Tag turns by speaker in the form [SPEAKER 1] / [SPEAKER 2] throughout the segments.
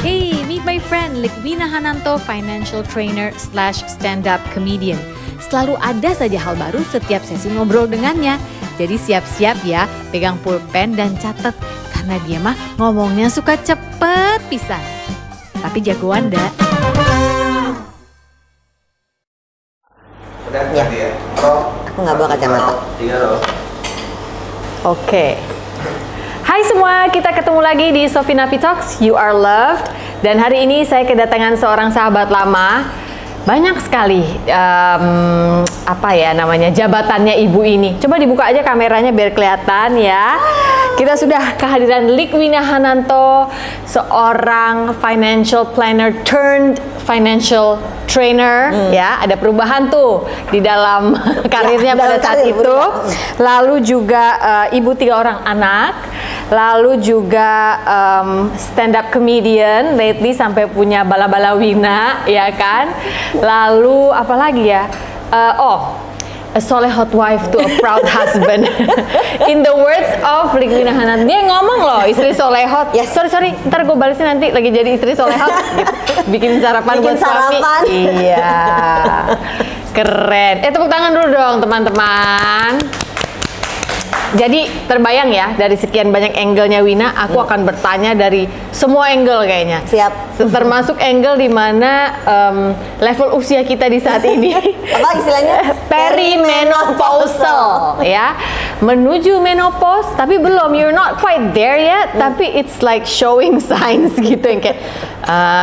[SPEAKER 1] Hey, meet my friend Likwina Hananto, financial trainer / stand-up comedian. Selalu ada saja hal baru setiap sesi ngobrol dengannya. Jadi siap-siap ya, pegang pulpen dan catat. Karena dia mah ngomongnya suka cepet pisan. Tapi jagoan dah.
[SPEAKER 2] Udah ya. Aku nggak bawa kacamata.
[SPEAKER 1] Oke. Hai semua, kita ketemu lagi di Sophie Nafi Talks, You Are Loved. Dan hari ini saya kedatangan seorang sahabat lama. Banyak sekali jabatannya ibu ini. Coba dibuka aja kameranya biar kelihatan ya. Kita sudah kehadiran Likwina Hananto, seorang financial planner turned financial trainer. Ya, ada perubahan tuh di dalam karirnya pada saat itu. Lalu juga ibu 3 orang anak. Lalu juga stand up comedian, lately sampai punya bala-bala Wina, ya kan? Lalu apa lagi ya? A solehot wife to a proud husband. In the words of Likwina Hananto, dia ngomong loh, istri solehot. Ya, sorry, ntar gue balesin nanti lagi jadi istri solehot. Gitu. Bikin sarapan buat suami. Iya, keren. Tepuk tangan dulu dong teman-teman. Jadi terbayang ya, dari sekian banyak angle-nya Wina, aku akan bertanya dari semua angle kayaknya.
[SPEAKER 2] Siap.
[SPEAKER 1] Termasuk angle di mana level usia kita di saat ini.
[SPEAKER 2] Apa istilahnya?
[SPEAKER 1] Perimenopausal, ya. Menuju menopause, tapi belum, you're not quite there yet, tapi it's like showing signs gitu yang kayak,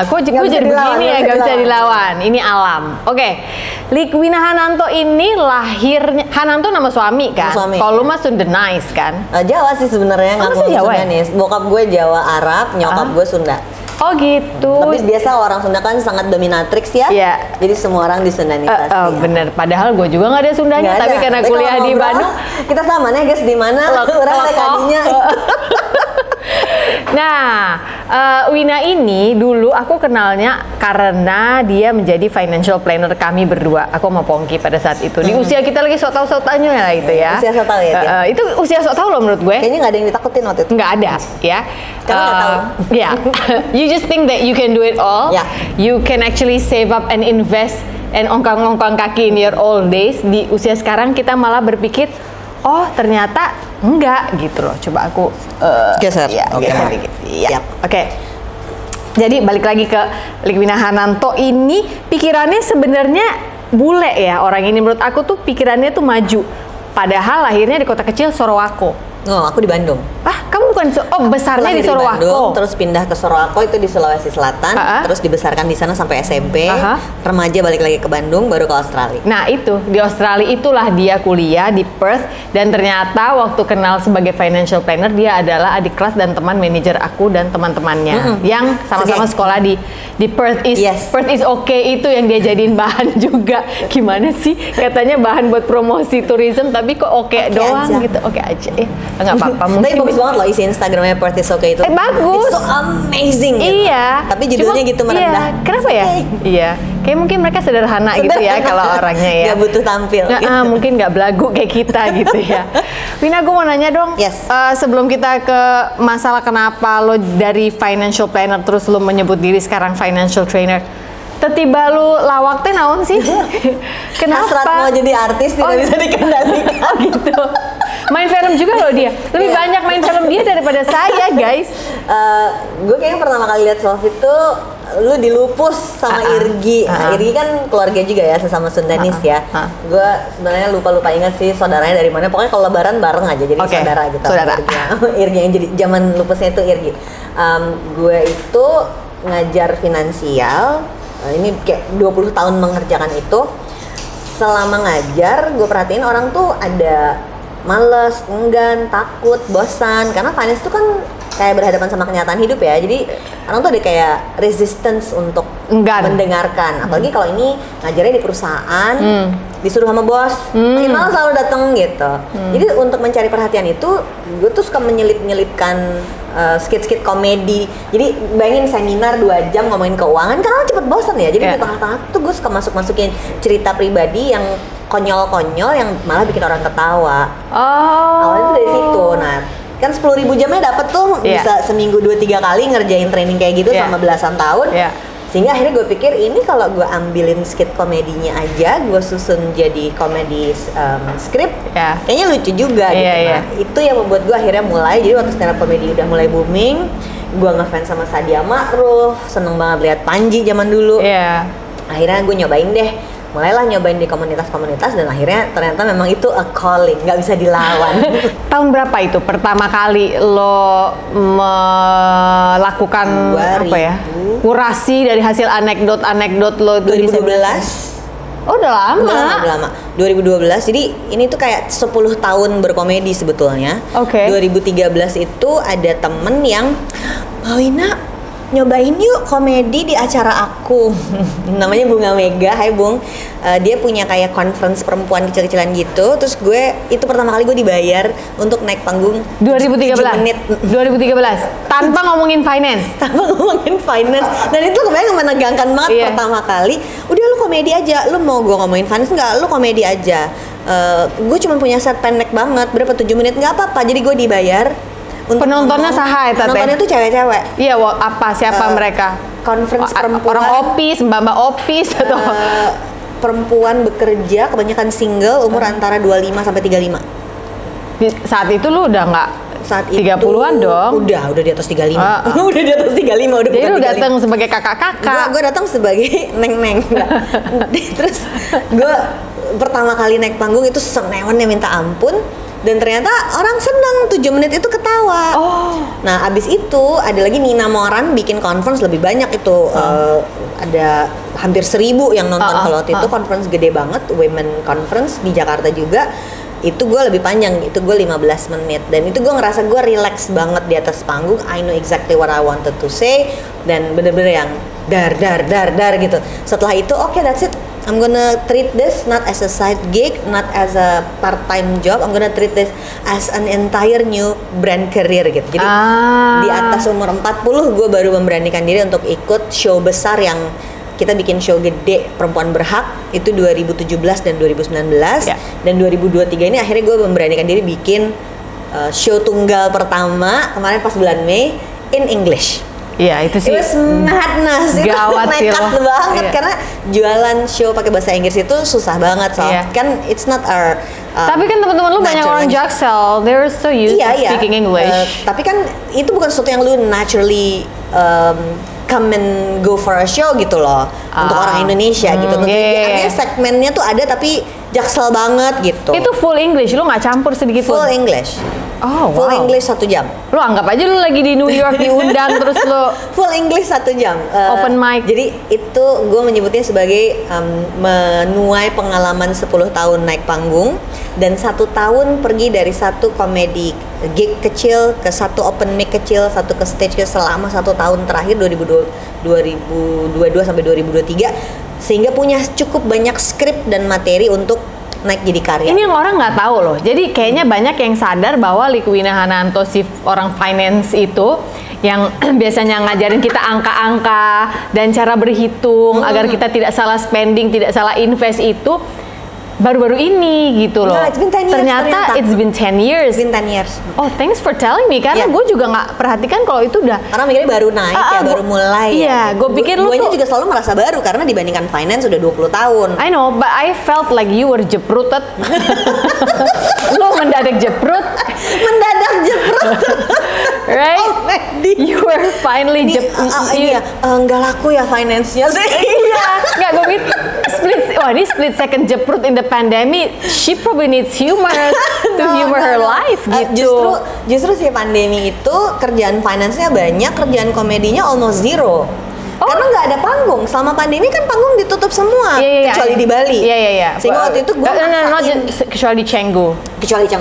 [SPEAKER 1] kok jadi begini ya, gak bisa dilawan. Ini alam. Oke. Likwina Hananto ini lahirnya, Hananto nama suami kan? Kalau lu mah Sundanese kan?
[SPEAKER 2] Jawa sih sebenarnya, ngaku Sundanese. Bokap gue Jawa Arab, nyokap gue Sunda.
[SPEAKER 1] Oh gitu.
[SPEAKER 2] Tapi biasa orang Sunda kan sangat dominatrix ya. Iya. Jadi semua orang disundanisasi.
[SPEAKER 1] Bener. Padahal gue juga nggak ada Sundanya, tapi karena kuliah di Bandung.
[SPEAKER 2] Kita sama nih guys, di mana orang TKD-nya.
[SPEAKER 1] Nah, Wina ini dulu aku kenalnya karena dia menjadi financial planner kami berdua. Aku sama Pongki pada saat itu. Di usia kita lagi sok tahu-taunya lah itu ya.
[SPEAKER 2] Usia sok tahu ya.
[SPEAKER 1] Itu usia sok tahu loh menurut gue.
[SPEAKER 2] Kayaknya nggak ada yang ditakutin waktu itu.
[SPEAKER 1] Nggak ada, ya.
[SPEAKER 2] Karena nggak tahu.
[SPEAKER 1] Ya, you just think that you can do it all.
[SPEAKER 2] Yeah.
[SPEAKER 1] You can actually save up and invest and ongkang-ongkang kaki in your old days. Di usia sekarang kita malah berpikir, oh ternyata enggak gitu loh. Coba aku
[SPEAKER 2] geser.
[SPEAKER 1] Ya, geser dikit. Ya. Oke. Jadi balik lagi ke Likwina Hananto ini, pikirannya sebenarnya bule ya orang ini. Menurut aku tuh pikirannya tuh maju. Padahal lahirnya di kota kecil Sorowako.
[SPEAKER 2] Oh, aku di Bandung.
[SPEAKER 1] Kamu bukan besarnya di Sorowako.
[SPEAKER 2] Bandung, terus pindah ke Sorowako itu di Sulawesi Selatan, terus dibesarkan di sana sampai SMP. Remaja balik lagi ke Bandung, baru ke Australia.
[SPEAKER 1] Nah itu di Australia itulah dia kuliah di Perth, dan ternyata waktu kenal sebagai financial planner dia adalah adik kelas dan teman manajer aku dan teman-temannya yang sama-sama sekolah di Perth is Perth is okay, itu yang dia jadiin bahan juga. Gimana sih katanya bahan buat promosi tourism, tapi kok oke doang aja. Gitu. Oke aja ya. Nggak apa-apa.
[SPEAKER 2] Tapi bagus banget loh isi Instagramnya Perth is okay itu.
[SPEAKER 1] Bagus.
[SPEAKER 2] It's so amazing.
[SPEAKER 1] Iya.
[SPEAKER 2] Tapi judulnya gitu merendah.
[SPEAKER 1] Iya. Kenapa ya? Iya. Kayak mungkin mereka sederhana gitu ya kalau orangnya ya.
[SPEAKER 2] Gak butuh tampil.
[SPEAKER 1] Mungkin nggak belagu kayak kita gitu ya. Wina, gue mau nanya dong.
[SPEAKER 2] Yes.
[SPEAKER 1] Sebelum kita ke masalah kenapa lo dari financial planner terus lo menyebut diri sekarang financial trainer. Tiba lu lawak teh naon sih? Kenapa?
[SPEAKER 2] Hasrat mau jadi artis tidak bisa dikendalikan.
[SPEAKER 1] Oh gitu. Main film juga loh dia. Lebih banyak main film dia daripada saya, guys.
[SPEAKER 2] Gue kayaknya pertama kali lihat Sof itu lu dilupus sama Irgi. Irgi kan keluarga juga ya, sesama Sundanese ya. Gue sebenarnya lupa ingat sih saudaranya dari mana. Pokoknya kalau lebaran bareng aja jadi saudara gitu.
[SPEAKER 1] Saudara.
[SPEAKER 2] Irgi yang jadi zaman lupusnya itu Irgi. Gue itu ngajar finansial. Ini kayak 20 tahun mengerjakan itu. Selama ngajar, gue perhatiin orang tuh ada males, enggan, takut, bosan. Karena finance tuh kan kayak berhadapan sama kenyataan hidup ya. Jadi orang tuh ada kayak resistance untuk mendengarkan. Apalagi kalau ini ngajarnya di perusahaan, disuruh sama bos, makin malas selalu dateng gitu. Jadi untuk mencari perhatian itu, gue tuh suka menyelipkan skit-skit komedi. Jadi bayangin seminar 2 jam ngomongin keuangan, karena cepet bosan ya. Jadi di tengah-tengah tuh gue suka masukin cerita pribadi yang konyol-konyol yang malah bikin orang ketawa. Awalnya tuh dari situ. Nah, kan 10.000 jamnya dapet tuh, bisa seminggu 2-3 kali ngerjain training kayak gitu selama belasan tahun. Sehingga akhirnya gue pikir ini kalau gue ambilin skit komedinya aja, gue susun jadi komedi script, kayaknya lucu juga gitu. Nah, itu yang membuat gue akhirnya mulai. Jadi waktu stand up komedi udah mulai booming, gue ngefans sama Sadia Ma'ruf, seneng banget lihat Panji zaman dulu. Akhirnya gue nyobain deh, mulailah nyobain di komunitas-komunitas, dan akhirnya ternyata memang itu a calling, nggak bisa dilawan.
[SPEAKER 1] Tahun berapa itu pertama kali lo melakukan apa ya, kurasi dari hasil anekdot lo itu?
[SPEAKER 2] 2012.
[SPEAKER 1] Oh, udah lama.
[SPEAKER 2] Udah lama. 2012. Jadi ini tuh kayak 10 tahun berkomedi sebetulnya. 2013 itu ada temen yang, Wina, nyobain yuk komedi di acara aku. Namanya Bunga Mega. Hai Bung. Dia punya kayak conference perempuan kecil-kecilan gitu. Terus gue, itu pertama kali gue dibayar untuk naik panggung
[SPEAKER 1] 2013
[SPEAKER 2] 7 menit.
[SPEAKER 1] 2013 tanpa ngomongin finance.
[SPEAKER 2] Tanpa ngomongin finance. Dan itu kebayang menegangkan banget pertama kali. Udah lu komedi aja. Lu mau gue ngomongin finance nggak? Lu komedi aja. Gue cuma punya set pendek banget. Berapa, 7 menit? Nggak apa-apa. Jadi gue dibayar.
[SPEAKER 1] Penontonnya saha eta teh?
[SPEAKER 2] Penontonnya tuh cewek-cewek.
[SPEAKER 1] Iya, siapa mereka?
[SPEAKER 2] Conference perempuan.
[SPEAKER 1] Orang opis, mbak-mbak opis atau
[SPEAKER 2] perempuan bekerja, kebanyakan single, umur antara 25 sampai 35.
[SPEAKER 1] Saat itu lu udah nggak?
[SPEAKER 2] Saat
[SPEAKER 1] 30-an dong?
[SPEAKER 2] Udah di atas 35. Udah di atas 35, udah.
[SPEAKER 1] Jadi lu datang sebagai kakak-kakak?
[SPEAKER 2] Gue datang sebagai neng-neng. Terus gue pertama kali naik panggung itu senewannya minta ampun. Dan ternyata orang seneng, 7 menit itu ketawa. Nah abis itu ada lagi Nina Moran bikin conference lebih banyak itu. Ada hampir 1.000 yang nonton. Kalau waktu itu conference gede banget, women conference di Jakarta juga. Itu gue lebih panjang, itu gue 15 menit. Dan itu gue ngerasa gue relax banget di atas panggung. I know exactly what I wanted to say. Dan bener-bener yang dar gitu. Setelah itu okay, that's it. I'm gonna treat this not as a side gig, not as a part-time job. I'm gonna treat this as an entire new brand career gitu. Jadi di atas umur 40 gue baru memberanikan diri untuk ikut show besar yang kita bikin show gede Perempuan Berhak itu 2017 dan 2019. Dan 2023 ini akhirnya gue memberanikan diri bikin show tunggal pertama kemarin pas bulan Mei in English.
[SPEAKER 1] Iya, itu sih.
[SPEAKER 2] Itu madness,
[SPEAKER 1] gawat
[SPEAKER 2] itu nekat banget karena jualan show pakai bahasa Inggris itu susah banget kan it's not our
[SPEAKER 1] tapi kan teman-teman lu banyak orang Jaksel, they're so used to speaking English.
[SPEAKER 2] Tapi kan itu bukan sesuatu yang lu naturally come and go for a show gitu loh untuk orang Indonesia gitu. Artinya segmennya tuh ada tapi Jaksel banget gitu.
[SPEAKER 1] Itu full English, lu nggak campur sedikit pun?
[SPEAKER 2] Full English. Full English 1 jam.
[SPEAKER 1] Lu anggap aja lu lagi di New York diundang terus lu
[SPEAKER 2] full English 1 jam.
[SPEAKER 1] Open mic.
[SPEAKER 2] Jadi itu gue menyebutnya sebagai menuai pengalaman 10 tahun naik panggung dan 1 tahun pergi dari satu komedi gig kecil ke satu open mic kecil, satu ke stage kecil selama 1 tahun terakhir 2022 sampai 2023 sehingga punya cukup banyak skrip dan materi untuk naik jadi karya. Ini
[SPEAKER 1] yang orang nggak tahu loh. Jadi kayaknya banyak yang sadar bahwa Likwina Hananto si orang finance itu yang biasanya ngajarin kita angka-angka dan cara berhitung agar kita tidak salah spending, tidak salah invest itu baru-baru ini gitu loh.
[SPEAKER 2] It's been 10 years,
[SPEAKER 1] ternyata it's been 10 years.
[SPEAKER 2] It's been 10 years.
[SPEAKER 1] Oh, thanks for telling me karena gue juga nggak perhatikan kalau itu udah.
[SPEAKER 2] Karena mikirnya baru naik baru mulai.
[SPEAKER 1] Iya, gue pikir lu tuh
[SPEAKER 2] juga selalu merasa baru karena dibandingkan finance udah 20 tahun.
[SPEAKER 1] I know, but I felt like you were jeprutet. Lu mendadak jeprut. Right? You were finally
[SPEAKER 2] nggak laku ya finance-nya sih.
[SPEAKER 1] Iya, nggak gue pikir split second jeprut in the pandemic. She probably needs humor to humor her life gitu.
[SPEAKER 2] Justru si pandemi itu kerjaan finance-nya banyak, kerjaan komedinya almost zero. Karena nggak ada panggung. Selama pandemi kan panggung ditutup semua, kecuali di Bali.
[SPEAKER 1] Iya.
[SPEAKER 2] Sehingga waktu itu gue
[SPEAKER 1] kecuali di Canggu.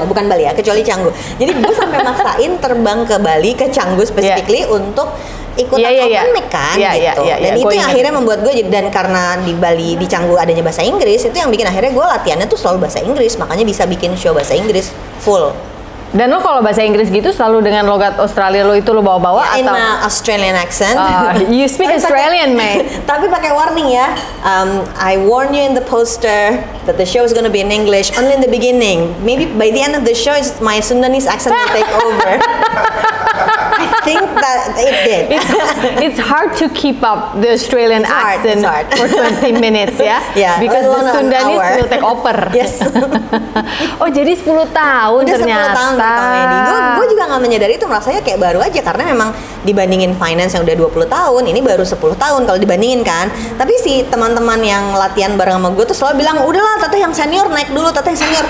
[SPEAKER 2] Bukan Bali ya, kecuali Canggu. Jadi gue sampai maksain terbang ke Bali, ke Canggu specifically untuk ikutan open mic kan gitu. Dan itu yang akhirnya membuat gue, dan karena di Bali, di Canggu adanya bahasa Inggris, itu yang bikin akhirnya gue latihannya tuh selalu bahasa Inggris. Makanya bisa bikin show bahasa Inggris full.
[SPEAKER 1] Dan lo kalau bahasa Inggris gitu selalu dengan logat Australia lo itu lo bawa-bawa
[SPEAKER 2] Yeah, in
[SPEAKER 1] atau?
[SPEAKER 2] my Australian accent.
[SPEAKER 1] You speak Australian, mate.
[SPEAKER 2] Tapi pakai warning ya. I warn you in the poster that the show is going to be in English only in the beginning. Maybe by the end of the show, my Sundanese accent will take over. I think that it did.
[SPEAKER 1] It's hard to keep up the Australian
[SPEAKER 2] It's hard,
[SPEAKER 1] accent
[SPEAKER 2] it's hard.
[SPEAKER 1] for 20 minutes ya.
[SPEAKER 2] Yeah,
[SPEAKER 1] Because
[SPEAKER 2] let
[SPEAKER 1] the
[SPEAKER 2] alone an
[SPEAKER 1] Sundanese
[SPEAKER 2] hour.
[SPEAKER 1] will take over.
[SPEAKER 2] Yes.
[SPEAKER 1] Oh jadi 10 tahun
[SPEAKER 2] Udah 10
[SPEAKER 1] ternyata.
[SPEAKER 2] tahun berkomedi. Gue juga nggak menyadari itu, merasanya kayak baru aja karena memang dibandingin finance yang udah 20 tahun, ini baru 10 tahun kalau dibandingin kan. Tapi si teman-teman yang latihan bareng sama gue tuh selalu bilang, udahlah teteh yang senior naik dulu, teteh yang senior.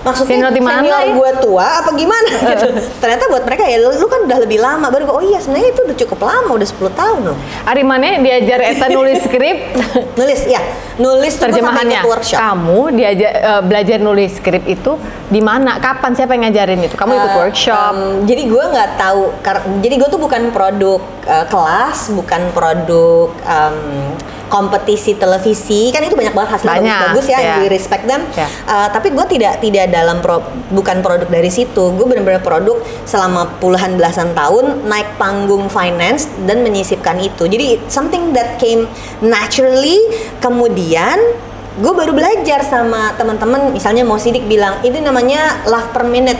[SPEAKER 2] Maksudnya
[SPEAKER 1] Senior di mana
[SPEAKER 2] senior
[SPEAKER 1] ya?
[SPEAKER 2] gue tua apa gimana gitu. Ternyata buat mereka ya lu kan udah lebih lama. Baru gue, oh iya sebenarnya itu udah cukup lama, udah 10 tahun loh.
[SPEAKER 1] Ari mana diajar eta nulis skrip?
[SPEAKER 2] Nulis, ya. Nulis tuh gua sampai
[SPEAKER 1] Terjemahannya.
[SPEAKER 2] ikut workshop.
[SPEAKER 1] Kamu diajar belajar nulis skrip itu di mana? Kapan? Siapa yang ngajarin itu? Kamu ikut workshop?
[SPEAKER 2] Jadi gue nggak tahu. Jadi gue tuh bukan produk kelas, bukan produk kompetisi televisi, kan itu banyak banget hasilnya bagus ya, yang we respect them. Tapi gue tidak dalam bukan produk dari situ. Gue benar-benar produk selama puluhan belasan tahun naik panggung finance dan menyisipkan itu. Jadi something that came naturally. Kemudian gue baru belajar sama teman-teman, misalnya mau Sidik bilang ini namanya laugh per minute.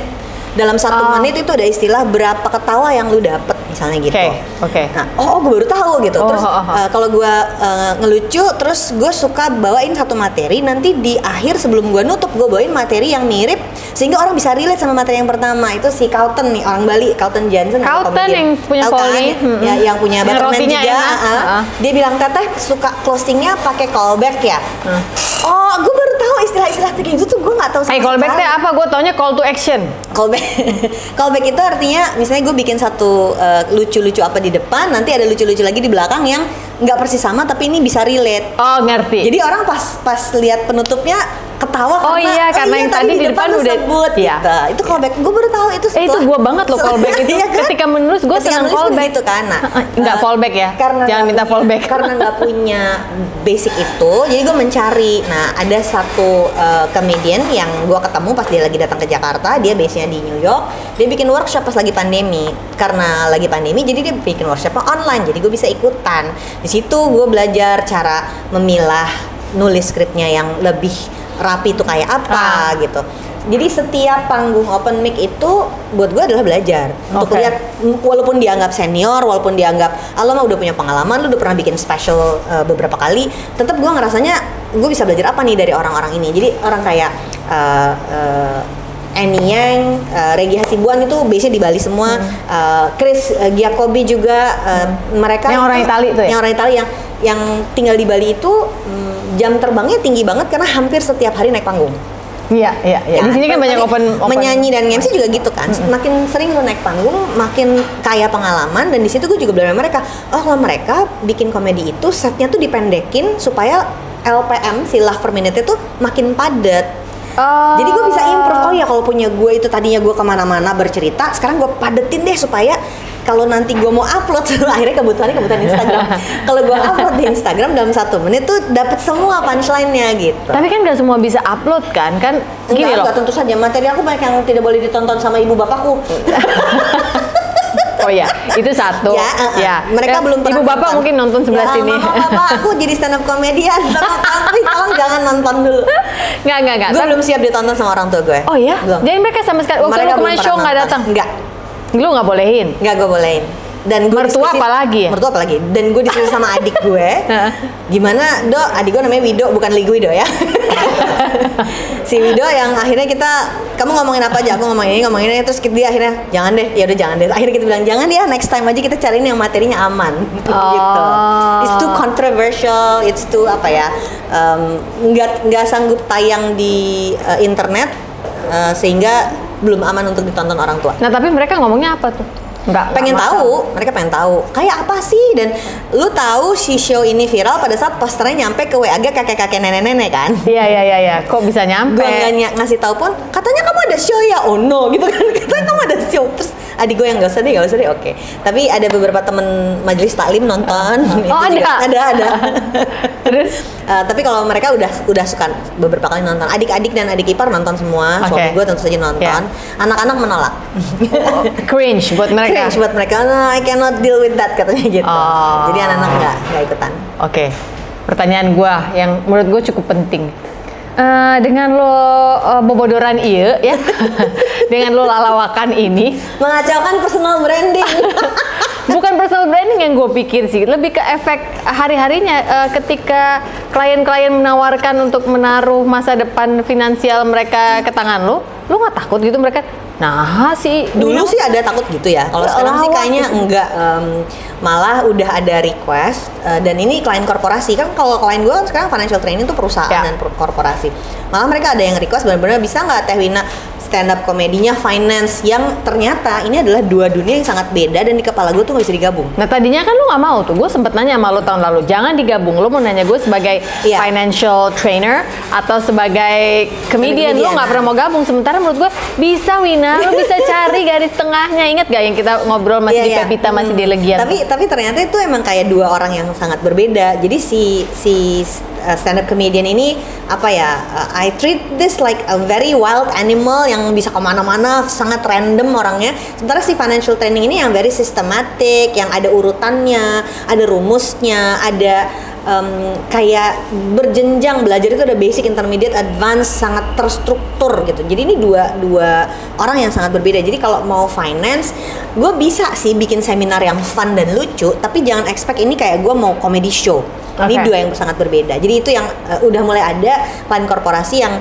[SPEAKER 2] Dalam 1 menit itu ada istilah berapa ketawa yang lu dapet misalnya gitu.
[SPEAKER 1] Oke.
[SPEAKER 2] Nah, gue baru tahu gitu. Terus kalau gue ngelucu, terus gue suka bawain satu materi. Nanti di akhir sebelum gue nutup, gue bawain materi yang mirip sehingga orang bisa relate sama materi yang pertama. Itu si Carlton nih, orang Bali, Carlton Johnson.
[SPEAKER 1] Carlton yang punya Folly,
[SPEAKER 2] ya, yang punya Butterman juga. Dia bilang, teteh suka closingnya pakai callback ya. Oh, gue baru tahu istilah-istilah kayak gitu tuh, gue nggak tahu sama sekali.
[SPEAKER 1] Callback teh apa? Gue taunya call to action.
[SPEAKER 2] Callback itu artinya misalnya gue bikin satu lucu-lucu apa di depan, nanti ada lucu-lucu lagi di belakang yang nggak persis sama tapi ini bisa relate.
[SPEAKER 1] Oh, ngerti.
[SPEAKER 2] Jadi orang pas lihat penutupnya ketawa
[SPEAKER 1] karena yang tadi di depan udah
[SPEAKER 2] sebut gitu. Itu callback. Gue baru tahu itu setelah.
[SPEAKER 1] Itu gue banget loh callback itu.
[SPEAKER 2] Iya kan?
[SPEAKER 1] Ketika menulis gue senang callback
[SPEAKER 2] gitu kan. Nah,
[SPEAKER 1] nggak fallback ya. Jangan minta fallback.
[SPEAKER 2] Karena nggak punya basic itu, jadi gue mencari. Nah, ada satu comedian yang gue ketemu pas dia lagi datang ke Jakarta. Dia base-nya di New York. Dia bikin workshop pas lagi pandemi. Karena lagi pandemi, jadi dia bikin workshopnya online. Jadi gue bisa ikutan. Di situ gue belajar cara memilah nulis skripnya yang lebih rapi itu kayak apa gitu. Jadi setiap panggung open mic itu buat gue adalah belajar untuk lihat, walaupun dianggap senior, walaupun dianggap lo mah udah punya pengalaman, lo udah pernah bikin special beberapa kali, tetap gue ngerasanya gue bisa belajar apa nih dari orang-orang ini. Jadi orang kayak Annie Yang, Regi Hasibuan itu base-nya di Bali semua. Chris Giacobi juga, mereka
[SPEAKER 1] yang orang Itali tuh ya?
[SPEAKER 2] Yang orang Itali yang tinggal di Bali itu jam terbangnya tinggi banget karena hampir setiap hari naik panggung.
[SPEAKER 1] Iya. Di sini kan banyak open
[SPEAKER 2] menyanyi dan MC juga gitu kan. Makin sering lu naik panggung, makin kaya pengalaman, dan di situ gue juga belajar mereka. Oh, kalau mereka bikin komedi itu setnya tuh dipendekin supaya LPM si laugh per minute itu makin padat. Jadi gue bisa improve. Oh ya, kalau punya gue itu tadinya gue kemana-mana bercerita, sekarang gue padetin deh supaya kalau nanti gue mau upload, akhirnya kebutuhan Instagram. Kalau gue upload di Instagram dalam 1 menit tuh dapat semua punchline-nya gitu.
[SPEAKER 1] Tapi kan nggak semua bisa upload kan gini loh.
[SPEAKER 2] Enggak, tentu saja materi aku banyak yang tidak boleh ditonton sama ibu bapakku.
[SPEAKER 1] Oh ya, itu satu.
[SPEAKER 2] Ya. Mereka belum pernah
[SPEAKER 1] Ibu bapak
[SPEAKER 2] nonton.
[SPEAKER 1] mungkin nonton sebelah sini.
[SPEAKER 2] Bapak, aku jadi stand up komedian. Tapi tolong jangan nonton dulu.
[SPEAKER 1] Nggak.
[SPEAKER 2] Gue belum siap ditonton sama orang tua gue.
[SPEAKER 1] Oh ya?
[SPEAKER 2] Belum.
[SPEAKER 1] Jadi mereka sama sekali. Waktu
[SPEAKER 2] Mereka
[SPEAKER 1] lu kemarin
[SPEAKER 2] belum
[SPEAKER 1] show
[SPEAKER 2] pernah
[SPEAKER 1] nggak
[SPEAKER 2] nonton.
[SPEAKER 1] datang?
[SPEAKER 2] Nggak.
[SPEAKER 1] Lu nggak bolehin?
[SPEAKER 2] Nggak, gue bolehin. Dan gue
[SPEAKER 1] mertua apalagi ya?
[SPEAKER 2] Mertua apalagi. Dan gue diskusi sama adik gue. Gimana, Dok? Adik gue namanya Wido, bukan Liguido ya. Si Wido yang akhirnya kamu ngomongin apa aja, aku ngomongin ini, terus dia akhirnya jangan deh, ya udah jangan deh. Akhirnya kita bilang jangan ya, next time aja kita cariin yang materinya aman. Gitu. It's too controversial, it's too apa ya? Nggak sanggup tayang di internet, sehingga belum aman untuk ditonton orang tua.
[SPEAKER 1] Nah, tapi mereka ngomongnya apa tuh?
[SPEAKER 2] Mereka pengen tahu kayak apa sih, dan lu tahu si show ini viral pada saat posternya nyampe ke WAG kakek-kakek nenek-nenek kan?
[SPEAKER 1] Iya. Kok bisa nyampe?
[SPEAKER 2] Gue nggak ngasih tahu pun, katanya kamu ada show ya? Oh no, gitu kan? Katanya kamu ada show. Terus adik gue yang nggak usah deh, oke. Tapi ada beberapa temen majelis taklim nonton.
[SPEAKER 1] Oh, ada.
[SPEAKER 2] Ada. Terus Tapi kalau mereka udah suka beberapa kali nonton. Adik-adik dan adik ipar nonton semua. Suami gue tentu saja nonton. Anak-anak menolak.
[SPEAKER 1] Cringe buat mereka.
[SPEAKER 2] Cringe buat mereka. No, I cannot deal with that katanya gitu. Jadi anak-anak nggak ikutan.
[SPEAKER 1] Oke. Pertanyaan gue yang menurut gue cukup penting. Dengan lo bobodoran iya ya, dengan lo lalawakan ini
[SPEAKER 2] mengacaukan personal branding.
[SPEAKER 1] Bukan personal branding yang gue pikir sih, lebih ke efek hari-harinya ketika klien-klien menawarkan untuk menaruh masa depan finansial mereka ke tangan lo nggak takut gitu mereka? Nah sih
[SPEAKER 2] dulu sih ada takut gitu ya. Kalau sekarang sih kayaknya enggak, malah udah ada request dan ini klien korporasi kan. Kalau klien gue kan sekarang financial training tuh perusahaan dan korporasi. Malah mereka ada yang request benar-benar bisa nggak Teh Wina stand up komedinya finance, yang ternyata ini adalah dua dunia yang sangat beda dan di kepala gue tuh nggak bisa digabung.
[SPEAKER 1] Nah tadinya kan lu nggak mau tuh, gue sempet nanya sama lu tahun lalu jangan digabung. Lu mau nanya gue sebagai financial trainer atau sebagai comedian, lu nggak pernah mau gabung. Sementara menurut gue bisa Wina, lu bisa cari garis tengahnya. Ingat gak yang kita ngobrol masih di Pepita, masih di Legian?
[SPEAKER 2] Tapi ternyata itu emang kayak dua orang yang sangat berbeda. Jadi si stand up comedian ini apa ya? I treat this like a very wild animal yang bisa kemana-mana, sangat random orangnya. Sementara si financial training ini yang very systematic, yang ada urutannya, ada rumusnya, ada kayak berjenjang belajar itu ada basic, intermediate, advance, sangat terstruktur gitu. Jadi ini dua orang yang sangat berbeda. Jadi kalau mau finance, gue bisa sih bikin seminar yang fun dan lucu, tapi jangan expect ini kayak gue mau comedy show. Ini dua yang sangat berbeda. Jadi itu yang udah mulai ada klien korporasi yang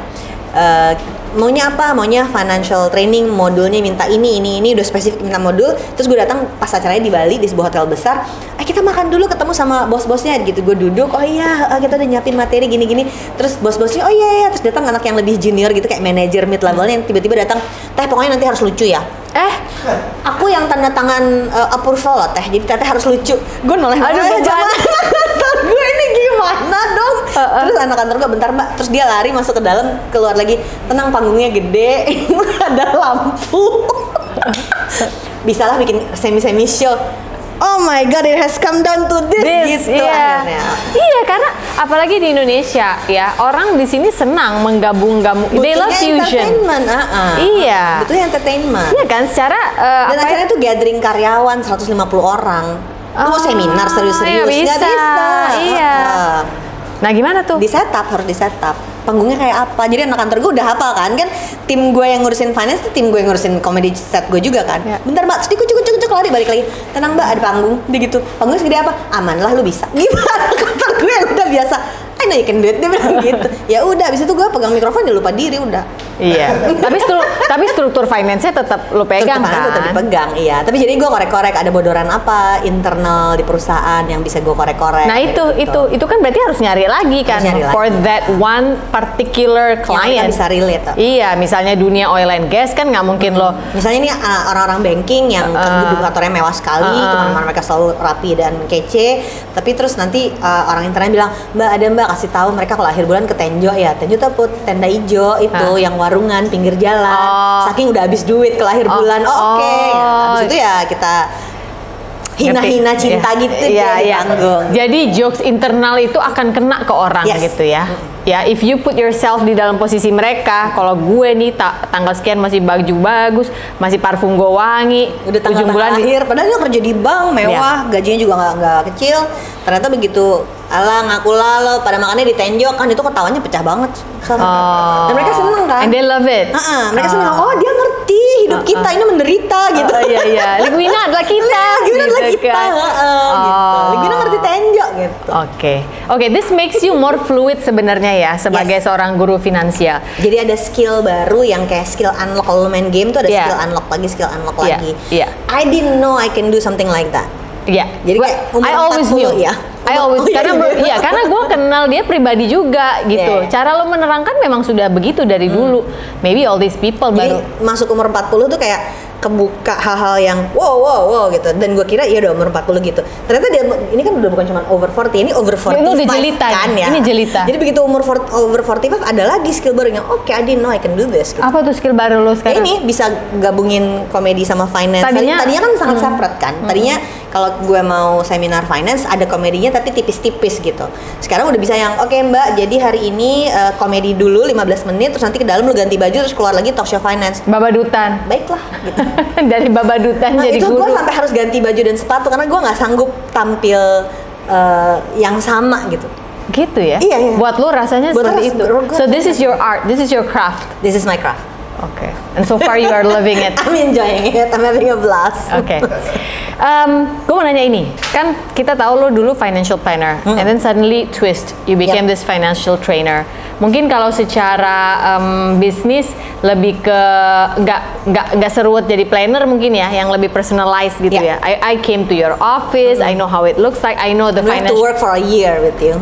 [SPEAKER 2] maunya apa? Maunya financial training, modulnya minta ini udah spesifik minta modul. Terus gue datang pas acaranya di Bali di sebuah hotel besar. Kita makan dulu ketemu sama bos-bosnya gitu. Gue duduk, oh iya kita udah nyiapin materi gini-gini. Terus bos-bosnya, oh iya. Terus datang anak yang lebih junior gitu kayak manajer mid levelnya yang tiba-tiba datang, Teh pokoknya nanti harus lucu ya. Aku yang tanda tangan approval loh Teh. Jadi Teh harus lucu. Gue noleh gue ini gimana dong? Terus anak kantor gue bentar mbak, terus dia lari masuk ke dalam, keluar lagi, tenang panggungnya gede, ada lampu, bisalah bikin semi show. Oh my god, it has come down to this gitu akhirnya.
[SPEAKER 1] Iya, karena apalagi di Indonesia ya, orang di sini senang menggabung-gabung. They love fusion. Iya.
[SPEAKER 2] Butuhnya entertainment.
[SPEAKER 1] Iya kan, secara
[SPEAKER 2] dan akhirnya tuh gathering karyawan 150 orang. Mau seminar serius-serius nggak bisa.
[SPEAKER 1] Iya. Nah gimana tuh?
[SPEAKER 2] Harus di setup. Panggungnya kayak apa? Jadi anak kantor gue udah hafal kan tim gue yang ngurusin finance tuh tim gue yang ngurusin comedy set gue juga kan. Bentar mbak, sedikit cukup lari balik lagi. Tenang mbak, ada panggung. Dia gitu. Panggungnya segede apa? Aman lah, lu bisa. Gimana kantor gue yang udah biasa. I know you can do it, dia bilang gitu. Ya udah, abis itu gue pegang mikrofon, dia lupa diri udah.
[SPEAKER 1] Iya. tapi struktur finance-nya tetap lu pegang kan?
[SPEAKER 2] Tetap dipegang, iya. Tapi jadi gue korek-korek ada bodoran apa internal di perusahaan yang bisa gue korek-korek.
[SPEAKER 1] Nah itu kan berarti harus nyari lagi kan for that one particular client.
[SPEAKER 2] Yang bisa relate.
[SPEAKER 1] Iya, misalnya dunia oil and gas kan nggak mungkin lo.
[SPEAKER 2] Misalnya nih orang-orang banking yang gedung kantornya mewah sekali, teman-teman mereka selalu rapi dan kece. Tapi terus nanti orang internet bilang, mbak kasih tahu mereka kalau akhir bulan ke Tenjo ya. Tenjo tuh tenda hijau itu yang warungan pinggir jalan. Saking udah habis duit ke akhir bulan. Oke. Habis itu ya kita hina-hina cinta gitu ditanggung.
[SPEAKER 1] Jadi jokes internal itu akan kena ke orang gitu ya. Ya, if you put yourself di dalam posisi mereka, kalau gue nih tanggal sekian masih baju bagus, masih parfum gue wangi,
[SPEAKER 2] udah tanggal bulan akhir, padahal dia kerja di bank mewah, gajinya juga nggak kecil. Ternyata begitu ngaku lalo pada makannya di Tenjo kan, itu ketawanya pecah banget. Dan mereka seneng kan?
[SPEAKER 1] And they love it.
[SPEAKER 2] Mereka seneng. Oh dia ngerti hidup kita ini menderita gitu.
[SPEAKER 1] Iya. Ligwina adalah kita.
[SPEAKER 2] Ligwina adalah kita. Gitu. Ligwina ngerti Tenjo gitu.
[SPEAKER 1] Oke. This makes you more fluid sebenarnya ya sebagai seorang guru finansial.
[SPEAKER 2] Jadi ada skill baru yang kayak skill unlock. Kalau main game tuh ada skill unlock lagi. I didn't know I can do something like that.
[SPEAKER 1] Iya.
[SPEAKER 2] Jadi kayak umur 40 ya.
[SPEAKER 1] Karena gue kenal dia pribadi juga gitu. Cara lo menerangkan memang sudah begitu dari dulu. Maybe all these people
[SPEAKER 2] jadi,
[SPEAKER 1] baru
[SPEAKER 2] masuk umur 40 tuh kayak kebuka hal-hal yang wow gitu. Dan gue kira ya udah umur 40 gitu. Ternyata dia ini kan udah bukan cuma over 40, ini over 45 kan ya.
[SPEAKER 1] Ini jelita.
[SPEAKER 2] Jadi begitu over 45 ada lagi skill baru yang I didn't know I can do this gitu.
[SPEAKER 1] Apa tuh skill baru lo sekarang?
[SPEAKER 2] Ini bisa gabungin komedi sama finance. Tadinya kan sangat separate kan. Tadinya kalau gue mau seminar finance ada komedinya tapi tipis-tipis gitu. Sekarang udah bisa yang oke Mbak, jadi hari ini komedi dulu 15 menit, terus nanti ke dalam lu ganti baju terus keluar lagi talk show finance.
[SPEAKER 1] Babadutan.
[SPEAKER 2] Baiklah gitu.
[SPEAKER 1] Dari babadutan
[SPEAKER 2] Nah
[SPEAKER 1] jadi
[SPEAKER 2] itu
[SPEAKER 1] guru.
[SPEAKER 2] gue sampai harus ganti baju dan sepatu karena gue nggak sanggup tampil yang sama gitu.
[SPEAKER 1] Gitu ya?
[SPEAKER 2] Iya.
[SPEAKER 1] Buat lu rasanya
[SPEAKER 2] Buat
[SPEAKER 1] seperti itu. So this is your art, this is your craft.
[SPEAKER 2] This is my craft.
[SPEAKER 1] Okay. And so far you are loving it.
[SPEAKER 2] I'm enjoying it. I'm having a blast.
[SPEAKER 1] Oke. Gue mau nanya ini, kan kita tahu lo dulu financial planner, and then suddenly twist, you became this financial trainer. Mungkin kalau secara bisnis lebih ke nggak seruat jadi planner mungkin ya, yang lebih personalized gitu ya. I came to your office, I know how it looks like, I know the
[SPEAKER 2] I have to work for a year with you.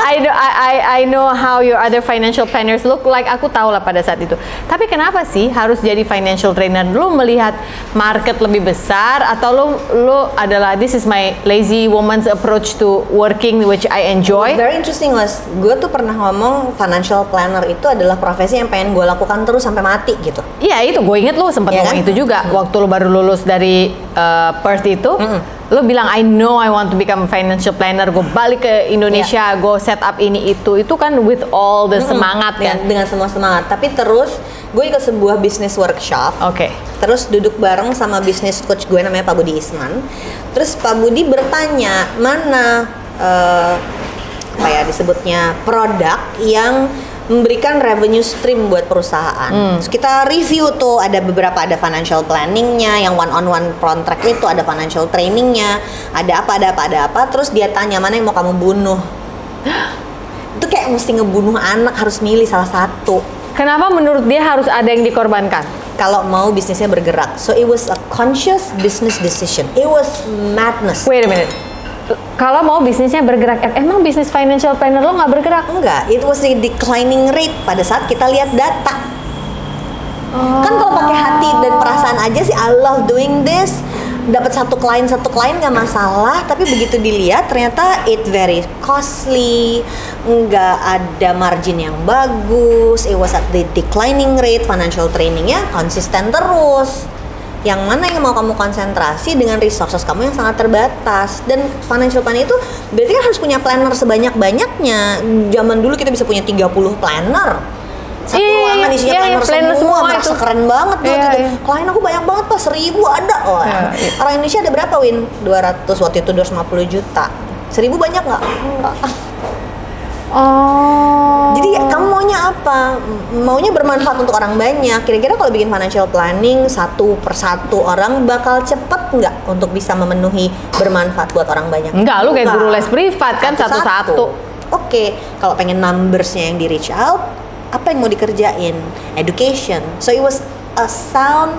[SPEAKER 1] I know how your other financial planners look like. Aku tahu lah pada saat itu. Tapi kenapa sih harus jadi financial trainer? Lu melihat market lebih besar atau lu adalah this is my lazy woman's approach to working which I enjoy?
[SPEAKER 2] Very interesting was, gue tuh pernah ngomong financial planner itu adalah profesi yang pengen gue lakukan terus sampai mati gitu.
[SPEAKER 1] Iya itu, gue inget lu sempat ngomong
[SPEAKER 2] kan?
[SPEAKER 1] itu juga waktu lu baru lulus dari Perth itu. Lu bilang I know I want to become a financial planner. Gue balik ke Indonesia, gue set up ini itu kan with all the semangat kan.
[SPEAKER 2] Dengan semua semangat. Tapi terus gue ikut sebuah business workshop.
[SPEAKER 1] Oke.
[SPEAKER 2] Terus duduk bareng sama business coach gue namanya Pak Budi Isman. Terus Pak Budi bertanya mana apa ya disebutnya produk yang memberikan revenue stream buat perusahaan. Terus kita review tuh ada beberapa, ada financial planningnya, yang one-on-one contract itu, ada financial trainingnya, ada apa. Terus dia tanya mana yang mau kamu bunuh. Itu kayak mesti ngebunuh anak, harus milih salah satu.
[SPEAKER 1] Kenapa menurut dia harus ada yang dikorbankan?
[SPEAKER 2] Kalau mau bisnisnya bergerak. So it was a conscious business decision. It was madness.
[SPEAKER 1] Wait a minute. Kalau mau bisnisnya bergerak, emang bisnis financial planner lo nggak bergerak?
[SPEAKER 2] Enggak, it was a declining rate pada saat kita lihat data. Kan kalau pakai hati dan perasaan aja sih, I love doing this, dapat satu klien nggak masalah, tapi begitu dilihat ternyata it very costly, nggak ada margin yang bagus, it was at the declining rate, financial trainingnya konsisten terus. Yang mana yang mau kamu konsentrasi dengan resources kamu yang sangat terbatas. Dan financial planning itu berarti kan harus punya planner sebanyak-banyaknya. Zaman dulu kita bisa punya 30 planner. Satu ruangan isinya planner semua, merasa keren banget gitu. Klien aku banyak banget Pak, 1000 ada. Orang Indonesia ada berapa Win? 200, waktu itu 250 juta. 1000 banyak nggak? Jadi kamu maunya apa? Maunya bermanfaat untuk orang banyak. Kira-kira kalau bikin financial planning satu persatu orang bakal cepet nggak untuk bisa memenuhi bermanfaat buat orang banyak?
[SPEAKER 1] Enggak, lu kayak guru les privat kan satu-satu.
[SPEAKER 2] Oke, kalau pengen numbersnya yang di reach out, apa yang mau dikerjain? Education. So it was a sound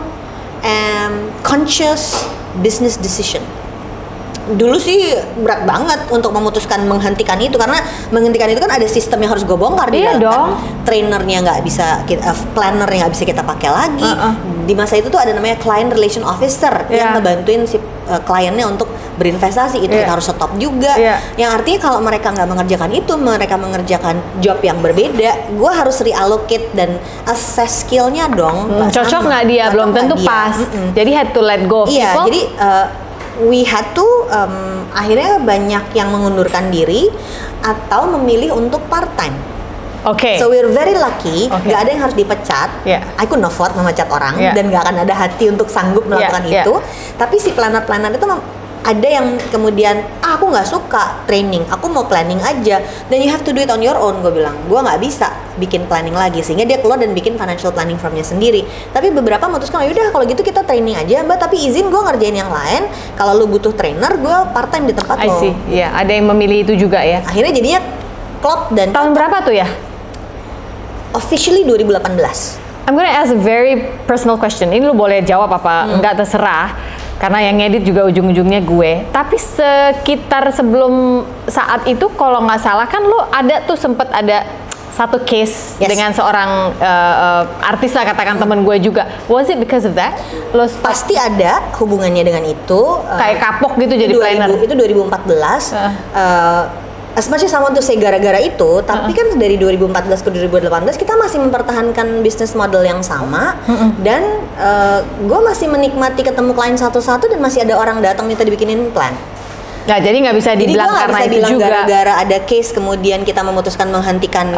[SPEAKER 2] and conscious business decision. Dulu sih berat banget untuk memutuskan menghentikan itu, karena menghentikan itu kan ada sistem yang harus gue bongkar di dalam kan. Trainernya nggak bisa, plannernya nggak bisa kita pakai lagi. Di masa itu tuh ada namanya client relation officer yang ngebantuin si kliennya untuk berinvestasi. Itu kita harus stop juga. Yang artinya kalau mereka nggak mengerjakan itu, mereka mengerjakan job yang berbeda, gue harus reallocate dan assess skillnya dong.
[SPEAKER 1] Cocok nggak dia? Belum tentu pas. Jadi had to let go of people.
[SPEAKER 2] Jadi we had to akhirnya banyak yang mengundurkan diri atau memilih untuk part time. So we're very lucky, nggak ada yang harus dipecat. I couldn't afford memecat orang dan nggak akan ada hati untuk sanggup melakukan itu. Tapi si planner-planner itu ada yang kemudian aku nggak suka training, aku mau planning aja. Then you have to do it on your own. Gue bilang gue nggak bisa bikin planning lagi, sehingga dia keluar dan bikin financial planning firmnya sendiri. Tapi beberapa memutuskan, yaudah kalau gitu kita training aja Mbak, tapi izin gue ngerjain yang lain. Kalau lu butuh trainer, gue part time di tempat lo.
[SPEAKER 1] I see. Ada yang memilih itu juga ya.
[SPEAKER 2] Akhirnya jadinya klop. Dan
[SPEAKER 1] tahun berapa tuh ya?
[SPEAKER 2] Officially 2018.
[SPEAKER 1] I'm gonna ask a very personal question. Ini lu boleh jawab apa enggak, terserah. Karena yang ngedit juga ujung-ujungnya gue. Tapi sekitar sebelum saat itu kalau nggak salah kan lu ada tuh sempet ada satu case dengan seorang artis lah, katakan temen gue juga. Was it because of that? Lo
[SPEAKER 2] pasti ada hubungannya dengan itu.
[SPEAKER 1] Kayak kapok gitu jadi planner.
[SPEAKER 2] Itu 2014. as much as I want to say gara-gara itu, tapi kan dari 2014 ke 2018 kita masih mempertahankan bisnis model yang sama, dan gue masih menikmati ketemu klien satu-satu dan masih ada orang datang minta dibikinin plan.
[SPEAKER 1] Nah, jadi nggak bisa dibilang karena
[SPEAKER 2] bisa
[SPEAKER 1] itu
[SPEAKER 2] bilang
[SPEAKER 1] juga.
[SPEAKER 2] Gara-gara ada case kemudian kita memutuskan menghentikan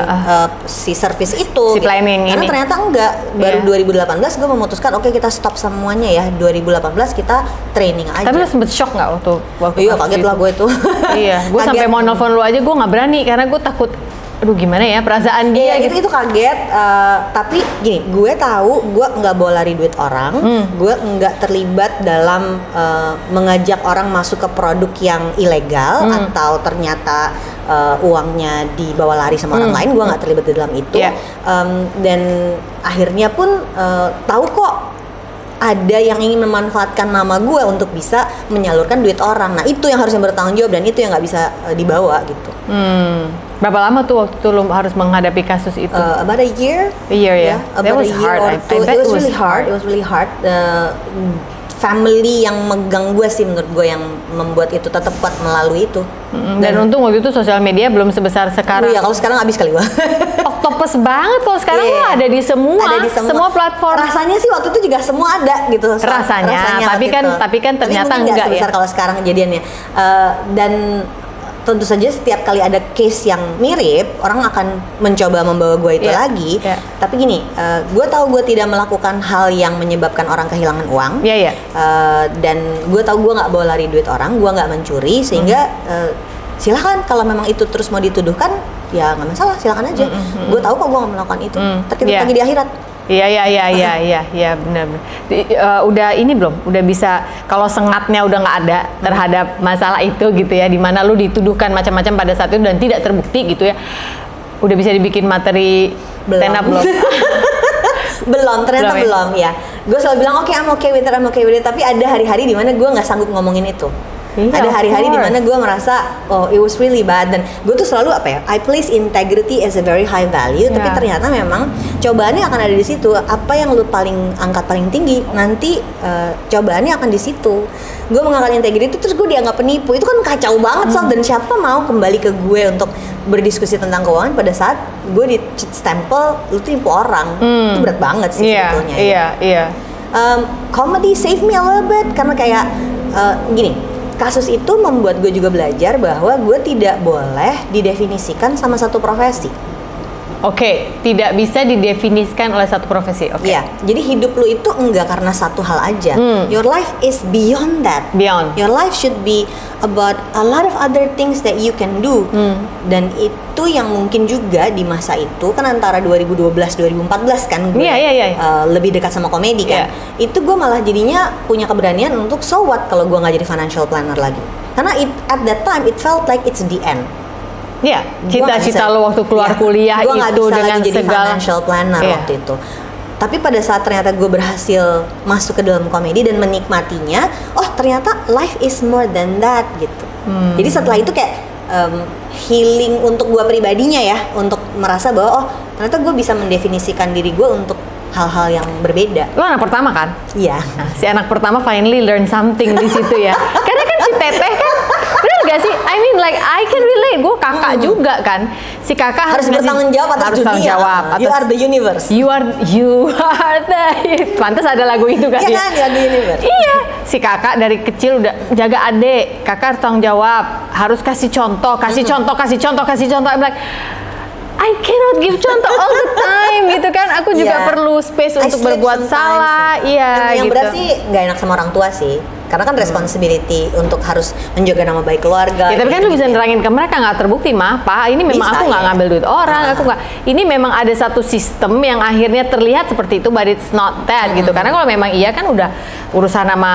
[SPEAKER 2] si service itu.
[SPEAKER 1] Si planning
[SPEAKER 2] Karena
[SPEAKER 1] ini.
[SPEAKER 2] ternyata enggak. Baru 2018 gue memutuskan oke, kita stop semuanya ya. 2018 kita training aja.
[SPEAKER 1] Tapi lu sempet shock nggak waktu
[SPEAKER 2] Iya, kaget lah gue itu.
[SPEAKER 1] Iya, gue sampai mau nelfon lu aja gue nggak berani karena gue takut. Aduh, gimana ya perasaan dia
[SPEAKER 2] Iya,
[SPEAKER 1] gitu.
[SPEAKER 2] itu kaget. Tapi gini, gue tahu gue nggak bawa lari duit orang. Gue nggak terlibat dalam mengajak orang masuk ke produk yang ilegal atau ternyata uangnya dibawa lari sama orang lain. Gue nggak terlibat di dalam itu.
[SPEAKER 1] Yeah.
[SPEAKER 2] Dan akhirnya pun tahu kok ada yang ingin memanfaatkan nama gue untuk bisa menyalurkan duit orang. Nah, itu yang harusnya bertanggung jawab dan itu yang nggak bisa dibawa gitu.
[SPEAKER 1] Berapa lama tuh waktu lu harus menghadapi kasus itu?
[SPEAKER 2] About a year.
[SPEAKER 1] A year, ya. That
[SPEAKER 2] About
[SPEAKER 1] was
[SPEAKER 2] a year
[SPEAKER 1] hard.
[SPEAKER 2] or
[SPEAKER 1] I
[SPEAKER 2] two.
[SPEAKER 1] bet
[SPEAKER 2] It was really hard. It was really hard. Family yang megang gue sih menurut gue yang membuat itu tetap kuat melalui itu.
[SPEAKER 1] Dan untung waktu itu sosial media belum sebesar sekarang.
[SPEAKER 2] Iya, kalau sekarang habis kali gue.
[SPEAKER 1] Octopus banget kalau sekarang
[SPEAKER 2] Iya.
[SPEAKER 1] lo ada di semua platform.
[SPEAKER 2] Rasanya sih waktu itu juga semua ada gitu.
[SPEAKER 1] Rasanya, tapi kan ternyata
[SPEAKER 2] mungkin nggak
[SPEAKER 1] enggak
[SPEAKER 2] sebesar
[SPEAKER 1] ya.
[SPEAKER 2] kalau sekarang kejadiannya. Dan tentu saja setiap kali ada case yang mirip, orang akan mencoba membawa gue itu lagi. Tapi gini, gue tahu gue tidak melakukan hal yang menyebabkan orang kehilangan uang.
[SPEAKER 1] Iya.
[SPEAKER 2] Dan gue tahu gue nggak bawa lari duit orang, gue nggak mencuri, sehingga silahkan kalau memang itu terus mau dituduhkan, ya nggak masalah, silahkan aja. Gue tahu kok gue nggak melakukan itu. Terkait lagi di akhirat.
[SPEAKER 1] Iya, benar. Udah ini belum? Udah bisa, kalau sengatnya udah nggak ada terhadap masalah itu gitu ya, dimana lu dituduhkan macam-macam pada saat itu dan tidak terbukti gitu ya, udah bisa dibikin materi stand up belum?
[SPEAKER 2] Ternyata belum ya. Gue selalu bilang oke, I'm okay with it, tapi ada hari-hari dimana gue nggak sanggup ngomongin itu.
[SPEAKER 1] Iya,
[SPEAKER 2] Ada hari-hari dimana gue merasa it was really bad, dan gue tuh selalu I place integrity as a very high value, tapi ternyata memang cobaannya akan ada di situ. Apa yang lu paling angkat paling tinggi, nanti cobaannya akan di situ. Gue mengangkat integrity terus gue dianggap penipu, itu kan kacau banget. Dan siapa mau kembali ke gue untuk berdiskusi tentang keuangan pada saat gue di stempel lu tuh nipu orang. Itu berat banget sih sebetulnya.
[SPEAKER 1] Iya.
[SPEAKER 2] Comedy save me a little bit karena kayak gini, kasus itu membuat gue juga belajar bahwa gue tidak boleh didefinisikan sama satu profesi.
[SPEAKER 1] Oke, tidak bisa didefinisikan oleh satu profesi. Oke.
[SPEAKER 2] Iya, jadi hidup lu itu enggak karena satu hal aja. Your life is beyond that.
[SPEAKER 1] Beyond.
[SPEAKER 2] Your life should be about a lot of other things that you can do. Dan itu yang mungkin juga di masa itu kan antara 2012-2014 kan gue lebih dekat sama komedi kan. Itu gue malah jadinya punya keberanian untuk so what kalau gue nggak jadi financial planner lagi. Karena at that time it felt like it's the end.
[SPEAKER 1] Iya, cita-cita lo waktu keluar kuliah
[SPEAKER 2] gua
[SPEAKER 1] itu dengan
[SPEAKER 2] jadi
[SPEAKER 1] segala
[SPEAKER 2] financial planner waktu itu. Tapi pada saat ternyata gue berhasil masuk ke dalam komedi dan menikmatinya, ternyata life is more than that gitu. Jadi setelah itu kayak healing untuk gue pribadinya ya, untuk merasa bahwa ternyata gue bisa mendefinisikan diri gue untuk hal-hal yang berbeda.
[SPEAKER 1] Lo anak pertama kan?
[SPEAKER 2] Iya.
[SPEAKER 1] Nah, si anak pertama finally learn something di situ ya. Karena kan si Teteh kan, bener gak sih? I mean like I can relate. Gue kakak juga kan. Si kakak
[SPEAKER 2] harus bertanggung jawab atas dunia. You are the universe.
[SPEAKER 1] You are the. Pantas ada lagu itu kan?
[SPEAKER 2] Iya kan, you are the universe.
[SPEAKER 1] Iya. Si kakak dari kecil udah jaga adik. Kakak harus tanggung jawab. Harus kasih contoh. I'm like, I cannot give contoh all the time gitu kan. Aku juga perlu space untuk berbuat salah. Iya,
[SPEAKER 2] yang
[SPEAKER 1] gitu.
[SPEAKER 2] berat sih nggak enak sama orang tua sih. Karena kan responsibility untuk harus menjaga nama baik keluarga.
[SPEAKER 1] Ya, tapi kan lu bisa nerangin ke mereka nggak terbukti mah, Pak. Ini memang bisa, aku nggak ngambil duit orang, aku nggak. Ini memang ada satu sistem yang akhirnya terlihat seperti itu, but it's not that gitu. Karena kalau memang iya kan udah urusan sama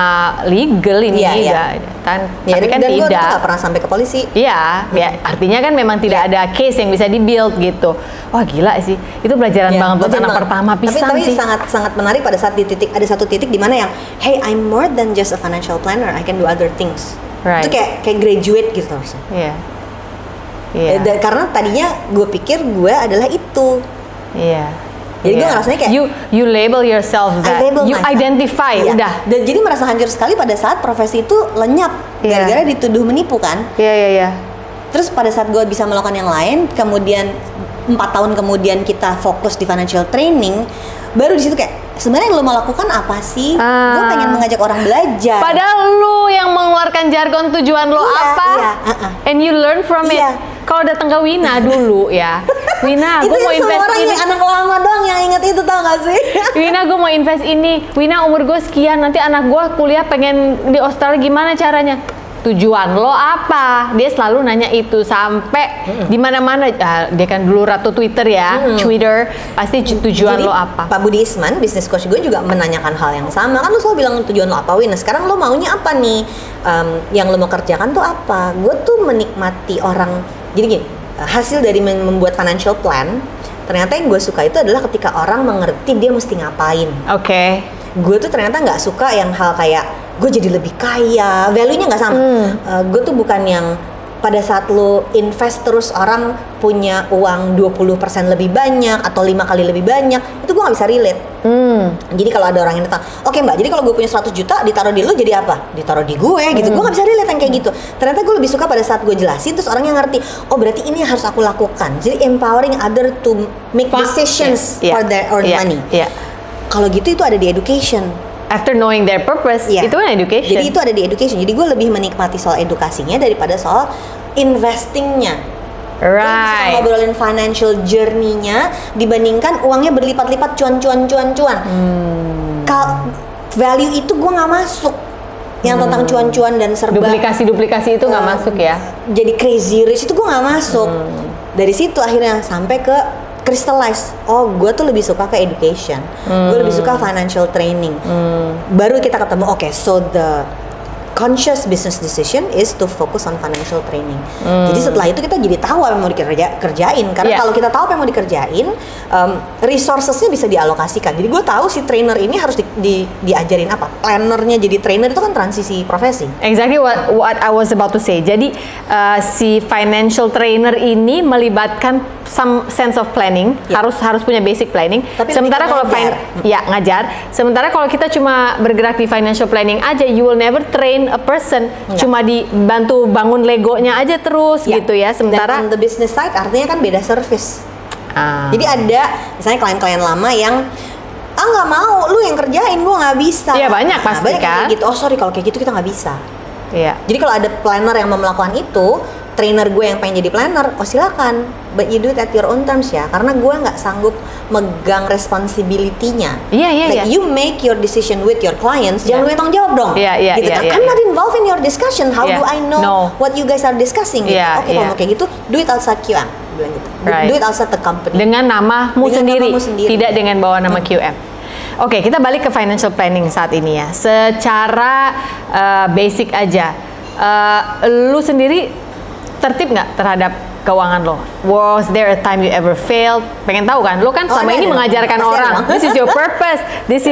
[SPEAKER 1] legal ini kan.
[SPEAKER 2] Ya,
[SPEAKER 1] tapi kan
[SPEAKER 2] dan
[SPEAKER 1] tidak.
[SPEAKER 2] Dan gue nggak pernah sampai ke polisi.
[SPEAKER 1] Iya, ya artinya kan memang tidak ada case yang bisa di-build gitu. Wah gila sih, itu pelajaran banget buat anak pertama pisan sih.
[SPEAKER 2] Tapi sangat menarik pada saat ada satu titik di mana yang, hey, I'm more than just a financial planner, I can do other things.
[SPEAKER 1] Right.
[SPEAKER 2] Itu kayak graduate gitu harusnya.
[SPEAKER 1] Iya.
[SPEAKER 2] Karena tadinya gue pikir gue adalah itu.
[SPEAKER 1] Iya.
[SPEAKER 2] Jadi gue ngerasanya kayak
[SPEAKER 1] you label yourself that, you myself. Identify, udah.
[SPEAKER 2] Dan jadi merasa hancur sekali pada saat profesi itu lenyap gara-gara dituduh menipu kan.
[SPEAKER 1] Iya.
[SPEAKER 2] Terus pada saat gue bisa melakukan yang lain, kemudian 4 tahun kemudian kita fokus di financial training, baru di situ kayak sebenarnya yang lo mau lakukan apa sih? Gue pengen mengajak orang belajar.
[SPEAKER 1] Padahal lu yang mengeluarkan jargon tujuan lo apa? And you learn from it. Kalau datang ke Wina dulu ya, Wina, gue mau invest
[SPEAKER 2] orang
[SPEAKER 1] ini.
[SPEAKER 2] Yang anak lama doang yang inget itu, tau gak sih?
[SPEAKER 1] Wina, gue mau invest ini. Wina, umur gue sekian, nanti anak gue kuliah pengen di Australia, gimana caranya? Tujuan lo apa? Dia selalu nanya itu sampai di mana-mana. Dia kan dulu ratu Twitter ya, Twitter. Pasti tujuan
[SPEAKER 2] Jadi,
[SPEAKER 1] lo apa?
[SPEAKER 2] Pak Budi Isman, business coach gue juga menanyakan hal yang sama. Kan lo selalu bilang tujuan lo apa, Win? Nah, sekarang lo maunya apa nih? Yang lo mau kerjakan tuh apa? Gue tuh menikmati orang. Jadi gini, hasil dari membuat financial plan, ternyata yang gue suka itu adalah ketika orang mengerti dia mesti ngapain.
[SPEAKER 1] Oke.
[SPEAKER 2] Gue tuh ternyata nggak suka yang hal kayak gue jadi lebih kaya, value-nya nggak sama. Gue tuh bukan yang pada saat lo invest terus orang punya uang 20% lebih banyak atau 5 kali lebih banyak, itu gue nggak bisa relate. Jadi kalau ada orang yang datang, oke mbak, jadi kalau gue punya 100 juta ditaruh di lo jadi apa? Ditaruh di gue gitu. Gue nggak bisa relate yang kayak gitu. Ternyata gue lebih suka pada saat gue jelasin terus orang yang ngerti, oh berarti ini yang harus aku lakukan. Jadi empowering other to make decisions for their own money. Kalau gitu itu ada di education.
[SPEAKER 1] After knowing their purpose, itu kan education.
[SPEAKER 2] Jadi itu ada di education. Jadi gue lebih menikmati soal edukasinya daripada soal investingnya. Gue bisa ngobrolin financial journey-nya dibandingkan uangnya berlipat-lipat cuan. Value itu gue nggak masuk. Yang tentang cuan-cuan dan serba
[SPEAKER 1] duplikasi itu nggak masuk ya.
[SPEAKER 2] Jadi crazy rich itu gue nggak masuk. Dari situ akhirnya sampai ke crystallize. Oh, gue tuh lebih suka ke education. Gue lebih suka financial training. Baru kita ketemu. Oke, so the conscious business decision is to focus on financial training. Jadi setelah itu kita jadi tahu apa yang mau dikerjain. Karena kalau kita tahu apa yang mau dikerjain, resourcesnya bisa dialokasikan. Jadi gue tahu si trainer ini harus diajarin apa. Plannernya jadi trainer itu kan transisi profesi.
[SPEAKER 1] Exactly what I was about to say. Jadi si financial trainer ini melibatkan some sense of planning. Harus punya basic planning.
[SPEAKER 2] Tapi
[SPEAKER 1] sementara kalau ngajar. Sementara kalau kita cuma bergerak di financial planning aja, you will never train a person. Cuma dibantu bangun legonya aja terus gitu ya. Sementara
[SPEAKER 2] dan on the business side artinya kan beda service. Jadi ada misalnya klien-klien lama yang nggak mau lu yang kerjain, gue nggak bisa.
[SPEAKER 1] Iya banyak pasti
[SPEAKER 2] banyak
[SPEAKER 1] kan.
[SPEAKER 2] Kayak gitu. Oh sorry kalau kayak gitu kita nggak bisa.
[SPEAKER 1] Iya.
[SPEAKER 2] Jadi kalau ada planner yang mau melakukan itu, trainer gue yang pengen jadi planner, oh silakan, but you do it at your own terms ya, karena gue nggak sanggup megang responsibility-nya.
[SPEAKER 1] Iya.
[SPEAKER 2] You make your decision with your clients, jangan gue tanggung jawab dong. Gitu kan? I'm not involved in your discussion. How do I know what you guys are discussing? Gitu. Oke, kalau mau kayak gitu, do it outside QM. Bilang gitu. Do it outside the company.
[SPEAKER 1] Dengan namamu sendiri, tidak dengan bawa nama QM. Oke, kita balik ke financial planning saat ini ya. Secara basic aja, lu sendiri tertib nggak terhadap keuangan lo? Was there a time you ever failed? Pengen tahu kan? Lo kan selama ini mengajarkan orang. This is your purpose. This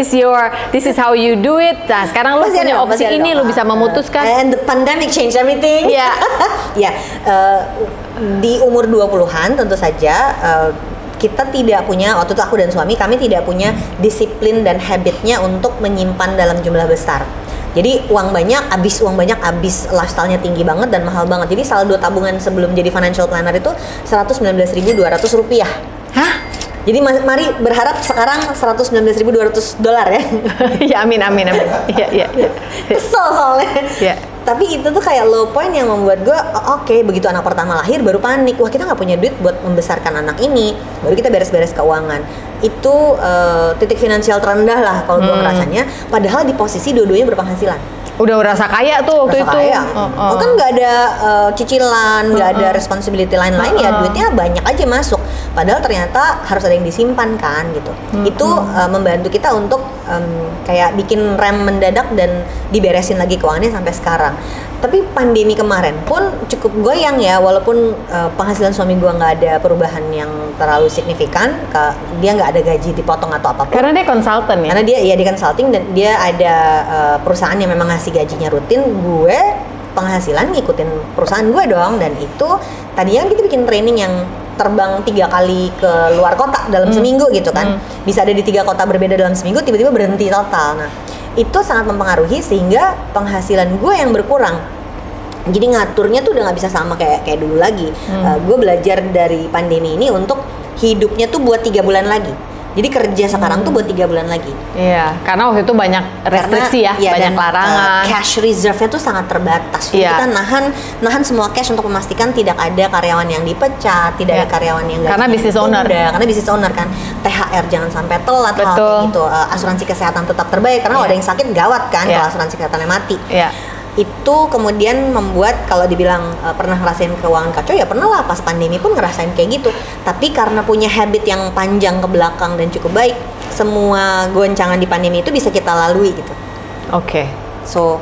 [SPEAKER 1] is how you do it. Nah, sekarang lo punya opsi ini, lo bisa memutuskan.
[SPEAKER 2] And the pandemic changed everything. Di umur 20-an tentu saja kita tidak punya, waktu itu aku dan suami kami tidak punya disiplin dan habitnya untuk menyimpan dalam jumlah besar. Jadi uang banyak habis, lifestyle-nya tinggi banget dan mahal banget. Jadi saldo tabungan sebelum jadi financial planner itu $119.200.
[SPEAKER 1] Hah?
[SPEAKER 2] Jadi mari berharap sekarang $119.200 ya.
[SPEAKER 1] Ya amin. Iya.
[SPEAKER 2] Kesel soalnya.
[SPEAKER 1] Iya.
[SPEAKER 2] Tapi itu tuh kayak low point yang membuat gue oke, begitu anak pertama lahir baru panik. Wah, kita nggak punya duit buat membesarkan anak ini. Baru kita beres-beres keuangan. Itu titik finansial terendah lah kalau gue ngerasanya. Padahal di posisi dua-duanya berpenghasilan.
[SPEAKER 1] Udah merasa kaya tuh waktu itu.
[SPEAKER 2] Kan nggak ada cicilan, nggak ada responsibility lain-lain ya, duitnya banyak aja masuk. Padahal ternyata harus ada yang disimpan kan gitu. Itu membantu kita untuk kayak bikin rem mendadak dan diberesin lagi keuangannya sampai sekarang. Tapi pandemi kemarin pun cukup goyang ya, walaupun penghasilan suami gue nggak ada perubahan yang terlalu signifikan, dia nggak ada gaji dipotong atau apapun.
[SPEAKER 1] Karena dia konsultan ya?
[SPEAKER 2] Karena dia consulting dan dia ada perusahaan yang memang ngasih gajinya rutin. Gue penghasilan ngikutin perusahaan gue dong, dan itu tadinya kita bikin training yang terbang 3 kali ke luar kota dalam seminggu gitu kan. Bisa ada di 3 kota berbeda dalam seminggu, tiba-tiba berhenti total. Nah, itu sangat mempengaruhi sehingga penghasilan gue yang berkurang. Jadi ngaturnya tuh udah nggak bisa sama kayak dulu lagi. Gue belajar dari pandemi ini untuk hidupnya tuh buat 3 bulan lagi. Jadi kerja sekarang tuh buat 3 bulan lagi.
[SPEAKER 1] Iya, karena waktu itu banyak restriksi banyak larangan.
[SPEAKER 2] Cash reserve-nya tuh sangat terbatas. Jadi kita nahan semua cash untuk memastikan tidak ada karyawan yang dipecat, tidak ada karyawan yang
[SPEAKER 1] karena bisnis owner.
[SPEAKER 2] Karena bisnis owner kan, THR jangan sampai telat, hal kayak gitu. Asuransi kesehatan tetap terbaik karena kalau ada yang sakit gawat kan kalau asuransi kesehatannya mati. Itu kemudian membuat kalau dibilang pernah ngerasain keuangan kacau, ya pernah lah, pas pandemi pun ngerasain kayak gitu. Tapi karena punya habit yang panjang ke belakang dan cukup baik, semua goncangan di pandemi itu bisa kita lalui gitu. So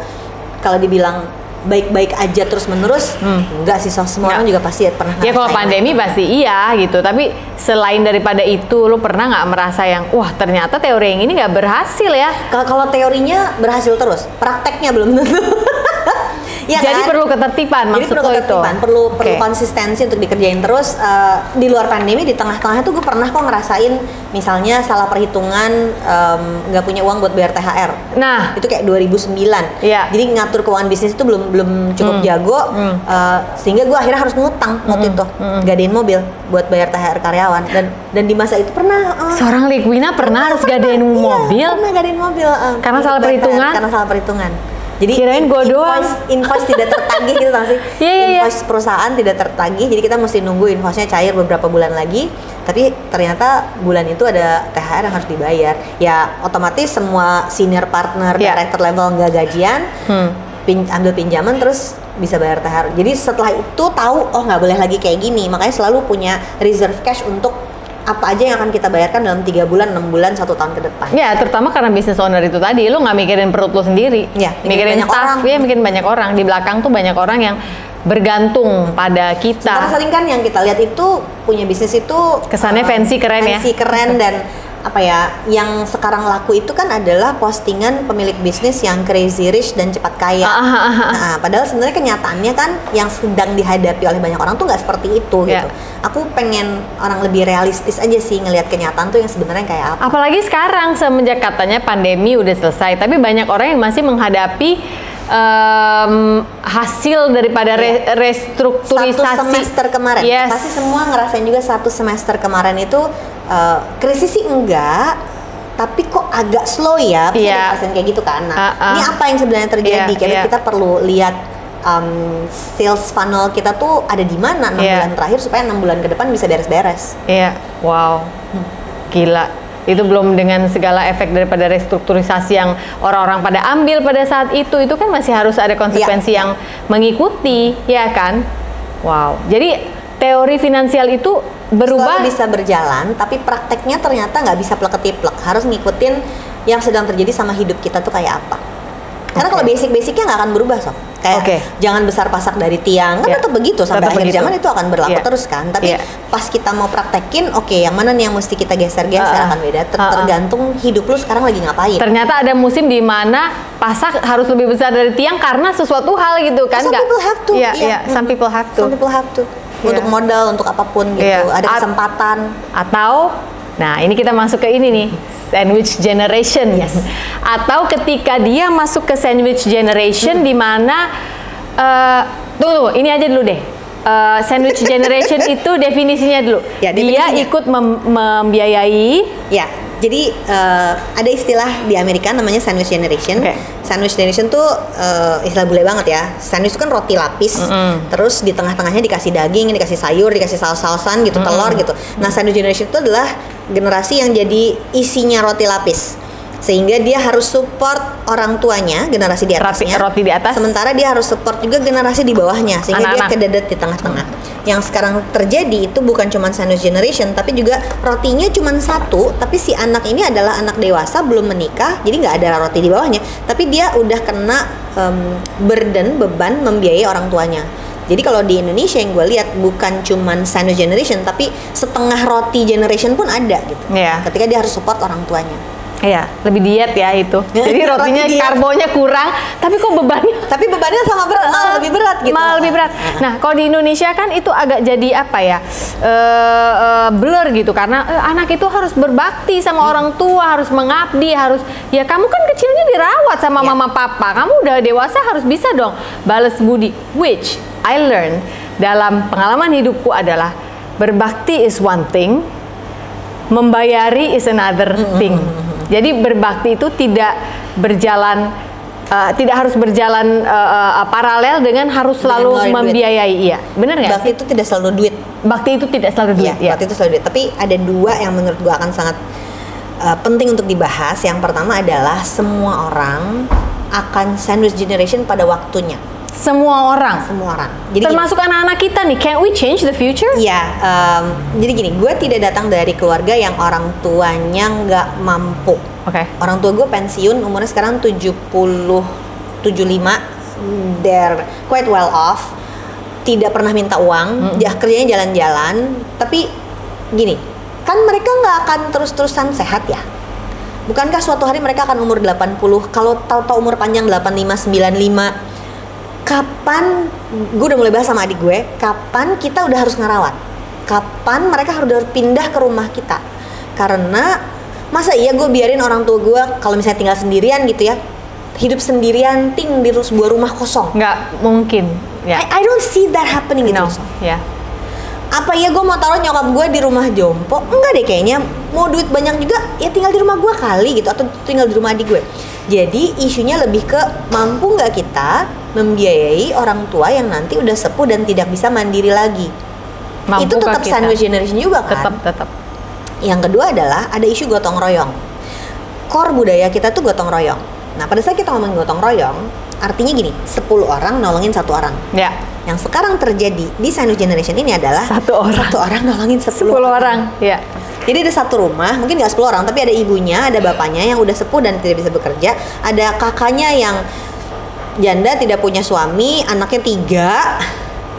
[SPEAKER 2] kalau dibilang baik-baik aja terus menerus, enggak sih, semua orang juga pasti pernah ngerasain.
[SPEAKER 1] Ya kalau pandemi pasti iya gitu, tapi selain daripada itu, lo pernah nggak merasa yang wah ternyata teori yang ini nggak berhasil ya?
[SPEAKER 2] Kalau teorinya berhasil terus, prakteknya belum tentu. Ya
[SPEAKER 1] jadi
[SPEAKER 2] kan?
[SPEAKER 1] perlu ketertiban, maksud lo itu?
[SPEAKER 2] Perlu konsistensi untuk dikerjain terus. Di luar pandemi, di tengah-tengahnya tuh gue pernah kok ngerasain misalnya salah perhitungan, nggak punya uang buat bayar THR.
[SPEAKER 1] Nah,
[SPEAKER 2] itu kayak 2009. Jadi ngatur keuangan bisnis itu belum cukup jago, sehingga gue akhirnya harus ngutang waktu itu, gadein mobil buat bayar THR karyawan. Dan di masa itu pernah
[SPEAKER 1] seorang Liquina pernah harus gadein mobil?
[SPEAKER 2] Iya, pernah gadein mobil
[SPEAKER 1] karena salah perhitungan?
[SPEAKER 2] Karena salah perhitungan. Jadi
[SPEAKER 1] kirain gue doang.
[SPEAKER 2] Invoice tidak tertagih gitu kan sih. Invoice perusahaan tidak tertagih, jadi kita mesti nunggu invoice-nya cair beberapa bulan lagi. Tapi ternyata bulan itu ada THR yang harus dibayar. Ya otomatis semua senior partner, director level nggak gajian, ambil pinjaman terus bisa bayar THR. Jadi setelah itu tahu, oh nggak boleh lagi kayak gini. Makanya selalu punya reserve cash untuk apa aja yang akan kita bayarkan dalam 3 bulan, 6 bulan, 1 tahun ke depan. Ya,
[SPEAKER 1] terutama karena bisnis owner itu tadi, lu nggak mikirin perut lu sendiri, mikirin staff, mikirin banyak orang. Di belakang tuh banyak orang yang bergantung pada kita.
[SPEAKER 2] Sekarang sering kan yang kita lihat itu punya bisnis itu
[SPEAKER 1] kesannya fancy keren ya.
[SPEAKER 2] Fancy keren dan apa ya, yang sekarang laku itu kan adalah postingan pemilik bisnis yang crazy rich dan cepat kaya. Nah, padahal sebenarnya kenyataannya kan yang sedang dihadapi oleh banyak orang tuh nggak seperti itu gitu. Aku pengen orang lebih realistis aja sih ngelihat kenyataan tuh yang sebenarnya kayak apa.
[SPEAKER 1] Apalagi sekarang semenjak katanya pandemi udah selesai, tapi banyak orang yang masih menghadapi hasil daripada restrukturisasi
[SPEAKER 2] 1 semester kemarin. Pasti semua ngerasain juga 1 semester kemarin itu krisis sih enggak, tapi kok agak slow ya, perasaan kayak gitu kan. Nah, ini apa yang sebenarnya terjadi? Kita perlu lihat sales funnel kita tuh ada di mana 6 bulan terakhir supaya 6 bulan ke depan bisa beres-beres.
[SPEAKER 1] Wow, gila. Itu belum dengan segala efek daripada restrukturisasi yang orang-orang pada ambil pada saat itu kan masih harus ada konsekuensi yang mengikuti, ya kan? Wow, jadi teori finansial itu berubah.
[SPEAKER 2] Selalu bisa berjalan, tapi prakteknya ternyata nggak bisa plek-ketiplek. Harus ngikutin yang sedang terjadi sama hidup kita tuh kayak apa. Karena kalau basic-basicnya nggak akan berubah, Sob. Kayak jangan besar pasak dari tiang, kan tetap begitu sampai akhir zaman itu akan berlaku terus kan. Tapi pas kita mau praktekin, yang mana nih yang mesti kita geser-geser akan beda. Tergantung hidup lu sekarang lagi ngapain.
[SPEAKER 1] Ternyata ada musim di mana pasak harus lebih besar dari tiang karena sesuatu hal gitu kan.
[SPEAKER 2] Some people have to.
[SPEAKER 1] Some people have to.
[SPEAKER 2] Some people have to. Untuk modal, untuk apapun gitu. Ada kesempatan.
[SPEAKER 1] Atau, nah ini kita masuk ke ini nih, sandwich generation. Atau ketika dia masuk ke sandwich generation di mana tunggu, ini aja dulu deh. Sandwich generation itu definisinya dulu. Dia ikut membiayai.
[SPEAKER 2] Jadi ada istilah di Amerika namanya sandwich generation. Sandwich generation tuh istilah bule banget ya. Sandwich itu kan roti lapis, terus di tengah-tengahnya dikasih daging, dikasih sayur, dikasih saus-sausan gitu, telur gitu. Nah, sandwich generation itu adalah generasi yang jadi isinya roti lapis. Sehingga dia harus support orang tuanya, generasi di atasnya,
[SPEAKER 1] roti di atas.
[SPEAKER 2] Sementara dia harus support juga generasi di bawahnya, sehingga dia kededet di tengah-tengah. Yang sekarang terjadi itu bukan cuma sandwich generation, tapi juga rotinya cuma satu, tapi si anak ini adalah anak dewasa, belum menikah, jadi nggak ada roti di bawahnya, tapi dia udah kena beban membiayai orang tuanya. Jadi kalau di Indonesia yang gue lihat bukan cuman sandwich generation, tapi setengah roti generation pun ada gitu. Ketika dia harus support orang tuanya.
[SPEAKER 1] Lebih diet ya itu. Jadi rotinya karbonya kurang, tapi kok bebannya?
[SPEAKER 2] Tapi bebannya sama lebih berat. berat gitu.
[SPEAKER 1] Malah lebih berat. Nah, kalau di Indonesia kan itu agak jadi apa ya? Blur gitu karena anak itu harus berbakti sama orang tua, harus mengabdi, harus ya kamu kan kecilnya dirawat sama mama papa. Kamu udah dewasa harus bisa dong balas budi. Which I learned dalam pengalaman hidupku adalah berbakti is one thing, membayari is another thing. Jadi berbakti itu tidak berjalan tidak harus berjalan paralel dengan harus selalu membiayai. Iya, benar nggak?
[SPEAKER 2] Bakti itu tidak selalu duit.
[SPEAKER 1] Bakti itu tidak selalu duit.
[SPEAKER 2] Iya, bakti itu selalu duit. Tapi ada dua yang menurut gua akan sangat penting untuk dibahas. Yang pertama adalah semua orang akan sandwich generation pada waktunya.
[SPEAKER 1] Semua orang.
[SPEAKER 2] Jadi
[SPEAKER 1] termasuk anak-anak kita nih. Can we change the future?
[SPEAKER 2] Iya. Jadi gini, gue tidak datang dari keluarga yang orang tuanya nggak mampu.
[SPEAKER 1] Oke.
[SPEAKER 2] Orang tua gue pensiun, umurnya sekarang 75. They're quite well off. Tidak pernah minta uang. Kerjanya jalan-jalan. Tapi gini, kan mereka nggak akan terus-terusan sehat ya. Bukankah suatu hari mereka akan umur 80? Kalau tahu-tahu umur panjang 85, 95. Kapan, gue udah mulai bahas sama adik gue, kapan kita udah harus ngerawat? Kapan mereka harus pindah ke rumah kita? Karena masa iya gue biarin orang tua gue kalau misalnya tinggal sendirian gitu ya, hidup sendirian di sebuah rumah kosong?
[SPEAKER 1] Nggak mungkin. Yeah.
[SPEAKER 2] I don't see that happening gitu.
[SPEAKER 1] Yeah.
[SPEAKER 2] Apa iya gue mau taruh nyokap gue di rumah jompo? Enggak deh kayaknya. Mau duit banyak juga ya tinggal di rumah gue kali gitu, atau tinggal di rumah adik gue. Jadi isunya lebih ke mampu nggak kita membiayai orang tua yang nanti udah sepuh dan tidak bisa mandiri lagi.
[SPEAKER 1] Mampu
[SPEAKER 2] itu tetap sandwich generation juga kan?
[SPEAKER 1] Tetap.
[SPEAKER 2] Yang kedua adalah ada isu gotong royong. Core budaya kita tuh gotong royong. Nah pada saat kita ngomongin gotong royong, artinya gini, 10 orang nolongin 1 orang.
[SPEAKER 1] Ya.
[SPEAKER 2] Yang sekarang terjadi di sandwich generation ini adalah
[SPEAKER 1] satu orang
[SPEAKER 2] nolongin 10
[SPEAKER 1] orang. Ya.
[SPEAKER 2] Jadi ada satu rumah, mungkin nggak 10 orang, tapi ada ibunya, ada bapaknya yang udah sepuh dan tidak bisa bekerja, ada kakaknya yang janda tidak punya suami, anaknya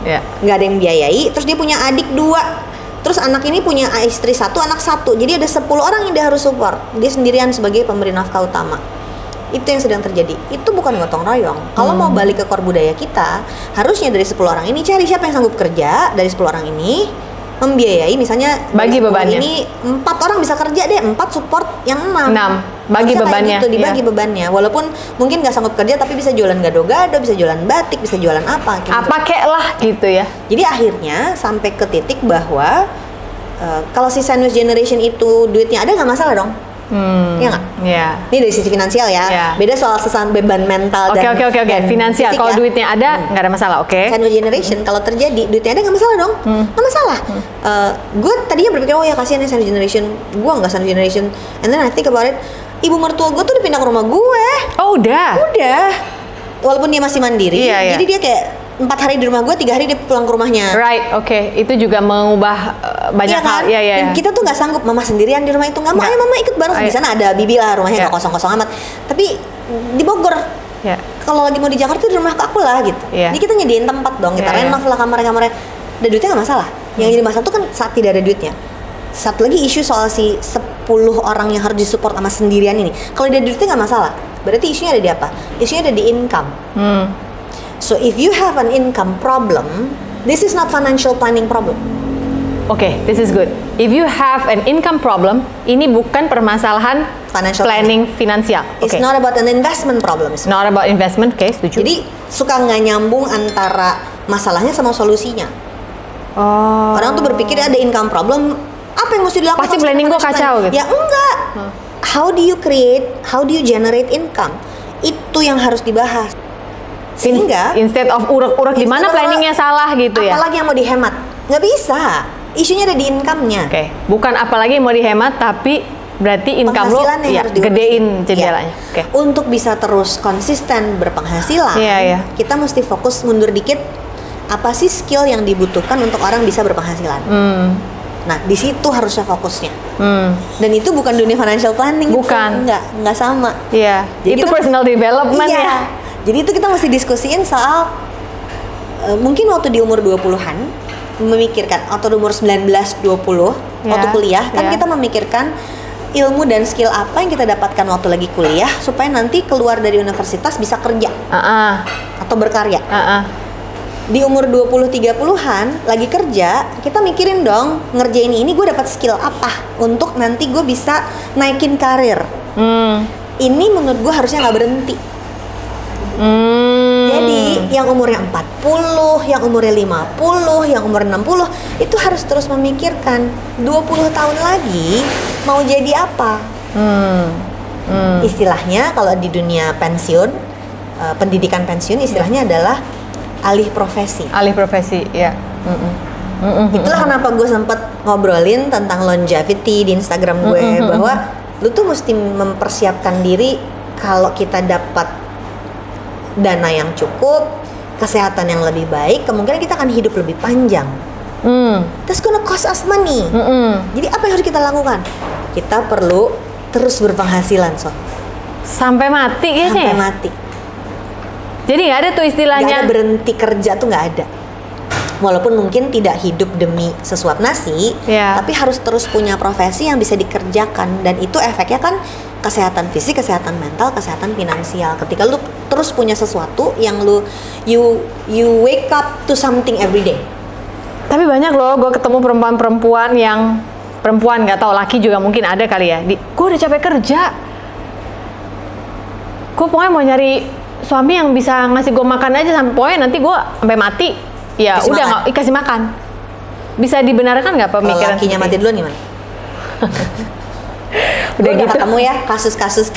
[SPEAKER 2] 3, nggak ada yang biayai, terus dia punya adik 2, terus anak ini punya istri 1, anak 1, jadi ada 10 orang yang dia harus support, dia sendirian sebagai pemberi nafkah utama. Itu yang sedang terjadi. Itu bukan gotong royong. Kalau mau balik ke core budaya kita, harusnya dari 10 orang ini cari siapa yang sanggup kerja dari 10 orang ini, membiayai, misalnya
[SPEAKER 1] bagi bebannya.
[SPEAKER 2] Ini 4 orang bisa kerja deh, 4 support yang 6
[SPEAKER 1] bagi bebannya
[SPEAKER 2] gitu, dibagi bebannya. Walaupun mungkin nggak sanggup kerja tapi bisa jualan gado-gado, bisa jualan batik, bisa jualan apa gitu.
[SPEAKER 1] Apa kek lah gitu ya.
[SPEAKER 2] Jadi akhirnya sampai ke titik bahwa kalau si sandwich generation itu duitnya ada nggak masalah dong. Iya nggak?
[SPEAKER 1] Iya.
[SPEAKER 2] Ini dari sisi finansial ya. Beda soal beban mental dan
[SPEAKER 1] Oke. Finansial. Kalau duitnya ada nggak ada masalah. Oke.
[SPEAKER 2] Sandwich generation kalau terjadi duitnya ada nggak masalah dong. Nggak masalah. Gue tadinya berpikir oh ya kasihan ya sandwich generation. Gue nggak sandwich generation. And then I think about it. Ibu mertua gue tuh udah pindah ke rumah gue.
[SPEAKER 1] Oh udah.
[SPEAKER 2] Walaupun dia masih mandiri.
[SPEAKER 1] Iya.
[SPEAKER 2] Jadi dia kayak 4 hari di rumah gue, 3 hari dia pulang ke rumahnya.
[SPEAKER 1] Right, oke. Itu juga mengubah banyak hal. Iya.
[SPEAKER 2] Dan kita tuh nggak sanggup mama sendirian di rumah itu. Nggak mau, ayo mama ikut bareng. Di sana ada bibi lah, rumahnya nggak kosong-kosong amat. Tapi di Bogor, kalau lagi mau di Jakarta di rumah aku lah gitu. Jadi kita nyediain tempat dong, kita renov lah kamar-kamarnya. Dan duitnya nggak masalah. Yang jadi masalah tuh kan saat tidak ada duitnya. Satu lagi isu soal si 10 orang yang harus disupport sama sendirian ini. Kalau dia duitnya nggak masalah. Berarti isunya ada di apa? Isunya ada di income. So if you have an income problem, this is not financial planning problem.
[SPEAKER 1] Okay, this is good. If you have an income problem, ini bukan permasalahan
[SPEAKER 2] financial
[SPEAKER 1] planning finansial.
[SPEAKER 2] It's not about an investment problem.
[SPEAKER 1] It's not about investment, okay, setuju.
[SPEAKER 2] Jadi suka nggak nyambung antara masalahnya sama solusinya. Orang tuh berpikir ada income problem, apa yang mesti dilakukan?
[SPEAKER 1] Pasti planning gue kacau gitu.
[SPEAKER 2] Ya enggak. How do you generate income? Itu yang harus dibahas. Sehingga
[SPEAKER 1] instead of urek-urek di mana planningnya salah gitu ya.
[SPEAKER 2] Apalagi yang mau dihemat, nggak bisa. Isunya ada di income-nya.
[SPEAKER 1] Oke, bukan apalagi yang mau dihemat, tapi berarti income lo ya gedein jendelanya.
[SPEAKER 2] Oke. Untuk bisa terus konsisten berpenghasilan, kita mesti fokus mundur dikit. Apa sih skill yang dibutuhkan untuk orang bisa berpenghasilan? Nah, di situ harusnya fokusnya. Dan itu bukan dunia financial planning.
[SPEAKER 1] Bukan.
[SPEAKER 2] Nggak sama.
[SPEAKER 1] Iya. Itu personal development ya.
[SPEAKER 2] Jadi itu kita mesti diskusiin soal mungkin waktu di umur 20-an memikirkan, atau di umur 19-20 waktu kuliah kan kita memikirkan ilmu dan skill apa yang kita dapatkan waktu lagi kuliah supaya nanti keluar dari universitas bisa kerja atau berkarya. di umur 20-30-an lagi kerja, kita mikirin dong ngerjain ini gue dapat skill apa untuk nanti gue bisa naikin karir. Ini menurut gue harusnya nggak berhenti. Jadi yang umurnya 40, yang umurnya 50, yang umur 60 itu harus terus memikirkan 20 tahun lagi mau jadi apa. Istilahnya kalau di dunia pensiun, pendidikan pensiun istilahnya adalah alih profesi.
[SPEAKER 1] Alih profesi, ya.
[SPEAKER 2] Itulah kenapa gue sempet ngobrolin tentang longevity di Instagram gue, bahwa lu tuh mesti mempersiapkan diri kalau kita dapat dana yang cukup, kesehatan yang lebih baik, kemungkinan kita akan hidup lebih panjang. That's gonna cost us money. Jadi apa yang harus kita lakukan? Kita perlu terus berpenghasilan,
[SPEAKER 1] Sampai mati kayaknya.
[SPEAKER 2] Sampai mati.
[SPEAKER 1] Jadi nggak ada tuh istilahnya.
[SPEAKER 2] Nggak ada berhenti kerja tuh, nggak ada. Walaupun mungkin tidak hidup demi sesuap nasi, tapi harus terus punya profesi yang bisa dikerjakan, dan itu efeknya kan kesehatan fisik, kesehatan mental, kesehatan finansial. Ketika lu terus punya sesuatu yang you wake up to something every day.
[SPEAKER 1] Tapi banyak loh, gue ketemu perempuan-perempuan yang nggak tahu, laki juga mungkin ada kali ya. Gue udah capek kerja, gue pokoknya mau nyari suami yang bisa ngasih gue makan aja sampai pokoknya nanti gue sampai mati. Ya
[SPEAKER 2] kasih
[SPEAKER 1] udah
[SPEAKER 2] makan.
[SPEAKER 1] nggak kasih makan. Bisa dibenarkan nggak pemikiran?
[SPEAKER 2] Kalau lakinya mati duluan gimana? Udah gitu. Ketemu ya kasus-kasus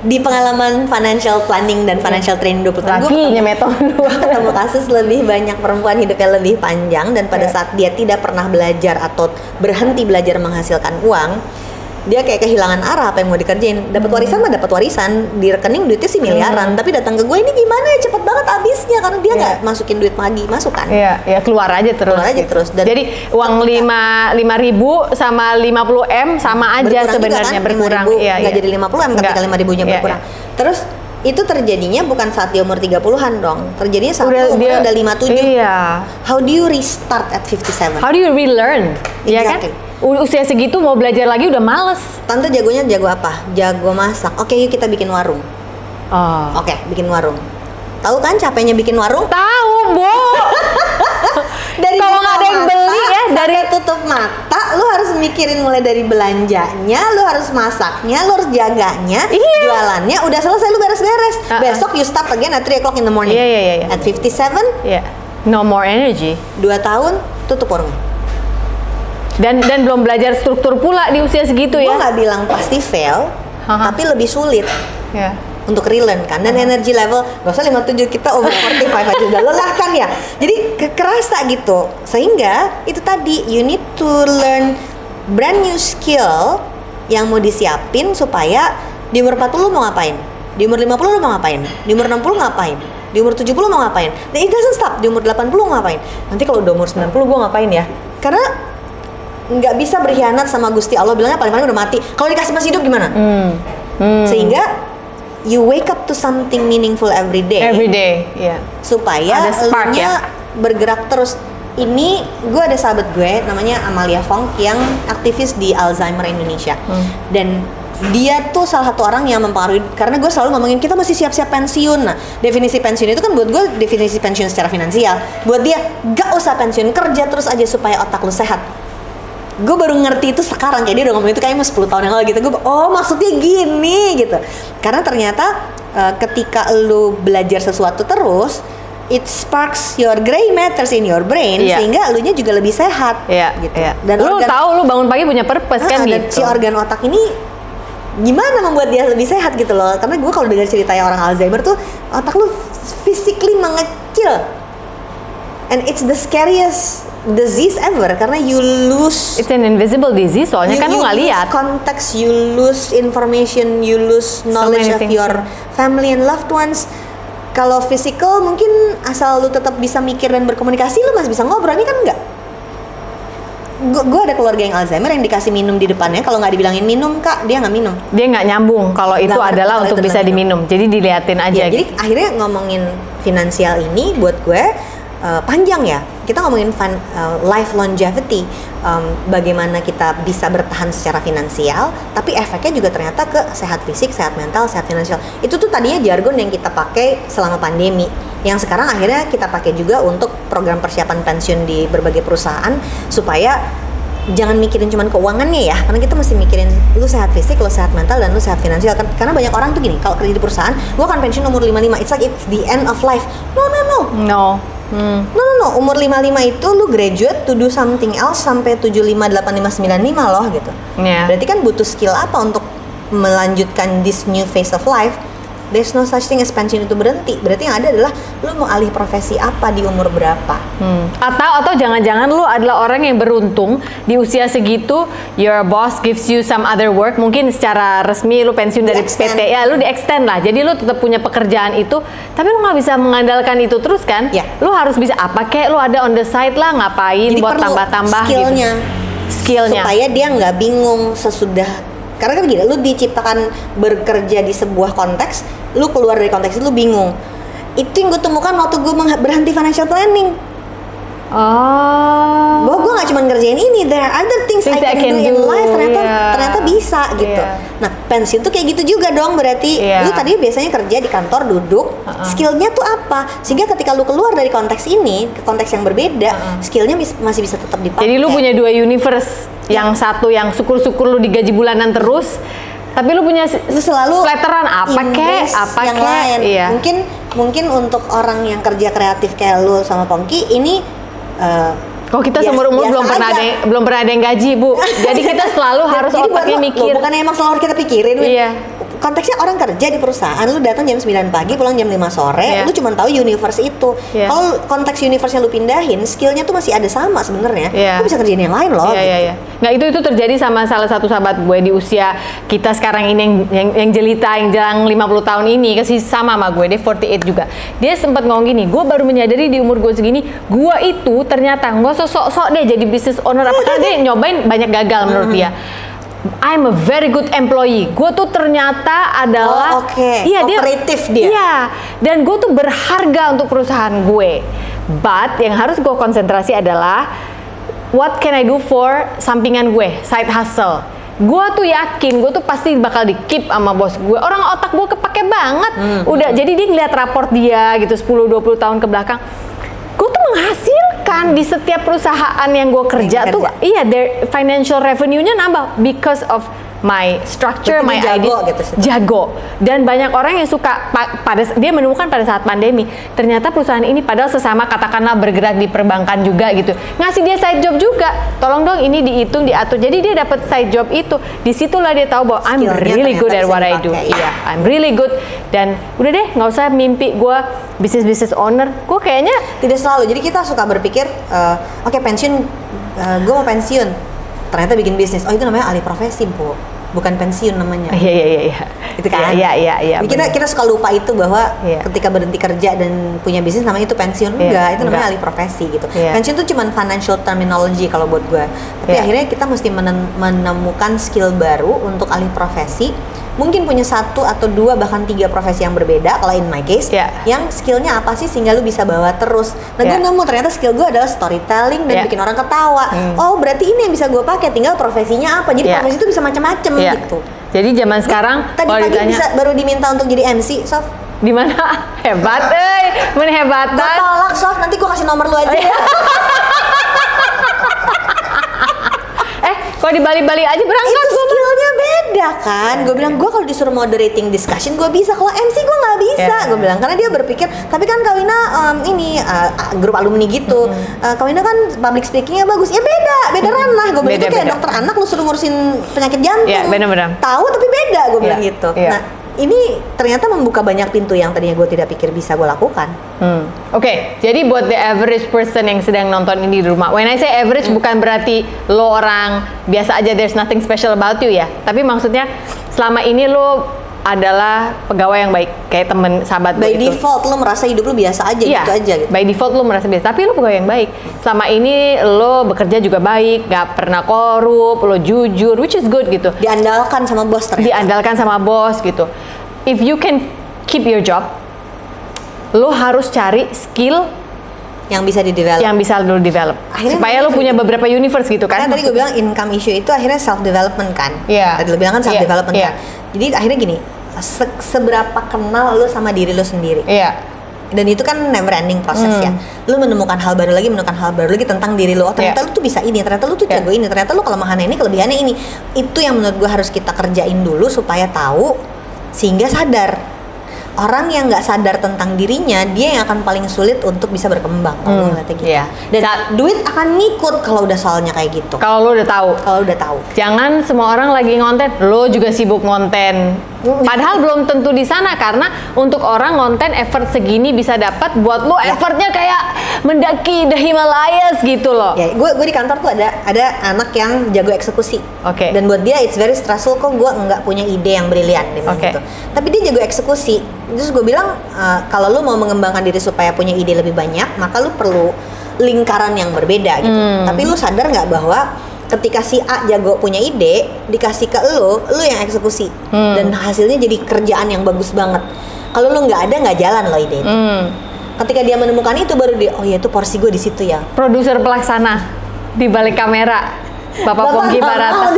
[SPEAKER 2] di pengalaman financial planning dan financial training 20 tahun.
[SPEAKER 1] Lakinya metode dua.
[SPEAKER 2] Ketemu kasus lebih banyak perempuan hidupnya lebih panjang, dan pada saat dia tidak pernah belajar atau berhenti belajar menghasilkan uang, dia kayak kehilangan arah apa yang mau dikerjain. Dapat warisan mah dapat warisan, di rekening duitnya sih miliaran, tapi datang ke gue ini gimana ya, cepet banget habisnya karena dia nggak masukin duit lagi, masuk kan?
[SPEAKER 1] Iya, keluar aja terus. Dan jadi uang 5.000 sama 50 M sama aja sebenarnya
[SPEAKER 2] kan?
[SPEAKER 1] berkurang.
[SPEAKER 2] Nggak jadi 50 M ketika 5.000-nya berkurang. Terus itu terjadinya bukan saat di umur 30-an dong. Terjadinya saat umurnya udah 57.
[SPEAKER 1] Iya.
[SPEAKER 2] How do you restart at 57?
[SPEAKER 1] How do you relearn? Iya kan? Usia segitu mau belajar lagi udah males.
[SPEAKER 2] Tante jagonya jago apa? Jago masak. Oke, yuk kita bikin warung. Oke, bikin warung. Tahu kan capeknya bikin warung?
[SPEAKER 1] Tahu, Bu.
[SPEAKER 2] Dari
[SPEAKER 1] kalau nggak ada yang beli ya, dari
[SPEAKER 2] tutup mata, lu harus mikirin mulai dari belanjanya, lu harus masaknya, lu harus jaganya, jualannya, udah selesai lu beres-beres. Besok you start again at 3 o'clock in the morning. At 57,
[SPEAKER 1] no more energy.
[SPEAKER 2] 2 tahun tutup warungnya.
[SPEAKER 1] Dan belum belajar struktur pula di usia segitu ya.
[SPEAKER 2] Gue nggak bilang pasti fail, tapi lebih sulit untuk relearn kan. Dan energy level, gak usah 57, kita over 45 aja udah lelah kan ya. Jadi kerasa gitu. Sehingga itu tadi, you need to learn brand new skill yang mau disiapin supaya di umur 40 mau ngapain, di umur 50 lu mau ngapain, di umur 60 ngapain, di umur 70 mau ngapain. Nah, it doesn't stop, di umur 80 mau ngapain. Nanti kalau udah umur 90 gue ngapain ya. Karena nggak bisa berkhianat sama Gusti Allah, bilangnya paling-paling udah mati. Kalau dikasih masih hidup gimana? Sehingga you wake up to something meaningful every day. Supaya elunya bergerak terus. Ini gue ada sahabat gue namanya Amalia Fong yang aktivis di Alzheimer Indonesia. Dan dia tuh salah satu orang yang mempengaruhi, karena gue selalu ngomongin kita mesti siap-siap pensiun. Nah, definisi pensiun itu kan buat gue definisi pensiun secara finansial. Buat dia gak usah pensiun, kerja terus aja supaya otak lu sehat. Gue baru ngerti itu sekarang, kayak dia udah ngomong itu kayaknya 10 tahun yang lalu gitu. Gue, oh maksudnya gini gitu. Karena ternyata ketika lu belajar sesuatu terus, it sparks your gray matters in your brain, sehingga elunya juga lebih sehat gitu.
[SPEAKER 1] Dan lu tahu lu bangun pagi punya purpose kan gitu.
[SPEAKER 2] Si organ otak ini gimana membuat dia lebih sehat gitu loh. Karena gue kalau dengar ceritanya orang Alzheimer tuh, otak lu physically mengecil. And it's the scariest disease ever karena you lose.
[SPEAKER 1] It's an invisible disease soalnya kan lu nggak lihat.
[SPEAKER 2] You lose context, you lose information, you lose knowledge of your family and loved ones. Kalau physical mungkin asal lu tetap bisa mikir dan berkomunikasi, lu masih bisa ngobrol. Ini kan enggak. Gue ada keluarga yang Alzheimer yang dikasih minum di depannya, kalau nggak dibilangin minum kak, dia nggak minum. Dia
[SPEAKER 1] nggak nyambung kalau itu adalah untuk bisa diminum. Jadi diliatin aja.
[SPEAKER 2] Jadi akhirnya ngomongin finansial ini buat gue panjang ya. Kita ngomongin life longevity, bagaimana kita bisa bertahan secara finansial, tapi efeknya juga ternyata ke sehat fisik, sehat mental, sehat finansial. Itu tuh tadinya jargon yang kita pakai selama pandemi. Yang sekarang akhirnya kita pakai juga untuk program persiapan pensiun di berbagai perusahaan supaya jangan mikirin cuman keuangannya ya, karena kita mesti mikirin lu sehat fisik, lu sehat mental, dan lu sehat finansial. Karena banyak orang tuh gini, kalau kerja di perusahaan, gua akan pensiun umur 55, it's like it's the end of life. No. Umur 55 itu lu graduate to do something else sampai 75, 85, 95 loh gitu. Berarti kan butuh skill apa untuk melanjutkan this new phase of life? There's no such thing as pensiun itu berhenti. Berarti yang ada adalah lu mau alih profesi apa di umur berapa.
[SPEAKER 1] Atau jangan-jangan lu adalah orang yang beruntung di usia segitu, your boss gives you some other work, mungkin secara resmi lu pensiun dari PT, ya lu di-extend lah. Jadi lu tetap punya pekerjaan itu, tapi lu nggak bisa mengandalkan itu terus kan? Lu harus bisa apa kek, lu ada on the side lah, ngapain. Jadi buat tambah-tambah
[SPEAKER 2] skillnya. Supaya dia nggak bingung sesudah. Karena kan gini, lu diciptakan bekerja di sebuah konteks, lu keluar dari konteks itu lu bingung. Itu yang gue temukan waktu gue berhenti financial planning. Bahwa gue gak cuma ngerjain ini, there are other things I can do in life. Ternyata bisa gitu. Nah, pensiun tuh kayak gitu juga dong. Berarti lu tadi biasanya kerja di kantor, duduk, skillnya tuh apa? Sehingga ketika lu keluar dari konteks ini ke konteks yang berbeda, skillnya masih bisa tetap dipakai.
[SPEAKER 1] Jadi lu punya dua universe. Yang satu yang syukur-syukur lu digaji bulanan terus, tapi lu punya
[SPEAKER 2] selalu
[SPEAKER 1] flatteran apa kek,
[SPEAKER 2] yang lain. Mungkin untuk orang yang kerja kreatif kayak lu sama Pongki ini
[SPEAKER 1] kok kita seumur umur belum pernah ada yang gaji, Bu. Jadi kita selalu harus otaknya mikir.
[SPEAKER 2] Bukan emang selalu kita pikirin. Konteksnya orang kerja di perusahaan, lu datang jam 9 pagi, pulang jam 5 sore, lu cuma tahu universe itu. Kalau konteks universe-nya lu pindahin, skillnya tuh masih ada sama sebenarnya. Lu bisa kerjain yang lain loh.
[SPEAKER 1] Nah, itu terjadi sama salah satu sahabat gue di usia kita sekarang ini yang jelita, yang jalan 50 tahun ini, kasih sama gue, dia 48 juga. Dia sempat ngomong gini, gue baru menyadari di umur gue segini, gue itu ternyata nggak sok-sok deh jadi business owner, karena dia nyobain banyak gagal menurut dia. I'm a very good employee. Gue tuh ternyata adalah
[SPEAKER 2] kooperatif dia.
[SPEAKER 1] Iya, dan gue tuh berharga untuk perusahaan gue. But yang harus gue konsentrasi adalah what can I do for sampingan gue, side hustle. Gue tuh yakin, gue tuh pasti bakal di-keep sama bos gue. Orang otak gue kepake banget. Udah, jadi dia ngeliat raport dia gitu 10-20 tahun ke belakang. Gue tuh menghasilkan di setiap perusahaan yang gue kerja tuh, their financial revenue-nya nambah because of my structure, my ideas, jago. Dan banyak orang yang suka dia menemukan pada saat pandemi, ternyata perusahaan ini padahal sesama katakanlah bergerak di perbankan juga gitu, ngasih dia side job juga. Tolong dong ini dihitung, diatur. Jadi dia dapat side job itu. Disitulah dia tahu bahwa I'm really good at what I do. I'm really good. Dan udah deh, nggak usah mimpi gue business owner. Gue kayaknya
[SPEAKER 2] tidak selalu. Jadi kita suka berpikir, oke, pensiun, gue mau pensiun. Ternyata bikin bisnis, itu namanya alih profesi, Bu. Bukan pensiun namanya.
[SPEAKER 1] Iya.
[SPEAKER 2] Itu kan? Iya. Kita suka lupa itu bahwa ketika berhenti kerja dan punya bisnis namanya itu pensiun. Enggak, itu namanya alih profesi gitu. Pensiun itu cuma financial terminology kalau buat gue. Tapi akhirnya kita mesti menemukan skill baru untuk alih profesi. Mungkin punya 1 atau 2 bahkan 3 profesi yang berbeda. Kalau in my case, yang skillnya apa sih sehingga lu bisa bawa terus. Nah, gue nemu ternyata skill gue adalah storytelling dan bikin orang ketawa. Oh, berarti ini yang bisa gue pakai. Tinggal profesinya apa. Jadi profesi itu bisa macam-macam gitu.
[SPEAKER 1] Jadi zaman sekarang
[SPEAKER 2] tadi pagi baru diminta untuk jadi MC, Sof.
[SPEAKER 1] Di mana? Hebat, menhebatan.
[SPEAKER 2] Gue tolak, Sof. Nanti gue kasih nomor lu aja ya.
[SPEAKER 1] Kalau di Bali-Bali aja berangkat.
[SPEAKER 2] Itu skillnya beda kan. Gue bilang, gue kalau disuruh moderating discussion gue bisa, kalau MC gue nggak bisa. Gue bilang, karena dia berpikir, tapi kan Kawina grup alumni gitu. Kawina kan public speakingnya bagus. Ya beda ranah. Gue bilang itu kayak dokter anak lu suruh ngurusin penyakit jantung.
[SPEAKER 1] Bener-bener.
[SPEAKER 2] Tahu tapi beda, gue bilang gitu. Nah, ini ternyata membuka banyak pintu yang tadinya gue tidak pikir bisa gue lakukan.
[SPEAKER 1] Oke, jadi buat the average person yang sedang nonton ini di rumah, when I say average bukan berarti lo orang biasa aja, there's nothing special about you ya. Tapi maksudnya selama ini lo adalah pegawai yang baik, kayak temen sahabat
[SPEAKER 2] by default lo merasa hidup lo biasa aja, gitu aja gitu.
[SPEAKER 1] By default lo merasa biasa, tapi lo pegawai yang baik. Selama ini lo bekerja juga baik, gak pernah korup, lo jujur, which is good gitu.
[SPEAKER 2] Diandalkan sama bos ternyata.
[SPEAKER 1] Diandalkan sama bos gitu. If you can keep your job, lo harus cari skill
[SPEAKER 2] yang bisa di-develop.
[SPEAKER 1] Yang bisa lo develop. Akhirnya supaya lo punya beberapa universe gitu kan.
[SPEAKER 2] Karena tadi gue bilang income issue itu akhirnya self-development kan. Tadi lo bilang kan self-development kan. Jadi akhirnya gini, seberapa kenal lo sama diri lo sendiri. Dan itu kan never ending proses ya. Lu menemukan hal baru lagi tentang diri lu. Oh ternyata lu tuh bisa ini, ternyata lu tuh jago ini, ternyata lu kelemahannya ini, kelebihannya ini. Itu yang menurut gue harus kita kerjain dulu supaya tahu, sehingga sadar. Orang yang nggak sadar tentang dirinya, dia yang akan paling sulit untuk bisa berkembang. Kalau ngeliatnya gitu. Dan duit akan ngikut kalau udah soalnya kayak gitu.
[SPEAKER 1] Kalau lu udah tahu. Jangan semua orang lagi ngonten, lo juga sibuk ngonten. Padahal belum tentu di sana, karena untuk orang ngonten effort segini bisa dapat, buat lo effortnya kayak mendaki the Himalayas gitu loh.
[SPEAKER 2] Ya, gue di kantor tuh ada anak yang jago eksekusi. Dan buat dia it's very stressful, kok gue nggak punya ide yang brilian gitu. Tapi dia jago eksekusi. Terus gue bilang kalau lu mau mengembangkan diri supaya punya ide lebih banyak, maka lu perlu lingkaran yang berbeda gitu. Tapi lu sadar nggak bahwa ketika si A jago punya ide, dikasih ke lu yang eksekusi, dan hasilnya jadi kerjaan yang bagus banget. Kalau lu nggak ada, nggak jalan lo ide itu. Ketika dia menemukan itu, baru dia, oh ya itu porsi gue di situ ya.
[SPEAKER 1] Produser pelaksana di balik kamera, Bapak Pongki Barata.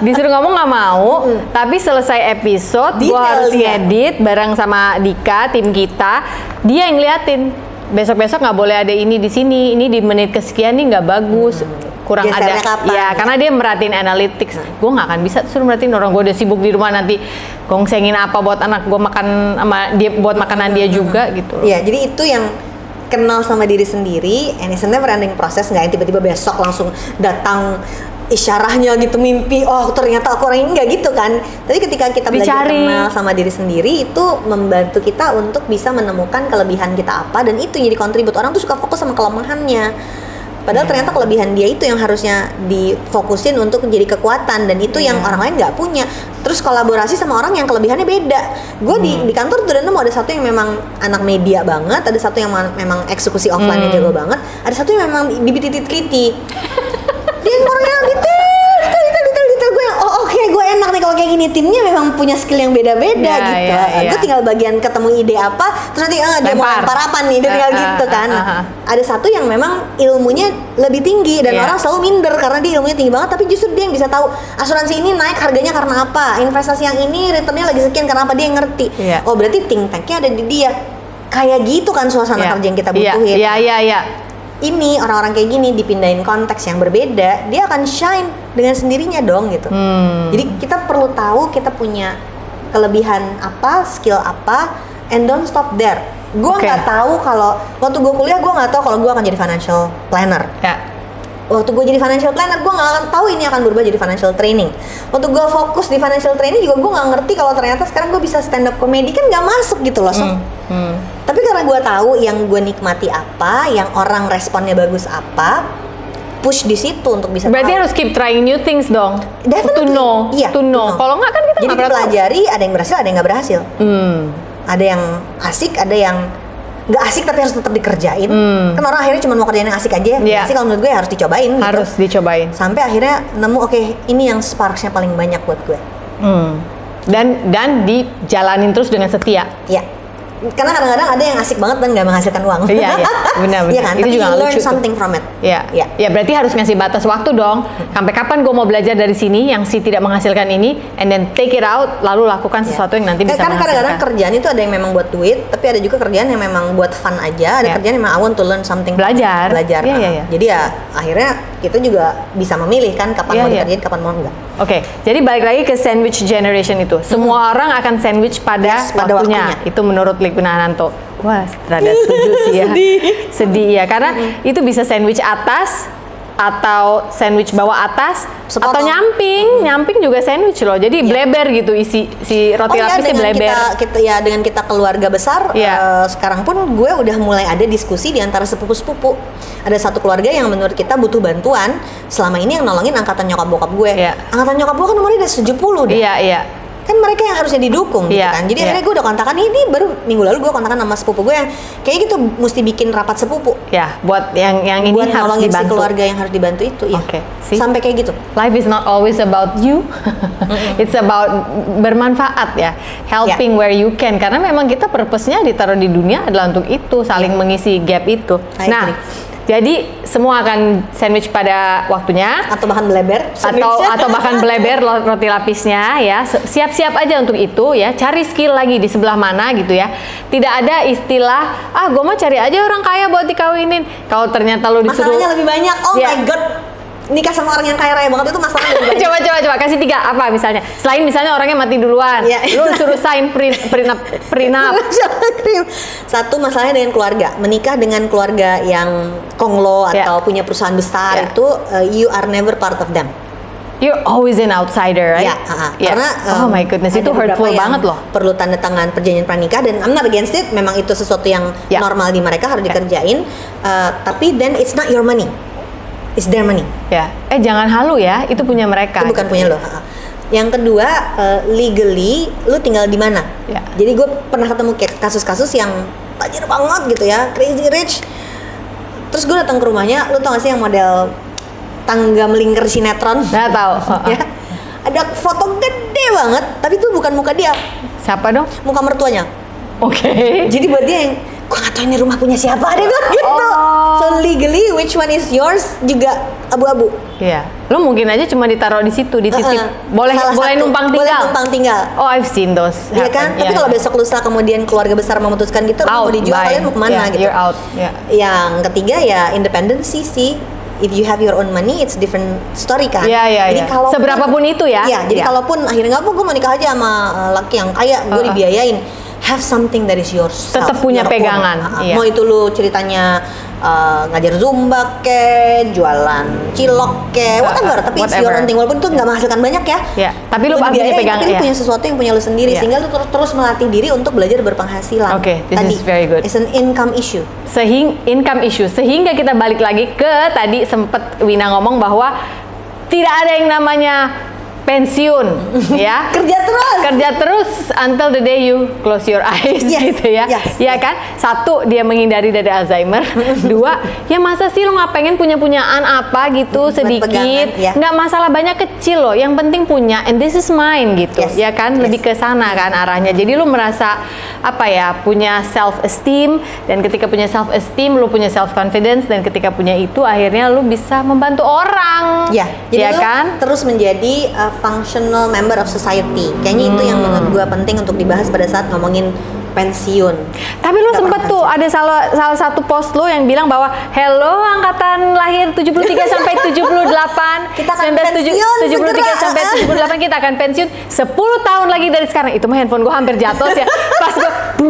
[SPEAKER 2] Disuruh ngomong
[SPEAKER 1] nggak mau, tapi selesai episode gue harus ngedit bareng sama Dika, tim kita. Dia yang ngeliatin, besok-besok nggak boleh ada ini di sini, ini di menit kesekian nih nggak bagus, kurang
[SPEAKER 2] gesernya
[SPEAKER 1] ada.
[SPEAKER 2] Kapan,
[SPEAKER 1] ya karena dia merhatiin analytics. Gue nggak akan bisa suruh merhatiin orang, gue udah sibuk di rumah, nanti gongsengin apa buat anak gue makan sama dia, buat makanan dia juga gitu.
[SPEAKER 2] Iya, jadi itu yang kenal sama diri sendiri, and it's a never ending proses, nggak yang tiba-tiba besok langsung datang isyarahnya gitu, mimpi, oh ternyata aku orang ini, nggak gitu kan. Tapi ketika kita belajar kenal sama diri sendiri, itu membantu kita untuk bisa menemukan kelebihan kita apa, dan itu jadi kontribut. Orang tuh suka fokus sama kelemahannya, padahal ternyata kelebihan dia itu yang harusnya difokusin untuk jadi kekuatan, dan itu yang orang lain nggak punya. Terus kolaborasi sama orang yang kelebihannya beda. Gue di kantor tuh udah nemu ada satu yang memang anak media banget, ada satu yang memang eksekusi offline-nya jago banget, ada satu yang memang diteliti. Dia orangnya detail. Gue yang oke, gue enak nih kalau kayak gini. Timnya memang punya skill yang beda-beda gitu. Gue tinggal bagian ketemu ide apa, terus nanti dia mau lempar apa nih, dia tinggal gitu kan. Ada satu yang memang ilmunya lebih tinggi, dan orang selalu minder karena dia ilmunya tinggi banget, tapi justru dia yang bisa tahu asuransi ini naik harganya karena apa, investasi yang ini returnnya lagi sekian karena apa, dia yang ngerti. Oh berarti think tanknya ada di dia. Kayak gitu kan suasana kerja yang kita butuhin. Ini orang-orang kayak gini dipindahin konteks yang berbeda, dia akan shine dengan sendirinya dong gitu. Jadi kita perlu tahu kita punya kelebihan apa, skill apa, and don't stop there. Gue nggak tahu kalau waktu gue kuliah, gue nggak tahu kalau gue akan jadi financial planner. Waktu gue jadi financial planner, gue nggak akan tahu ini akan berubah jadi financial training. Waktu gue fokus di financial training juga, gue nggak ngerti kalau ternyata sekarang gue bisa stand up comedy, kan nggak masuk gitu loh. Tapi karena gue tahu yang gue nikmati apa, yang orang responnya bagus apa, push di situ untuk bisa.
[SPEAKER 1] Berarti harus keep trying new things dong.
[SPEAKER 2] Definitely.
[SPEAKER 1] To know. Kalau nggak kan kita
[SPEAKER 2] jadi pelajari, ada yang berhasil, ada yang nggak berhasil. Ada yang asik, ada yang nggak asik tapi harus tetap dikerjain. Kan orang akhirnya cuma mau kerjain yang asik aja. Asik kalau menurut gue harus dicobain.
[SPEAKER 1] Harus dicobain.
[SPEAKER 2] Sampai akhirnya nemu ini yang sparksnya paling banyak buat gue.
[SPEAKER 1] Dan dijalanin terus dengan setia.
[SPEAKER 2] Karena kadang-kadang ada yang asik banget dan nggak menghasilkan uang.
[SPEAKER 1] Benar.
[SPEAKER 2] Iya kan?
[SPEAKER 1] Itu
[SPEAKER 2] tapi
[SPEAKER 1] juga
[SPEAKER 2] you learn
[SPEAKER 1] lucu
[SPEAKER 2] something from it.
[SPEAKER 1] Ya berarti harus ngasih batas waktu dong. Sampai kapan gue mau belajar dari sini yang tidak menghasilkan ini, and then take it out, lalu lakukan sesuatu yang nanti bisa menghasilkan.
[SPEAKER 2] Karena kadang-kadang kerjaan itu ada yang memang buat duit, tapi ada juga kerjaan yang memang buat fun aja. Ada kerjaan yang memang I want to learn something.
[SPEAKER 1] Belajar.
[SPEAKER 2] Jadi ya akhirnya kita juga bisa memilih kan kapan mau dikerjain, kapan mau enggak.
[SPEAKER 1] Jadi balik lagi ke sandwich generation itu. Semua orang akan sandwich pada waktunya. Itu menurut Lik Winahananto. Wah, rada setuju sih ya. Sedih ya, karena itu bisa sandwich atas atau sandwich bawah atas, atau nyamping juga sandwich loh. Jadi bleber gitu, isi si roti lapisnya bleber.
[SPEAKER 2] Dengan kita keluarga besar, sekarang pun gue udah mulai ada diskusi di antara sepupu-sepupu. Ada satu keluarga yang menurut kita butuh bantuan. Selama ini yang nolongin angkatan nyokap bokap gue. Angkatan nyokap gue kan umurnya udah 70 deh. Kan mereka yang harusnya didukung gitu kan. Jadi akhirnya gue udah kontakan, ini baru minggu lalu gue kontakan sama sepupu gue yang kayak gitu, mesti bikin rapat sepupu.
[SPEAKER 1] Buat yang ini
[SPEAKER 2] buat
[SPEAKER 1] harus dibantu.
[SPEAKER 2] Si keluarga yang harus dibantu itu sampai kayak gitu.
[SPEAKER 1] Life is not always about you. It's about bermanfaat ya. Helping where you can. Karena memang kita purpose-nya ditaruh di dunia adalah untuk itu, saling mengisi gap itu. Nah, Jadi semua akan sandwich pada waktunya.
[SPEAKER 2] Atau bahkan bleber.
[SPEAKER 1] Atau bahkan bleber roti lapisnya ya. Siap-siap aja untuk itu ya. Cari skill lagi di sebelah mana gitu ya. Tidak ada istilah, gue mau cari aja orang kaya buat dikawinin. Kalau ternyata lo disuruh.
[SPEAKER 2] Masalahnya lebih banyak. Oh my god. Nikah sama orang yang kaya raya banget itu masalahnya lebih banyak.
[SPEAKER 1] coba kasih 3 apa misalnya. Selain misalnya orangnya mati duluan. Lo suruh sign prenup.
[SPEAKER 2] 1, masalahnya dengan keluarga. Menikah dengan keluarga yang konglo atau punya perusahaan besar itu you are never part of them.
[SPEAKER 1] You're always an outsider, right?
[SPEAKER 2] Karena
[SPEAKER 1] oh my goodness, itu hurtful banget loh.
[SPEAKER 2] Perlu tanda tangan perjanjian pranikah dan I'm not against it. Memang itu sesuatu yang normal di mereka, harus dikerjain. Tapi then it's not your money, it's their money.
[SPEAKER 1] Jangan halu ya, itu punya mereka.
[SPEAKER 2] Itu bukan punya lo. Yang kedua, legally lu tinggal di mana? Jadi gue pernah ketemu kasus-kasus yang tajir banget gitu ya, crazy rich. Terus gue datang ke rumahnya, lu tau gak sih yang model tangga melingkar sinetron?
[SPEAKER 1] Nggak tahu.
[SPEAKER 2] Ya, ada foto gede banget, tapi itu bukan muka dia.
[SPEAKER 1] Siapa dong?
[SPEAKER 2] Muka mertuanya.
[SPEAKER 1] Oke.
[SPEAKER 2] Jadi buat dia yang, gue nggak tahu ini rumah punya siapa, dia bilang gitu. So legally, which one is yours juga abu-abu.
[SPEAKER 1] Iya. Lu mungkin aja cuma ditaruh di situ, dititip. Boleh numpang tinggal.
[SPEAKER 2] Boleh numpang tinggal.
[SPEAKER 1] Oh, I've seen those.
[SPEAKER 2] Iya kan? Tapi kalau besok lusa kemudian keluarga besar memutuskan gitu, mau dijual, kalian mau kemana gitu?
[SPEAKER 1] You're out.
[SPEAKER 2] Yang ketiga ya independency sih. If you have your own money, it's different story kan.
[SPEAKER 1] Jadi kalau seberapapun itu ya.
[SPEAKER 2] Iya, jadi kalaupun akhirnya nggak, gue mau nikah aja sama laki yang kaya, gue dibiayain. Have something that is yours.
[SPEAKER 1] Tetap punya pegangan.
[SPEAKER 2] Mau itu lu ceritanya ngajar zumba ke, jualan cilok ke, whatever. Tapi it's your own thing, walaupun itu nggak menghasilkan banyak ya.
[SPEAKER 1] Tapi lu punya pegangan.
[SPEAKER 2] Tapi lu punya sesuatu yang punya lu sendiri, sehingga lu terus melatih diri untuk belajar berpenghasilan.
[SPEAKER 1] This is very good.
[SPEAKER 2] It's an income issue.
[SPEAKER 1] Sehingga kita balik lagi ke tadi sempet Wina ngomong bahwa tidak ada yang namanya pensiun ya. Kerja terus until the day you close your eyes gitu ya. Ya kan? 1, dia menghindari dari Alzheimer. 2, ya masa sih lo nggak pengen punyaan apa gitu sedikit, nggak masalah banyak kecil loh, yang penting punya, and this is mine gitu. Ya kan? Lebih ke sana kan arahnya. Jadi lo merasa apa ya, punya self esteem, dan ketika punya self esteem lo punya self confidence, dan ketika punya itu akhirnya lo bisa membantu orang.
[SPEAKER 2] Jadi kan? Terus menjadi functional member of society. Kayaknya itu yang menurut gue penting untuk dibahas pada saat ngomongin pensiun.
[SPEAKER 1] Tapi lu sempet tuh ada salah satu post lu yang bilang bahwa hello angkatan lahir 73 sampai 78,
[SPEAKER 2] kita akan pensiun
[SPEAKER 1] 73 sampai 78 kita akan pensiun 10 tahun lagi dari sekarang. Itu mah handphone gua hampir jatuh sih ya. Pas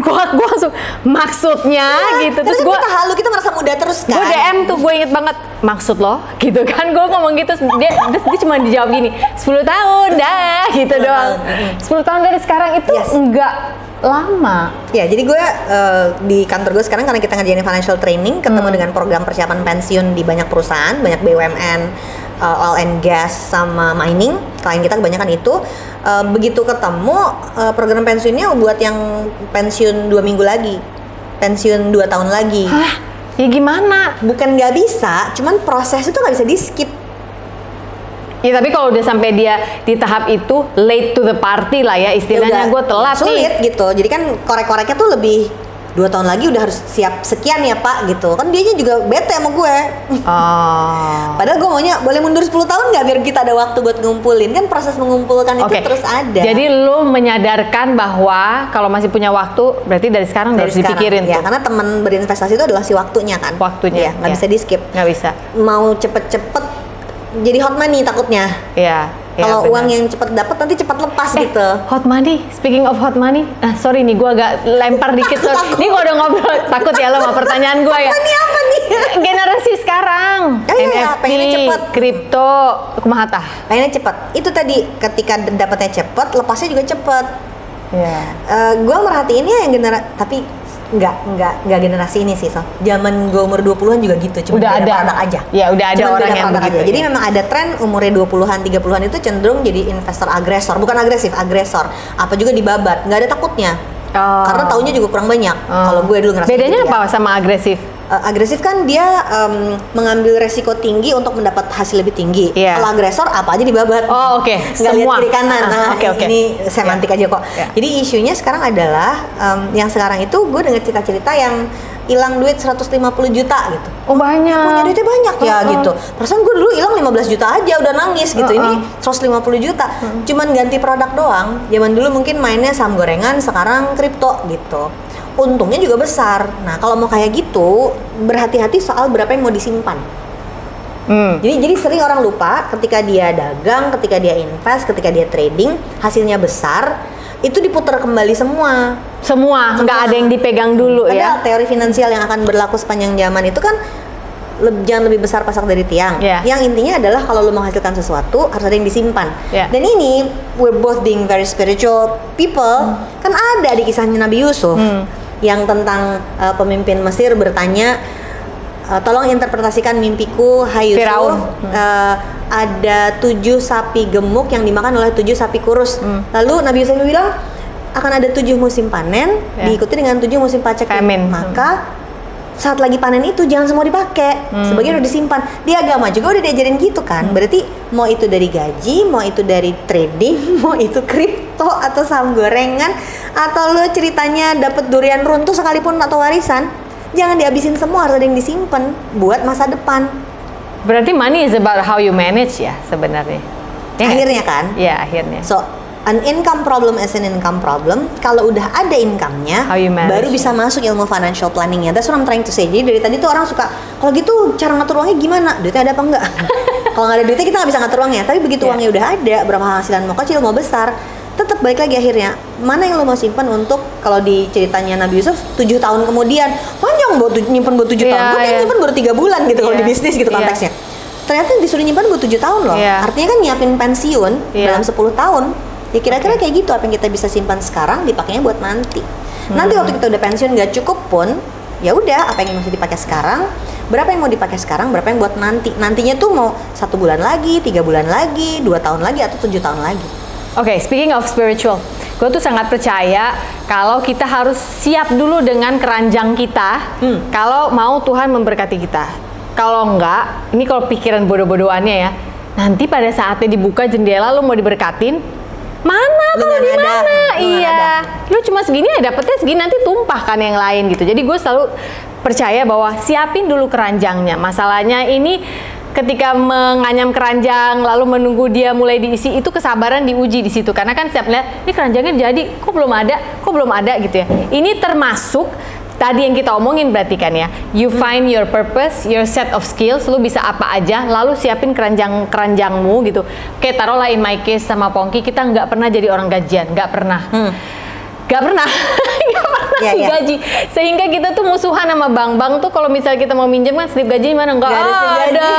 [SPEAKER 1] gua langsung maksudnya gitu. Terus gua
[SPEAKER 2] kita merasa muda terus kan.
[SPEAKER 1] Gua DM tuh, gue inget banget, maksud lo gitu kan, gue ngomong gitu, dia cuma dijawab gini, 10 tahun dah gitu doang. 10 tahun dari sekarang itu enggak lama. Ya, jadi gue di kantor gue sekarang, karena kita ngerjain financial training, ketemu dengan program persiapan pensiun di banyak perusahaan, banyak BUMN, oil and gas sama mining. Klien kita kebanyakan itu. Begitu ketemu program pensiunnya buat yang pensiun 2 minggu lagi, pensiun 2 tahun lagi. Hah? Ya gimana?
[SPEAKER 2] Bukan nggak bisa, cuman proses itu nggak bisa di skip.
[SPEAKER 1] Ya tapi kalau udah sampai dia di tahap itu, late to the party lah ya istilahnya, gue telat nih.
[SPEAKER 2] Sulit gitu, jadi kan korek-koreknya tuh lebih 2 tahun lagi udah harus siap sekian ya Pak gitu. Kan dianya juga bete sama gue. Padahal gue maunya boleh mundur 10 tahun nggak biar kita ada waktu buat ngumpulin. Kan proses mengumpulkan itu terus ada.
[SPEAKER 1] Jadi lu menyadarkan bahwa kalau masih punya waktu, berarti dari sekarang harus dipikirin
[SPEAKER 2] ya, karena teman berinvestasi itu adalah si waktunya kan.
[SPEAKER 1] Waktunya.
[SPEAKER 2] Nggak bisa di skip.
[SPEAKER 1] Nggak bisa.
[SPEAKER 2] Mau cepet-cepet jadi hot money takutnya.
[SPEAKER 1] Iya.
[SPEAKER 2] Kalau uang yang cepat dapat nanti cepat lepas gitu.
[SPEAKER 1] Hot money, speaking of hot money, sorry nih, gue agak lempar dikit. Ini gue udah ngobrol, takut ya lo sama pertanyaan gue ya.
[SPEAKER 2] Ini apa nih?
[SPEAKER 1] Generasi sekarang, NFT, kripto, kumaha tah?
[SPEAKER 2] Pengennya cepat. Itu tadi ketika dapatnya cepat, lepasnya juga cepat. Gue merhatiinnya yang tapi nggak generasi ini sih, zaman gue umur 20-an juga gitu, cuma
[SPEAKER 1] udah ada
[SPEAKER 2] produk aja.
[SPEAKER 1] Ya udah ada orang yang begitu.
[SPEAKER 2] Jadi memang ada tren umurnya 20-an, 30-an itu cenderung jadi investor agresor, bukan agresif, agresor. Apa juga dibabat, nggak ada takutnya. Karena taunya juga kurang banyak. Kalau gue dulu ngerasa
[SPEAKER 1] bedanya
[SPEAKER 2] gitu,
[SPEAKER 1] apa sama agresif?
[SPEAKER 2] agresif kan dia mengambil resiko tinggi untuk mendapat hasil lebih tinggi. Kalau agresor apa aja dibabat.
[SPEAKER 1] Oh oke.
[SPEAKER 2] Nggak lihat kiri kanan. Nah ini semantik aja kok. Jadi isunya sekarang adalah yang sekarang itu gue dengar cerita-cerita yang hilang duit 150 juta gitu.
[SPEAKER 1] Oh banyak.
[SPEAKER 2] Punya duitnya banyak ya gitu. Perasaan gue dulu hilang 15 juta aja udah nangis gitu. Ini 150 juta. Cuman ganti produk doang. Zaman dulu mungkin mainnya saham gorengan, sekarang kripto gitu. Untungnya juga besar. Nah kalau mau kayak gitu berhati-hati soal berapa yang mau disimpan. Jadi sering orang lupa ketika dia dagang, ketika dia invest, ketika dia trading, hasilnya besar, itu diputar kembali semua.
[SPEAKER 1] Nggak ada yang dipegang dulu ya.
[SPEAKER 2] Teori finansial yang akan berlaku sepanjang zaman itu kan jangan lebih besar pasak dari tiang. Yang intinya adalah kalau lo menghasilkan sesuatu harus ada yang disimpan. Dan ini we're both being very spiritual people. Kan ada di kisahnya Nabi Yusuf yang tentang pemimpin Mesir bertanya, tolong interpretasikan mimpiku, hai Yusuf. Ada 7 sapi gemuk yang dimakan oleh 7 sapi kurus. Lalu Nabi Yusuf bilang akan ada 7 musim panen, diikuti dengan 7 musim pacek. Maka saat lagi panen itu jangan semua dipakai, sebagian udah disimpan. Di agama juga udah diajarin gitu kan. Berarti mau itu dari gaji, mau itu dari trading, mau itu kripto atau saham gorengan, atau lo ceritanya dapat durian runtuh sekalipun atau warisan, jangan dihabisin semua, harus ada yang disimpan buat masa depan.
[SPEAKER 1] Berarti money is about how you manage ya sebenarnya.
[SPEAKER 2] Akhirnya kan?
[SPEAKER 1] Ya akhirnya.
[SPEAKER 2] So an income problem as an income problem. Kalau udah ada income-nya, baru bisa masuk ilmu financial planning-nya. That's what I'm trying to say. Jadi dari tadi tuh orang suka, kalau gitu cara ngatur uangnya gimana? Duitnya ada apa enggak? Kalau nggak ada duitnya kita nggak bisa ngatur uangnya. Tapi begitu uangnya udah ada, berapa penghasilan mau kecil mau besar, tetap balik lagi akhirnya. Mana yang lo mau simpan untuk, kalau di ceritanya Nabi Yusuf 7 tahun kemudian, panjang buat nyimpan buat 7 tahun. Gue nyimpan baru 3 bulan gitu kalau di bisnis gitu konteksnya. Ternyata disuruh nyimpan buat 7 tahun loh. Artinya kan nyiapin pensiun dalam 10 tahun. Ya kira-kira kayak gitu, apa yang kita bisa simpan sekarang dipakainya buat nanti. Nanti waktu kita udah pensiun nggak cukup pun, ya udah apa yang masih dipakai sekarang, berapa yang mau dipakai sekarang, berapa yang buat nanti. Nantinya tuh mau 1 bulan lagi, 3 bulan lagi, 2 tahun lagi, atau 7 tahun lagi.
[SPEAKER 1] Oke, speaking of spiritual, gue tuh sangat percaya kalau kita harus siap dulu dengan keranjang kita, kalau mau Tuhan memberkati kita. Kalau enggak, ini kalau pikiran bodoh-bodohannya ya, nanti pada saatnya dibuka jendela lo mau diberkatin, mana kalau di mana? Iya, lu cuma segini ya dapetnya segini, nanti tumpah kan yang lain gitu. Jadi gue selalu percaya bahwa siapin dulu keranjangnya. Masalahnya ini ketika menganyam keranjang lalu menunggu dia mulai diisi, itu kesabaran diuji di situ. Karena kan setiap lihat ini keranjangnya jadi, kok belum ada gitu ya. Ini termasuk tadi yang kita omongin berarti kan ya, you find your purpose, your set of skills, lu bisa apa aja, lalu siapin keranjangmu gitu. Oke, taruhlah in my case sama Pongki, kita nggak pernah jadi orang gajian, nggak pernah digaji, sehingga kita tuh musuhan sama bank tuh. Kalau misalnya kita mau minjem kan slip gaji mana, nggak ada,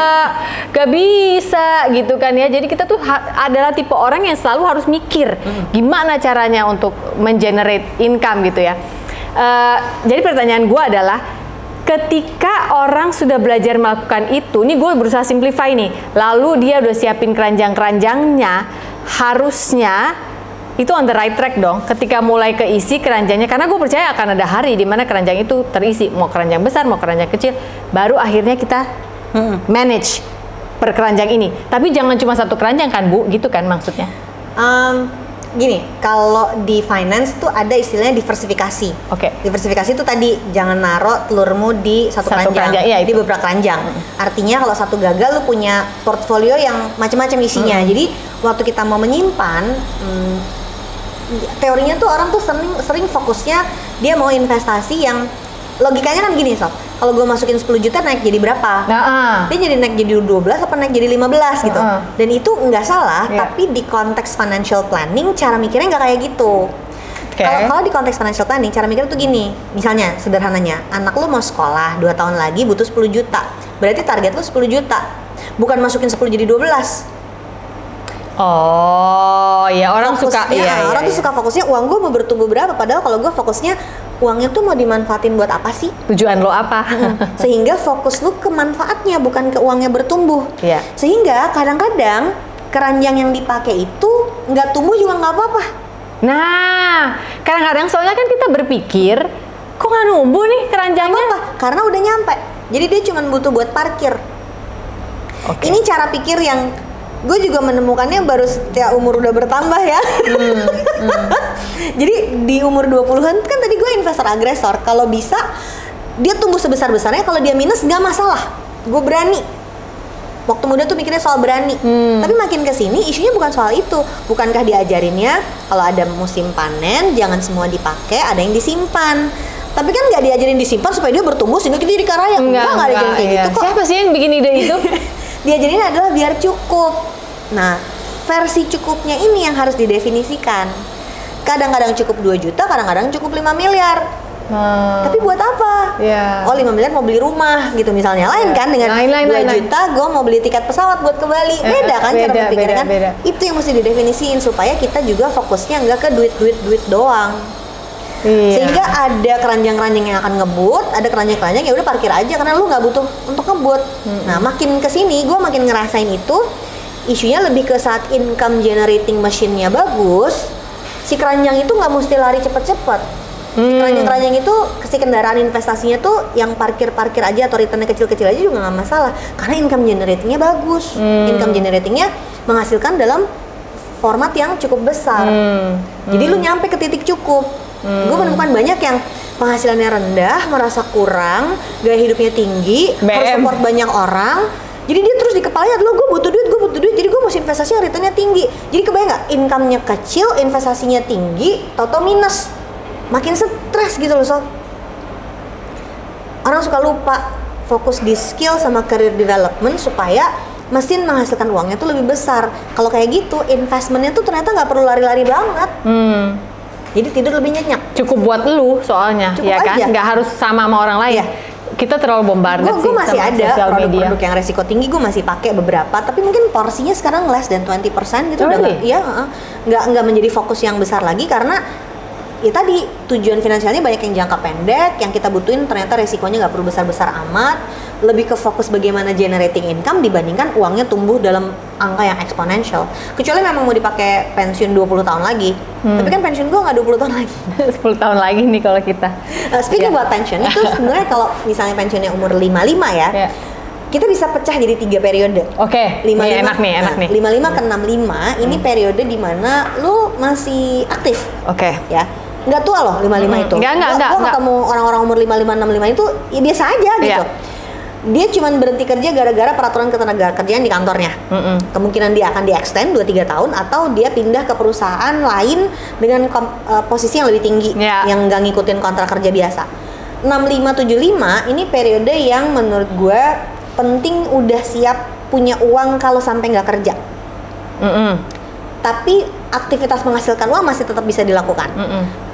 [SPEAKER 1] nggak bisa gitu kan ya. Jadi kita tuh adalah tipe orang yang selalu harus mikir gimana caranya untuk mengenerate income gitu ya. Jadi pertanyaan gue adalah, ketika orang sudah belajar melakukan itu, nih gue berusaha simplify nih, lalu dia udah siapin keranjang-keranjangnya, harusnya itu on the right track dong. Ketika mulai keisi keranjangnya, karena gue percaya akan ada hari di mana keranjang itu terisi, mau keranjang besar, mau keranjang kecil, baru akhirnya kita manage per keranjang ini. Tapi jangan cuma satu keranjang kan Bu, gitu kan maksudnya?
[SPEAKER 2] Gini, kalau di finance tuh ada istilahnya diversifikasi. Diversifikasi itu tadi jangan naruh telurmu di satu keranjang, ya, di beberapa keranjang. Artinya kalau satu gagal, lu punya portfolio yang macam-macam isinya. Jadi waktu kita mau menyimpan, teorinya tuh orang tuh sering fokusnya dia mau investasi yang logikanya kan gini Sob, kalau gue masukin 10 juta naik jadi berapa? Dia jadi naik jadi 12 apa naik jadi 15 gitu. Dan itu nggak salah, tapi di konteks financial planning cara mikirnya nggak kayak gitu. Kalau di konteks financial planning cara mikirnya tuh gini, misalnya sederhananya, anak lu mau sekolah 2 tahun lagi butuh 10 juta, berarti target lu 10 juta, bukan masukin 10 jadi 12.
[SPEAKER 1] Oh ya, orang suka
[SPEAKER 2] orang tuh suka fokusnya uang gue mau bertumbuh berapa, padahal kalau gue fokusnya uangnya tuh mau dimanfaatin buat apa sih?
[SPEAKER 1] Tujuan lo apa?
[SPEAKER 2] Sehingga fokus lu ke manfaatnya, bukan ke uangnya bertumbuh. Sehingga kadang-kadang keranjang yang dipakai itu nggak tumbuh juga nggak apa-apa.
[SPEAKER 1] Nah, kadang-kadang soalnya kan kita berpikir Kok nggak numbuh nih keranjangnya?
[SPEAKER 2] Apa? Karena udah nyampe. Jadi dia cuma butuh buat parkir. Ini cara pikir yang gue juga menemukannya baru setiap umur udah bertambah ya. Jadi di umur 20-an kan tadi gue investor agresor. Kalau bisa dia tumbuh sebesar-besarnya, kalau dia minus nggak masalah. Gue berani. Waktu muda tuh mikirnya soal berani. Tapi makin kesini isunya bukan soal itu. Bukankah diajarinnya kalau ada musim panen jangan semua dipakai, ada yang disimpan. Tapi kan nggak diajarin disimpan supaya dia bertumbuh sehingga kita jadi kaya. Nggak diajarin kayak gitu kok.
[SPEAKER 1] Siapa sih yang bikin ide itu?
[SPEAKER 2] Diajarin adalah biar cukup. Nah, versi cukupnya ini yang harus didefinisikan. Kadang-kadang cukup 2 juta, kadang-kadang cukup 5 miliar. Tapi buat apa? Oh 5 miliar mau beli rumah gitu misalnya. Lain kan dengan 2 juta gue mau beli tiket pesawat buat ke Bali. Beda kan cara berpikirnya kan? Itu yang mesti didefinisiin supaya kita juga fokusnya nggak ke duit doang. Sehingga ada keranjang-keranjang yang akan ngebut, ada keranjang-keranjang ya udah parkir aja karena lu nggak butuh untuk ngebut. Nah makin kesini gue makin ngerasain itu isunya lebih ke saat income generating machine-nya bagus, si keranjang itu nggak mesti lari cepet-cepet. Si keranjang-keranjang itu si kendaraan investasinya tuh yang parkir-parkir aja atau returnnya kecil-kecil aja juga nggak masalah karena income generatingnya bagus. Income generatingnya menghasilkan dalam format yang cukup besar. Jadi lu nyampe ke titik cukup. Gue menemukan banyak yang penghasilannya rendah, merasa kurang, gaya hidupnya tinggi, harus support banyak orang. Jadi dia terus di kepalanya adalah gue butuh duit, jadi gue mesti investasi yang returnnya tinggi. Jadi kebayang nggak, income-nya kecil, investasinya tinggi, tau-tau minus. Makin stres gitu loh Sob. Orang suka lupa fokus di skill sama career development supaya mesin menghasilkan uangnya tuh lebih besar. Kalau kayak gitu, investmentnya tuh ternyata nggak perlu lari-lari banget. Jadi tidur lebih nyenyak.
[SPEAKER 1] Cukup buat lu soalnya,
[SPEAKER 2] cukup
[SPEAKER 1] ya kan?
[SPEAKER 2] Aja.
[SPEAKER 1] Nggak harus sama orang lain. Kita terlalu bombardet sih.
[SPEAKER 2] Gue masih
[SPEAKER 1] sama
[SPEAKER 2] ada produk-produk
[SPEAKER 1] media
[SPEAKER 2] yang resiko tinggi, gue masih pakai beberapa. Tapi mungkin porsinya sekarang less than 20% gitu. Udah nggak menjadi fokus yang besar lagi karena ya tadi tujuan finansialnya banyak yang jangka pendek, yang kita butuhin ternyata resikonya nggak perlu besar-besar amat, lebih ke fokus bagaimana generating income dibandingkan uangnya tumbuh dalam angka yang eksponensial. Kecuali memang mau dipakai pensiun 20 tahun lagi, tapi kan pensiun gue nggak 20 tahun lagi.
[SPEAKER 1] 10 tahun lagi nih kalau kita.
[SPEAKER 2] Speaking about pension, itu sebenarnya kalau misalnya pensiunnya umur 55 ya, kita bisa pecah jadi 3 periode.
[SPEAKER 1] Oke, enak nih.
[SPEAKER 2] 55 ke 65, ini periode di mana lu masih aktif. Ya. Nggak tua loh 55 itu. Gue ketemu orang-orang umur 55 65 itu ya biasa aja gitu. Dia cuma berhenti kerja gara-gara peraturan ketenagakerjaan di kantornya. Kemungkinan dia akan di-extend 2-3 tahun atau dia pindah ke perusahaan lain dengan posisi yang lebih tinggi yang nggak ngikutin kontrak kerja biasa. 65-75 ini periode yang menurut gue penting udah siap punya uang kalau sampai nggak kerja. Tapi aktivitas menghasilkan uang masih tetap bisa dilakukan.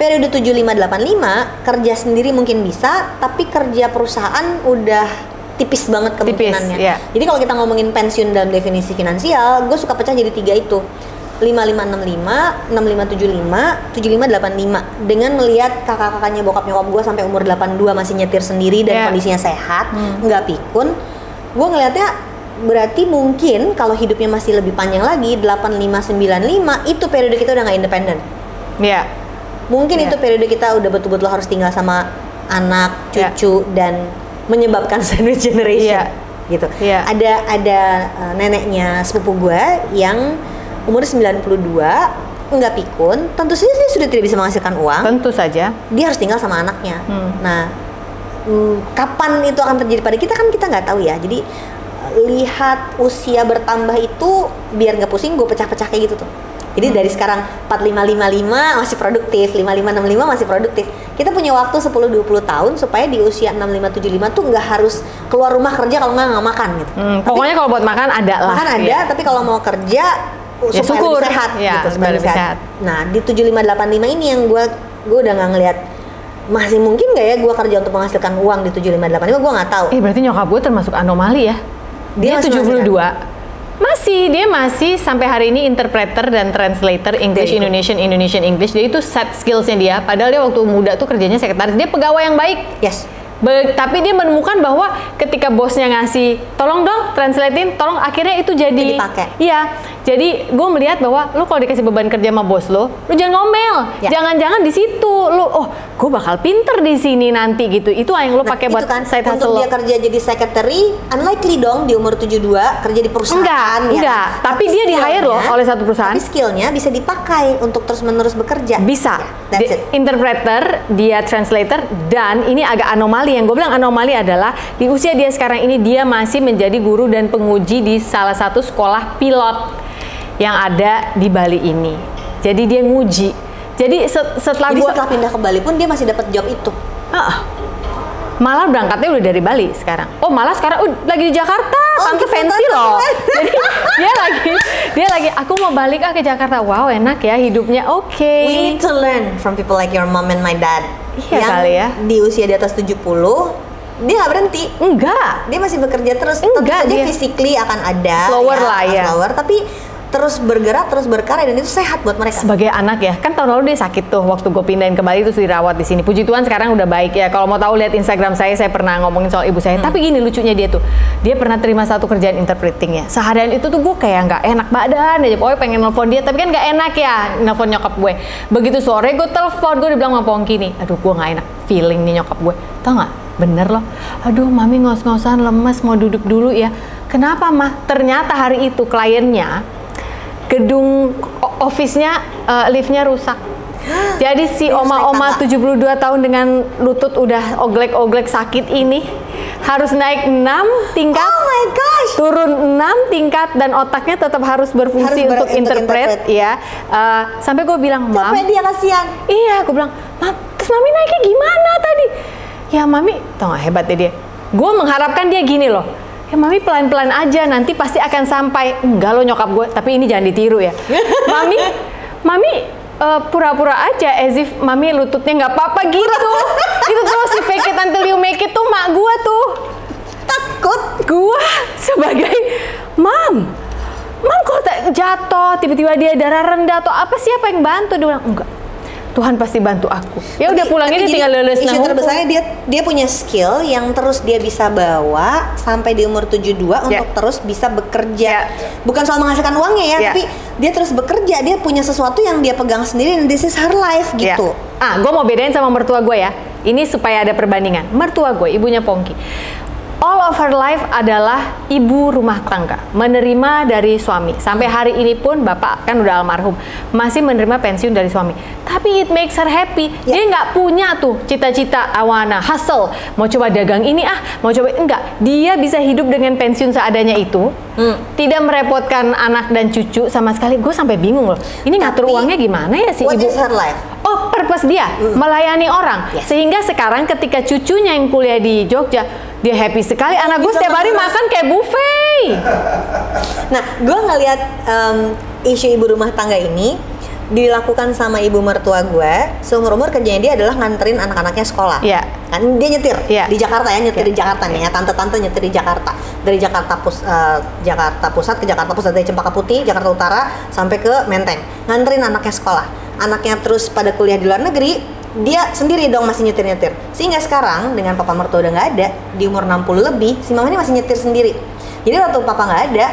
[SPEAKER 2] Periode 75-85 kerja sendiri mungkin bisa, tapi kerja perusahaan udah tipis banget kemungkinannya. Jadi kalau kita ngomongin pensiun dalam definisi finansial, gue suka pecah jadi 3 itu. 5565, 6575, 7585. Dengan melihat kakak-kakaknya bokap nyokap gue sampai umur 82 masih nyetir sendiri dan kondisinya sehat, nggak pikun, gue ngelihatnya berarti mungkin kalau hidupnya masih lebih panjang lagi 85-95 itu periode kita udah nggak independen. Mungkin itu periode kita udah betul-betul harus tinggal sama anak, cucu dan menyebabkan sandwich generation gitu. Ada neneknya sepupu gue yang umur 92 nggak pikun, tentu saja dia sudah tidak bisa menghasilkan uang.
[SPEAKER 1] Tentu saja.
[SPEAKER 2] Dia harus tinggal sama anaknya. Nah, kapan itu akan terjadi pada kita kan kita nggak tahu ya. Jadi lihat usia bertambah itu biar nggak pusing, gue pecah-pecah kayak gitu tuh. Jadi dari sekarang 45-55 masih produktif, 55-65 masih produktif. Kita punya waktu 10-20 tahun supaya di usia 65-75 tuh nggak harus keluar rumah kerja kalau nggak makan gitu.
[SPEAKER 1] Pokoknya kalau buat makan ada lah.
[SPEAKER 2] Makan ada, tapi kalau mau kerja supaya
[SPEAKER 1] syukur.
[SPEAKER 2] Lebih sehat gitu, supaya lebih sehat. Nah di 75-85 ini yang gue udah nggak ngelihat masih mungkin nggak ya gue kerja untuk menghasilkan uang di 75-85, gue nggak tau.
[SPEAKER 1] Berarti nyokap gue termasuk anomali ya. Dia 72. Dia masih sampai hari ini interpreter dan translator English Indonesian English. Dia itu set skillsnya dia. Padahal dia waktu muda tuh kerjanya sekretaris. Dia pegawai yang baik. Tapi dia menemukan bahwa ketika bosnya ngasih, tolong dong translatein, tolong, akhirnya itu jadi
[SPEAKER 2] dipakai.
[SPEAKER 1] Iya, jadi gue melihat bahwa lu kalau dikasih beban kerja sama bos lu jangan ngomel, jangan-jangan di situ lu, oh gue bakal pinter di sini nanti gitu. Itu yang lu pakai buat
[SPEAKER 2] kan,
[SPEAKER 1] side hustle.
[SPEAKER 2] untuk dia kerja jadi secretary, unlikely dong di umur 72 kerja di perusahaan.
[SPEAKER 1] Enggak. Tapi dia di hire loh oleh satu perusahaan.
[SPEAKER 2] Tapi skillnya bisa dipakai untuk terus-menerus bekerja.
[SPEAKER 1] Bisa.
[SPEAKER 2] That's it.
[SPEAKER 1] Interpreter, dia translator, dan ini agak anomali. Yang gue bilang anomali adalah di usia dia sekarang ini dia masih menjadi guru dan penguji di salah satu sekolah pilot yang ada di Bali ini. Jadi dia nguji. Jadi setelah
[SPEAKER 2] pindah ke Bali pun dia masih dapat job itu.
[SPEAKER 1] Malah berangkatnya udah dari Bali sekarang. Oh malah sekarang lagi di Jakarta. Tante fancy loh. Jadi dia lagi aku mau balik ke Jakarta. Wow enak ya hidupnya. Oke.
[SPEAKER 2] We need to learn from people like your mom and my dad.
[SPEAKER 1] Iya
[SPEAKER 2] yang
[SPEAKER 1] kali ya.
[SPEAKER 2] Di usia di atas 70 dia nggak berhenti.
[SPEAKER 1] Enggak.
[SPEAKER 2] Dia masih bekerja terus.
[SPEAKER 1] Enggak,
[SPEAKER 2] tentu saja physically akan ada.
[SPEAKER 1] Slower lah ya.
[SPEAKER 2] Slower, tapi terus bergerak, terus berkarya, dan itu sehat buat mereka.
[SPEAKER 1] Sebagai anak ya, kan tahun lalu dia sakit tuh waktu gue pindahin ke Bali, terus dirawat di sini. Puji Tuhan sekarang udah baik ya. Kalau mau tahu lihat Instagram saya pernah ngomongin soal ibu saya. Tapi gini lucunya dia tuh, dia pernah terima satu kerjaan interpreting ya. Seharian itu tuh gue kayak nggak enak badan aja, pokoknya pengen nelfon dia, tapi kan nggak enak ya nelfon nyokap gue. Begitu sore gue telepon, gue dibilang sama Pongki nih, aduh gue nggak enak feeling nih nyokap gue. Tau nggak? Bener loh. Aduh mami ngos-ngosan lemes, mau duduk dulu ya. Kenapa mah? Ternyata hari itu kliennya gedung office-nya lift-nya rusak. Jadi si oma-oma 72 tahun dengan lutut udah oglek-oglek sakit ini harus naik 6 tingkat.
[SPEAKER 2] Oh my gosh.
[SPEAKER 1] Turun 6 tingkat dan otaknya tetap harus berfungsi untuk interpret ya. Sampai gue bilang, "Mam."
[SPEAKER 2] Sampai dia kasihan.
[SPEAKER 1] Iya, gue bilang, "Mam, terus mami naiknya gimana tadi?" Ya mami, tau gak hebatnya dia. Gue mengharapkan dia gini loh. Ya mami pelan-pelan aja, nanti pasti akan sampai. Enggak lo nyokap gue, tapi ini jangan ditiru ya. Mami pura-pura aja as if mami lututnya nggak apa-apa gitu. Itu tuh si fake it until you make it tuh mak gue tuh.
[SPEAKER 2] Takut.
[SPEAKER 1] Gue sebagai mam kok jatuh, tiba-tiba dia darah rendah atau apa, siapa yang bantu? Dia bilang, enggak. Tuhan pasti bantu aku. Ya udah pulangnya dia tinggal lulus.
[SPEAKER 2] Isu terbesarnya dia punya skill yang terus dia bisa bawa sampai di umur 72 untuk terus bisa bekerja. Bukan soal menghasilkan uangnya ya, tapi dia terus bekerja, dia punya sesuatu yang dia pegang sendiri, and this is her life gitu.
[SPEAKER 1] Gue mau bedain sama mertua gue ya. Ini supaya ada perbandingan. Mertua gue, ibunya Pongki, all of her life adalah ibu rumah tangga, menerima dari suami. Sampai hari ini pun bapak kan udah almarhum, masih menerima pensiun dari suami. Tapi it makes her happy. Dia nggak punya tuh cita-cita awana hustle, mau coba dagang ini mau coba, enggak. Dia bisa hidup dengan pensiun seadanya itu, tidak merepotkan anak dan cucu sama sekali. Gue sampai bingung loh. Ini ngatur uangnya gimana ya si
[SPEAKER 2] what
[SPEAKER 1] ibu?
[SPEAKER 2] What is her life?
[SPEAKER 1] Oh, purpose dia melayani orang. Sehingga sekarang ketika cucunya yang kuliah di Jogja, dia happy sekali. Anak gue setiap hari makan kayak buffet.
[SPEAKER 2] Nah, gue ngeliat isu ibu rumah tangga ini dilakukan sama ibu mertua gue. Seumur-umur kerjanya dia adalah nganterin anak-anaknya sekolah. Kan dia nyetir di Jakarta ya, nyetir di Jakarta nih ya. Tante-tante nyetir di Jakarta. Dari Jakarta Pusat ke Jakarta Pusat, dari Cempaka Putih, Jakarta Utara sampai ke Menteng. Nganterin anaknya sekolah. Anaknya terus pada kuliah di luar negeri, dia sendiri dong masih nyetir-nyetir. Sehingga sekarang dengan papa mertua udah nggak ada, di umur 60 lebih, si mama ini masih nyetir sendiri. Jadi waktu papa nggak ada,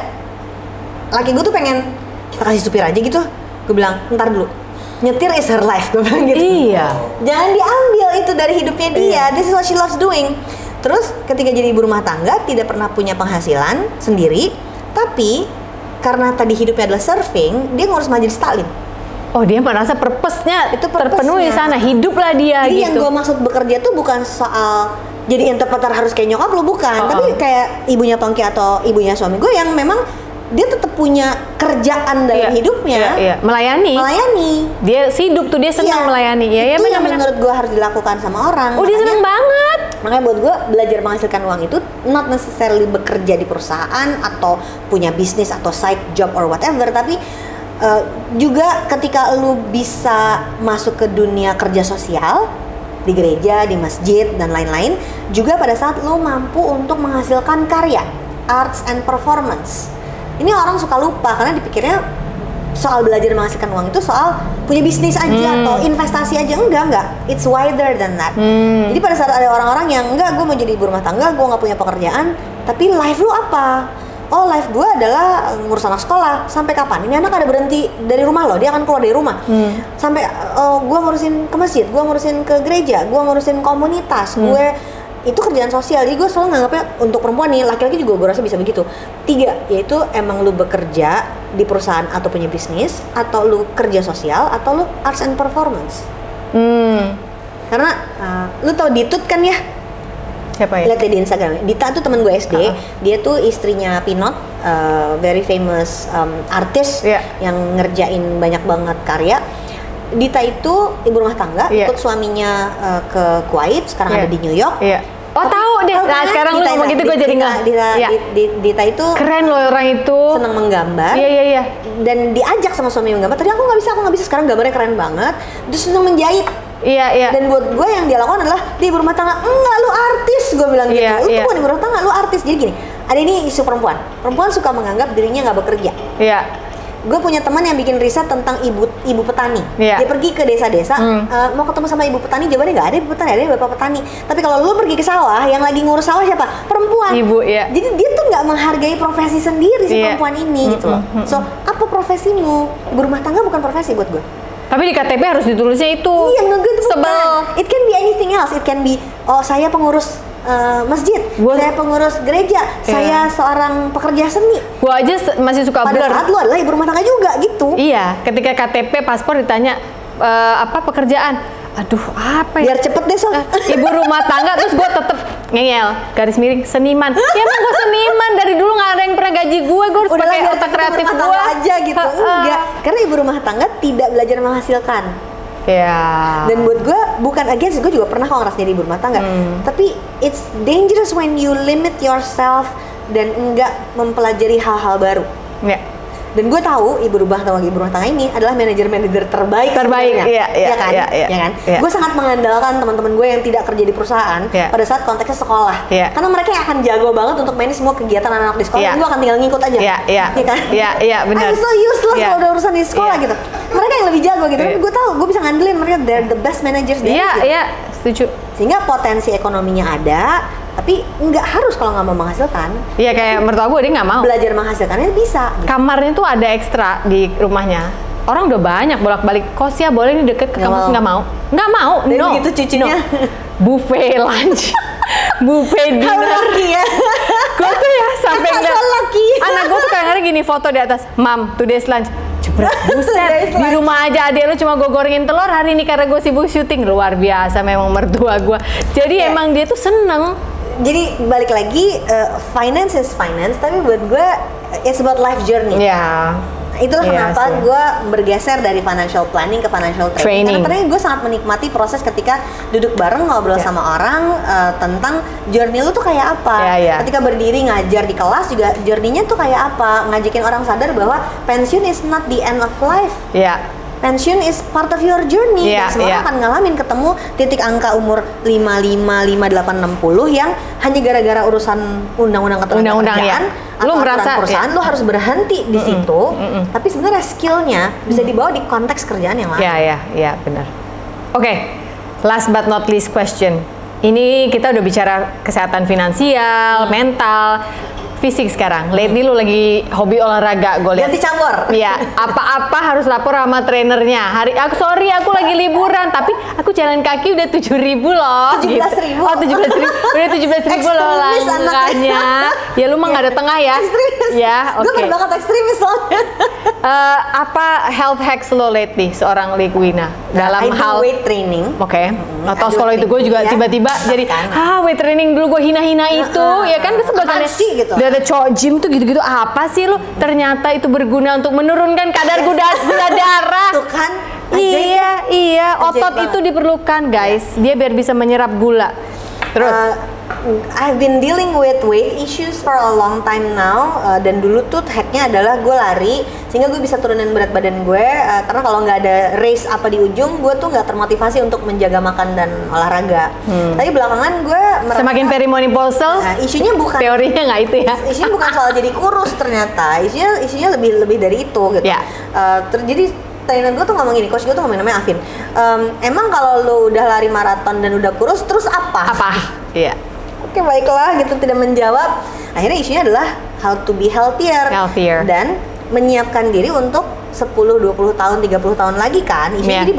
[SPEAKER 2] laki gue tuh pengen kita kasih supir aja gitu. Gue bilang, ntar dulu, nyetir is her life, gue bilang gitu.
[SPEAKER 1] Iya.
[SPEAKER 2] Jangan diambil itu dari hidupnya dia. This is what she loves doing. Terus ketika jadi ibu rumah tangga, tidak pernah punya penghasilan sendiri, tapi karena tadi hidupnya adalah surfing, dia ngurus majelis taklim.
[SPEAKER 1] Oh, dia merasa purpose-nya itu terpenuhi sana, hiduplah dia.
[SPEAKER 2] Jadi
[SPEAKER 1] gitu.
[SPEAKER 2] yang gue maksud bekerja tuh bukan soal jadi interpreter harus kayak nyokap lo, bukan. Tapi kayak ibunya Pongki atau ibunya suami gue yang memang dia tetap punya kerjaan dalam hidupnya.
[SPEAKER 1] Melayani. Dia hidup tuh, dia senang melayani.
[SPEAKER 2] Itu yang menurut gue harus dilakukan sama orang.
[SPEAKER 1] Oh, dia senang banget.
[SPEAKER 2] Makanya buat gue belajar menghasilkan uang itu not necessarily bekerja di perusahaan atau punya bisnis atau side job or whatever, tapi juga ketika lu bisa masuk ke dunia kerja sosial di gereja, di masjid dan lain-lain, juga pada saat lu mampu untuk menghasilkan karya, arts and performance. Ini orang suka lupa karena dipikirnya soal belajar menghasilkan uang itu soal punya bisnis aja atau investasi aja, enggak, it's wider than that. Jadi pada saat ada orang-orang yang enggak, gue mau jadi ibu rumah tangga, gue nggak punya pekerjaan, tapi life lu apa? Oh, life gue adalah ngurus anak sekolah. Sampai kapan? Ini anak ada berhenti dari rumah loh, dia akan keluar dari rumah. Sampai gue ngurusin ke masjid, gue ngurusin ke gereja, gue ngurusin komunitas, gue itu kerjaan sosial. Jadi gue selalu nganggapnya untuk perempuan nih, laki-laki juga gue rasa bisa begitu. 3, yaitu emang lu bekerja di perusahaan atau punya bisnis, atau lu kerja sosial, atau lu arts and performance. Karena lu tau Ditut kan ya?
[SPEAKER 1] Siapa ya?
[SPEAKER 2] Lihat di Instagram. Dita tuh temen gue SD. Dia tuh istrinya Pinot, very famous artis yang ngerjain banyak banget karya. Dita itu ibu rumah tangga, ikut suaminya ke Kuwait, sekarang ada di New York.
[SPEAKER 1] Oh, tahu deh. Nah, sekarang lu ngomong gitu gue jadi nggak.
[SPEAKER 2] Dita itu
[SPEAKER 1] keren loh orang itu.
[SPEAKER 2] Senang menggambar.
[SPEAKER 1] Iya.
[SPEAKER 2] Dan diajak sama suami menggambar. Tadi aku nggak bisa. Sekarang gambarnya keren banget. Terus senang menjahit.
[SPEAKER 1] Iya.
[SPEAKER 2] Dan buat gue yang dia lakukan adalah di ibu rumah tangga. Enggak, lu artis. Gue bilang gitu. Lu bukan ibu rumah tangga, lu artis. Jadi gini. Ada ini isu perempuan. Perempuan suka menganggap dirinya nggak bekerja.
[SPEAKER 1] Iya.
[SPEAKER 2] Gue punya teman yang bikin riset tentang ibu petani. Dia pergi ke desa-desa, mau ketemu sama ibu petani, jawabannya nggak ada ibu petani, ada bapak petani. Tapi kalau lu pergi ke sawah, yang lagi ngurus sawah siapa? Perempuan.
[SPEAKER 1] Ibu, ya.
[SPEAKER 2] Jadi dia tuh nggak menghargai profesi sendiri si perempuan ini gitu loh. So, apa profesimu? Ibu rumah tangga bukan profesi buat gue.
[SPEAKER 1] Tapi di KTP harus ditulisnya itu.
[SPEAKER 2] Iya, nggak
[SPEAKER 1] sebel.
[SPEAKER 2] It can be anything else. It can be, oh saya pengurus masjid, saya pengurus gereja, saya seorang pekerja seni.
[SPEAKER 1] Gue aja masih suka blur.
[SPEAKER 2] Pada saat lu adalah ibu rumah tangga juga gitu.
[SPEAKER 1] Iya, ketika KTP paspor ditanya apa pekerjaan, aduh apa ya?
[SPEAKER 2] Biar cepet deh Sof.
[SPEAKER 1] Ibu rumah tangga, terus gue tetep ngeyel, garis miring, seniman. Ya emang gue seniman, dari dulu nggak ada yang pernah gaji gue harus pakai otak kreatif gue
[SPEAKER 2] aja gitu. Enggak, karena ibu rumah tangga tidak belajar menghasilkan.
[SPEAKER 1] Ya.
[SPEAKER 2] Dan buat gue bukan against, gue juga pernah kok ngerasa jadi ibu rumah tangga. Tapi it's dangerous when you limit yourself dan enggak mempelajari hal-hal baru.
[SPEAKER 1] Ya.
[SPEAKER 2] Dan gue tahu ibu rumah tangga ini adalah manajer-manajer terbaik.
[SPEAKER 1] Iya
[SPEAKER 2] kan?
[SPEAKER 1] Iya.
[SPEAKER 2] Gue sangat mengandalkan teman-teman gue yang tidak kerja di perusahaan pada saat konteksnya sekolah. Karena mereka yang akan jago banget untuk manage semua kegiatan anak-anak di sekolah. Gue akan tinggal ngikut aja.
[SPEAKER 1] Iya
[SPEAKER 2] kan?
[SPEAKER 1] Iya, benar.
[SPEAKER 2] I'm so useless kalau udah urusan di sekolah gitu. Mereka yang lebih jago gitu. Gue tahu, gue bisa ngandelin mereka, they're the best managers there.
[SPEAKER 1] Iya, setuju.
[SPEAKER 2] Sehingga potensi ekonominya ada, tapi nggak harus kalau nggak mau menghasilkan.
[SPEAKER 1] Iya, kayak mertua gue, dia nggak mau.
[SPEAKER 2] Belajar menghasilkannya bisa.
[SPEAKER 1] Kamarnya tuh ada ekstra di rumahnya. Orang udah banyak bolak-balik. Kosnya boleh nih deket ke kampus, nggak mau. Nggak mau,
[SPEAKER 2] dan
[SPEAKER 1] no.
[SPEAKER 2] Begitu cucunya.
[SPEAKER 1] Buffet lunch. Buffet dinner.
[SPEAKER 2] Ya.
[SPEAKER 1] Gue tuh ya sampai nggak.
[SPEAKER 2] Anak
[SPEAKER 1] gue tuh kadang-kadang gini foto di atas. Mam, today's lunch. Jebret, buset, di rumah aja adek lu cuma gue gorengin telur hari ini karena gue sibuk syuting. Luar biasa memang mertua gue. Jadi emang dia tuh seneng.
[SPEAKER 2] Jadi balik lagi, finance is finance, tapi buat gue it's about life journey.
[SPEAKER 1] Iya.
[SPEAKER 2] Itulah kenapa gue bergeser dari financial planning ke financial training. Karena ternyata gue sangat menikmati proses ketika duduk bareng ngobrol sama orang tentang journey lu tuh kayak apa. Ketika berdiri ngajar di kelas juga journey-nya tuh kayak apa. Ngajakin orang sadar bahwa pensiun is not the end of life. Pensiun is part of your journey. Dan semua orang akan ngalamin ketemu titik angka umur 55, 58, 60 yang hanya gara-gara urusan undang-undang ketenagakerjaan atau aturan perusahaan lu harus berhenti di situ. Tapi sebenarnya skillnya bisa dibawa di konteks kerjaan yang lain.
[SPEAKER 1] Iya, benar. Oke, last but not least question. Ini kita udah bicara kesehatan finansial, mental, fisik sekarang. Lately lu lagi hobi olahraga, gue lihat.
[SPEAKER 2] Ganti cabur.
[SPEAKER 1] Iya, apa-apa harus lapor sama trenernya. Sorry aku lagi liburan, tapi aku jalan kaki udah 7.000 loh.
[SPEAKER 2] 17.000.
[SPEAKER 1] Oh, 17.000. Udah 17.000 loh langkahnya. Ya lu mah nggak ada tengah ya.
[SPEAKER 2] Ekstremis.
[SPEAKER 1] Ya, oke.
[SPEAKER 2] Gue banget ekstremis soalnya.
[SPEAKER 1] Apa health hacks lo lately seorang Likwina dalam hal
[SPEAKER 2] weight training?
[SPEAKER 1] Oke. Atau sekolah itu gue juga tiba-tiba jadi weight training dulu gue hina-hina itu, ya kan kesebatannya.
[SPEAKER 2] Gitu.
[SPEAKER 1] Ada cowok gym tuh gitu-gitu, apa sih lu? Ternyata itu berguna untuk menurunkan kadar gula darah.
[SPEAKER 2] Tuh kan?
[SPEAKER 1] Iya, otot itu diperlukan guys. Dia biar bisa menyerap gula. terus?
[SPEAKER 2] I've been dealing with weight issues for a long time now, dan dulu tuh hacknya adalah gue lari sehingga gue bisa turunin berat badan gue, karena kalau nggak ada race apa di ujung gue tuh nggak termotivasi untuk menjaga makan dan olahraga. Tapi belakangan gue merasa
[SPEAKER 1] semakin perimenopausal,
[SPEAKER 2] isunya bukan
[SPEAKER 1] teorinya nggak itu ya?
[SPEAKER 2] Isunya bukan soal jadi kurus ternyata, isunya lebih dari itu gitu.
[SPEAKER 1] Yeah.
[SPEAKER 2] Jadi trainer gue tuh ngomong gini, coach gue tuh ngomong, namanya Afin, emang kalau lo udah lari maraton dan udah kurus terus apa?
[SPEAKER 1] Iya.
[SPEAKER 2] Oke, baiklah gitu, tidak menjawab. Akhirnya isunya adalah how to be healthier. Dan menyiapkan diri untuk 10, 20 tahun, 30 tahun lagi kan. Isunya jadi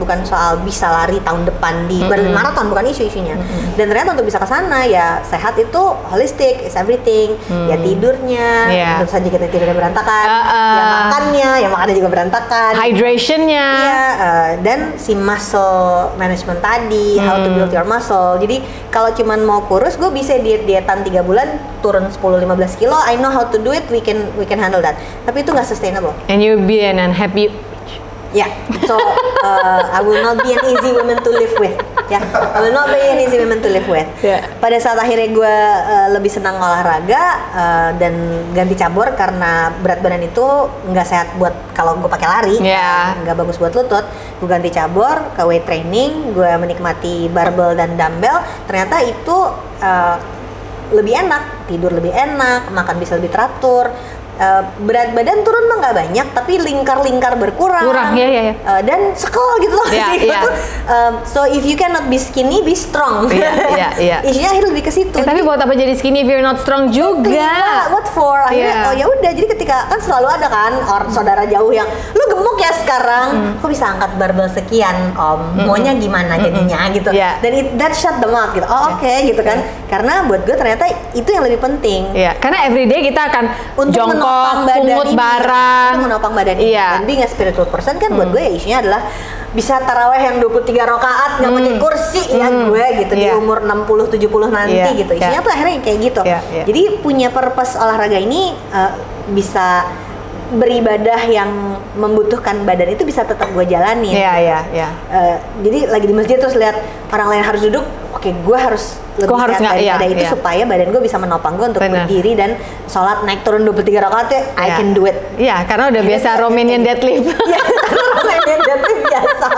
[SPEAKER 2] bukan soal bisa lari tahun depan di Berlin Marathon, bukan isunya. Dan ternyata untuk bisa ke sana ya sehat itu holistic, is everything. Ya tidurnya, tentu saja kita tidurnya berantakan. Ya makannya juga berantakan.
[SPEAKER 1] Hydrationnya.
[SPEAKER 2] Dan si muscle management tadi, how to build your muscle. Jadi kalau cuman mau kurus, gue bisa dietan 3 bulan turun 10-15 kilo. I know how to do it, we can handle that. Tapi itu nggak sustainable.
[SPEAKER 1] And you be an unhappy.
[SPEAKER 2] Yeah, so I will not be an easy woman to live with. I will not be an easy woman to live with. Pada saat akhirnya gue lebih senang olahraga dan ganti cabur karena berat badan itu nggak sehat buat kalau gue pakai lari, nggak bagus buat lutut. Gue ganti cabur ke weight training, gue menikmati barbell dan dumbbell. Ternyata itu lebih enak, tidur lebih enak, makan bisa lebih teratur. Berat badan turun mah nggak banyak, tapi lingkar-lingkar berkurang. Dan sekel gitu loh sih. So if you cannot be skinny, be strong. Isinya akhirnya lebih ke situ.
[SPEAKER 1] Tapi buat apa jadi skinny if you're not strong juga?
[SPEAKER 2] What for? Akhirnya oh ya udah. Jadi ketika kan selalu ada kan saudara jauh yang lu gemuk ya sekarang, kok bisa angkat barbel sekian om? Maunya gimana jadinya gitu? Dan that shut them out gitu. Oh oke gitu kan? Karena buat gue ternyata itu yang lebih penting.
[SPEAKER 1] Karena everyday kita akan jongkok, pungut barang,
[SPEAKER 2] menopang badan ini. Dan being a spiritual person kan buat gue ya isunya adalah bisa taraweh yang 23 rakaat nggak pakai kursi ya gue gitu di umur 60-70 nanti gitu. Isunya tuh akhirnya kayak gitu. Jadi punya purpose olahraga ini bisa beribadah yang membutuhkan badan itu bisa tetap gue jalanin. Jadi lagi di masjid terus lihat orang lain harus duduk, oke, gue harus lebih sehat daripada itu supaya badan gue bisa menopang gue untuk berdiri dan sholat naik turun 23 rakaat ya, I can do it.
[SPEAKER 1] Karena udah biasa Romanian deadlift.
[SPEAKER 2] Romanian deadlift biasa.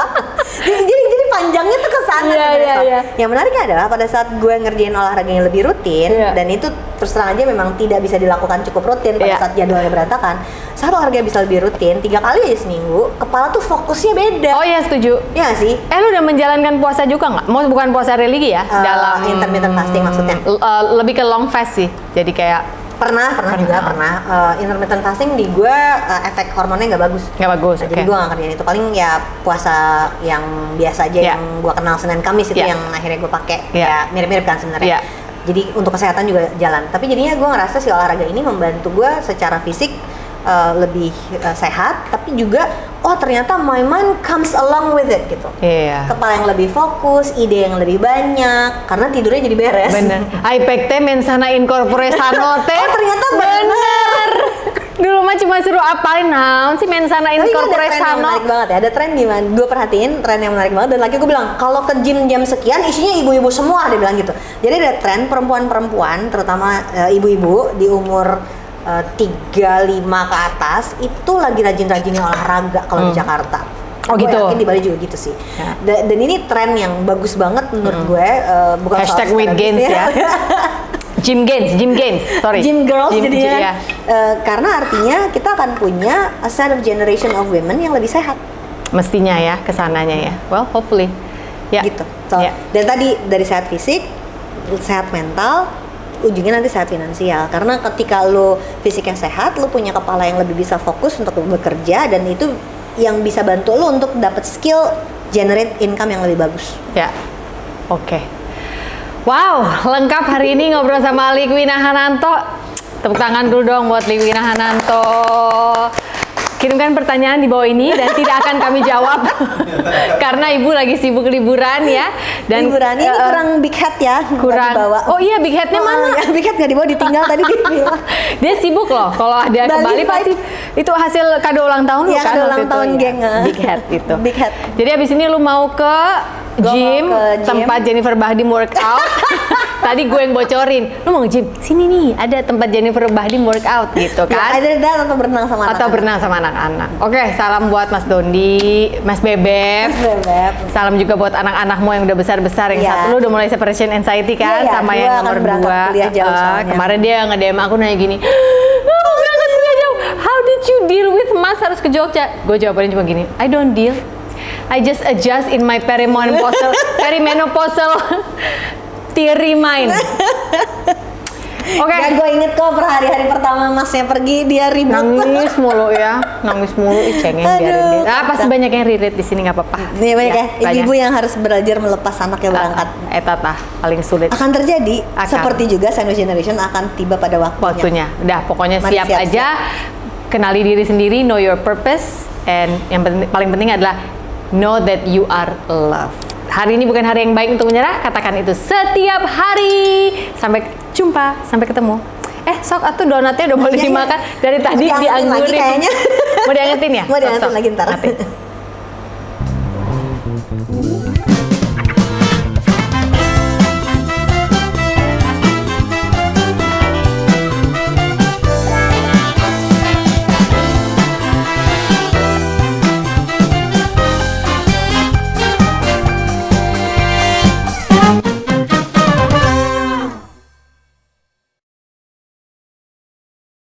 [SPEAKER 2] Jadi panjangnya tuh ke sana sebenarnya. Yang menariknya adalah pada saat gue ngerjain olahraga yang lebih rutin dan itu terus terang aja memang tidak bisa dilakukan cukup rutin pada saat jadwalnya berantakan. Saat olahraga bisa lebih rutin 3 kali aja seminggu, kepala tuh fokusnya beda.
[SPEAKER 1] Oh iya, setuju.
[SPEAKER 2] Iya nggak sih?
[SPEAKER 1] Lu udah menjalankan puasa juga nggak? Mau bukan puasa religi ya?
[SPEAKER 2] Dalam intermittent fasting maksudnya?
[SPEAKER 1] Lebih ke long fast sih. Jadi kayak
[SPEAKER 2] pernah. Intermittent fasting di gue efek hormonnya nggak bagus. Jadi gue nggak kerjain itu. Paling ya puasa yang biasa aja yang gue kenal Senin Kamis itu yang akhirnya gue pakai. Ya mirip-mirip kan sebenarnya. Jadi untuk kesehatan juga jalan. Tapi jadinya gue ngerasa si olahraga ini membantu gue secara fisik lebih sehat, tapi juga ternyata my mind comes along with it gitu. Kepala yang lebih fokus, ide yang lebih banyak, karena tidurnya jadi beres.
[SPEAKER 1] Bener. Aipek teh mensana incorpore sano teh.
[SPEAKER 2] Ternyata bener.
[SPEAKER 1] Dulu mah cuma suruh apalin naon sih mensana incorpore sano.
[SPEAKER 2] Menarik banget ya. Ada tren gimana? Gue perhatiin tren yang menarik banget, dan laki gue bilang kalau ke gym jam sekian isinya ibu-ibu semua, dia bilang gitu. Jadi ada tren perempuan-perempuan, terutama ibu-ibu di umur 35 ke atas itu lagi rajin-rajinnya olahraga kalau di Jakarta.
[SPEAKER 1] Gitu.
[SPEAKER 2] Gue yakin di Bali juga gitu sih. Dan ini tren yang bagus banget menurut gue. Bukan
[SPEAKER 1] hashtag weight gains ya. Gym gains, sorry.
[SPEAKER 2] Gym girls jadinya. Karena artinya kita akan punya a set of generation of women yang lebih sehat.
[SPEAKER 1] Mestinya ya, kesananya ya. Well, hopefully.
[SPEAKER 2] Gitu. Dan tadi dari sehat fisik, sehat mental, ujungnya nanti sehat finansial. Karena ketika lo fisiknya sehat, lo punya kepala yang lebih bisa fokus untuk bekerja, dan itu yang bisa bantu lo untuk dapat skill generate income yang lebih bagus.
[SPEAKER 1] Oke. Wow, lengkap hari ini ngobrol sama Likwina Hananto. Tepuk tangan dulu dong buat Likwina Hananto. Kirimkan pertanyaan di bawah ini dan tidak akan kami jawab karena ibu lagi sibuk liburan ya. Dan
[SPEAKER 2] liburan ini kurang big hat ya,
[SPEAKER 1] kurang dibawa. Oh iya, big hatnya mana?
[SPEAKER 2] Ya, big hat nggak dibawa, ditinggal tadi dia bilang.
[SPEAKER 1] Dia sibuk loh. Kalau dia ke Bali pasti itu hasil kado ulang tahun lu kan?
[SPEAKER 2] Kado ulang tahun geng.
[SPEAKER 1] Big hat itu.
[SPEAKER 2] Big hat.
[SPEAKER 1] Jadi abis ini lu mau ke
[SPEAKER 2] Gua
[SPEAKER 1] gym,
[SPEAKER 2] mau ke gym.
[SPEAKER 1] tempat Jennifer Bahdim workout. Tadi gue yang bocorin, lu mau gym? Sini nih, ada tempat Jennifer Bahdim workout gitu
[SPEAKER 2] Ya,
[SPEAKER 1] kan?
[SPEAKER 2] either that atau berenang sama anak-anak.
[SPEAKER 1] Atau berenang sama anak-anak. Oke, salam buat Mas Dondi, Mas Bebek.
[SPEAKER 2] Mas Bebek.
[SPEAKER 1] Salam juga buat anak-anakmu yang udah besar-besar. Yang
[SPEAKER 2] Iya.
[SPEAKER 1] satu lu udah mulai separation anxiety kan,
[SPEAKER 2] Iya,
[SPEAKER 1] sama
[SPEAKER 2] dua
[SPEAKER 1] yang
[SPEAKER 2] akan
[SPEAKER 1] nomor
[SPEAKER 2] berangkat
[SPEAKER 1] 2.
[SPEAKER 2] kuliah jauh soalnya.
[SPEAKER 1] Kemarin dia nge-DM aku nanya gini, berangkat kuliah jauh. How did you deal with Mas harus ke Jogja? Gue jawabannya cuma gini, I don't deal. I just adjust in my perimenopausal theory mind. Oke.
[SPEAKER 2] Ya, gue inget kok per hari-hari pertama masnya pergi dia ribut.
[SPEAKER 1] Nangis mulu ya, nangis mulu, cengeng biarin dia. Pasti banyak yang relate di sini nggak apa-apa.
[SPEAKER 2] Nih banyak ya,
[SPEAKER 1] banyak.
[SPEAKER 2] ibu-ibu yang harus belajar melepas anaknya berangkat.
[SPEAKER 1] Tah paling sulit.
[SPEAKER 2] Akan terjadi,
[SPEAKER 1] Akan.
[SPEAKER 2] seperti juga sandwich generation akan tiba pada waktunya.
[SPEAKER 1] Udah, pokoknya
[SPEAKER 2] Mari
[SPEAKER 1] siap
[SPEAKER 2] siap-siap.
[SPEAKER 1] aja. Kenali diri sendiri, know your purpose, and yang paling penting adalah know that you are loved. Hari ini bukan hari yang baik untuk menyerah, katakan itu setiap hari. Sampai jumpa, sampai ketemu. Sok atuh donatnya udah boleh
[SPEAKER 2] Iya, iya.
[SPEAKER 1] dimakan dari tadi
[SPEAKER 2] Diangetin lagi
[SPEAKER 1] dianggurin.
[SPEAKER 2] kayaknya.
[SPEAKER 1] Mau diangetin ya?
[SPEAKER 2] Mau diangetin
[SPEAKER 1] Sok.
[SPEAKER 2] lagi ntar.
[SPEAKER 1] Angetin.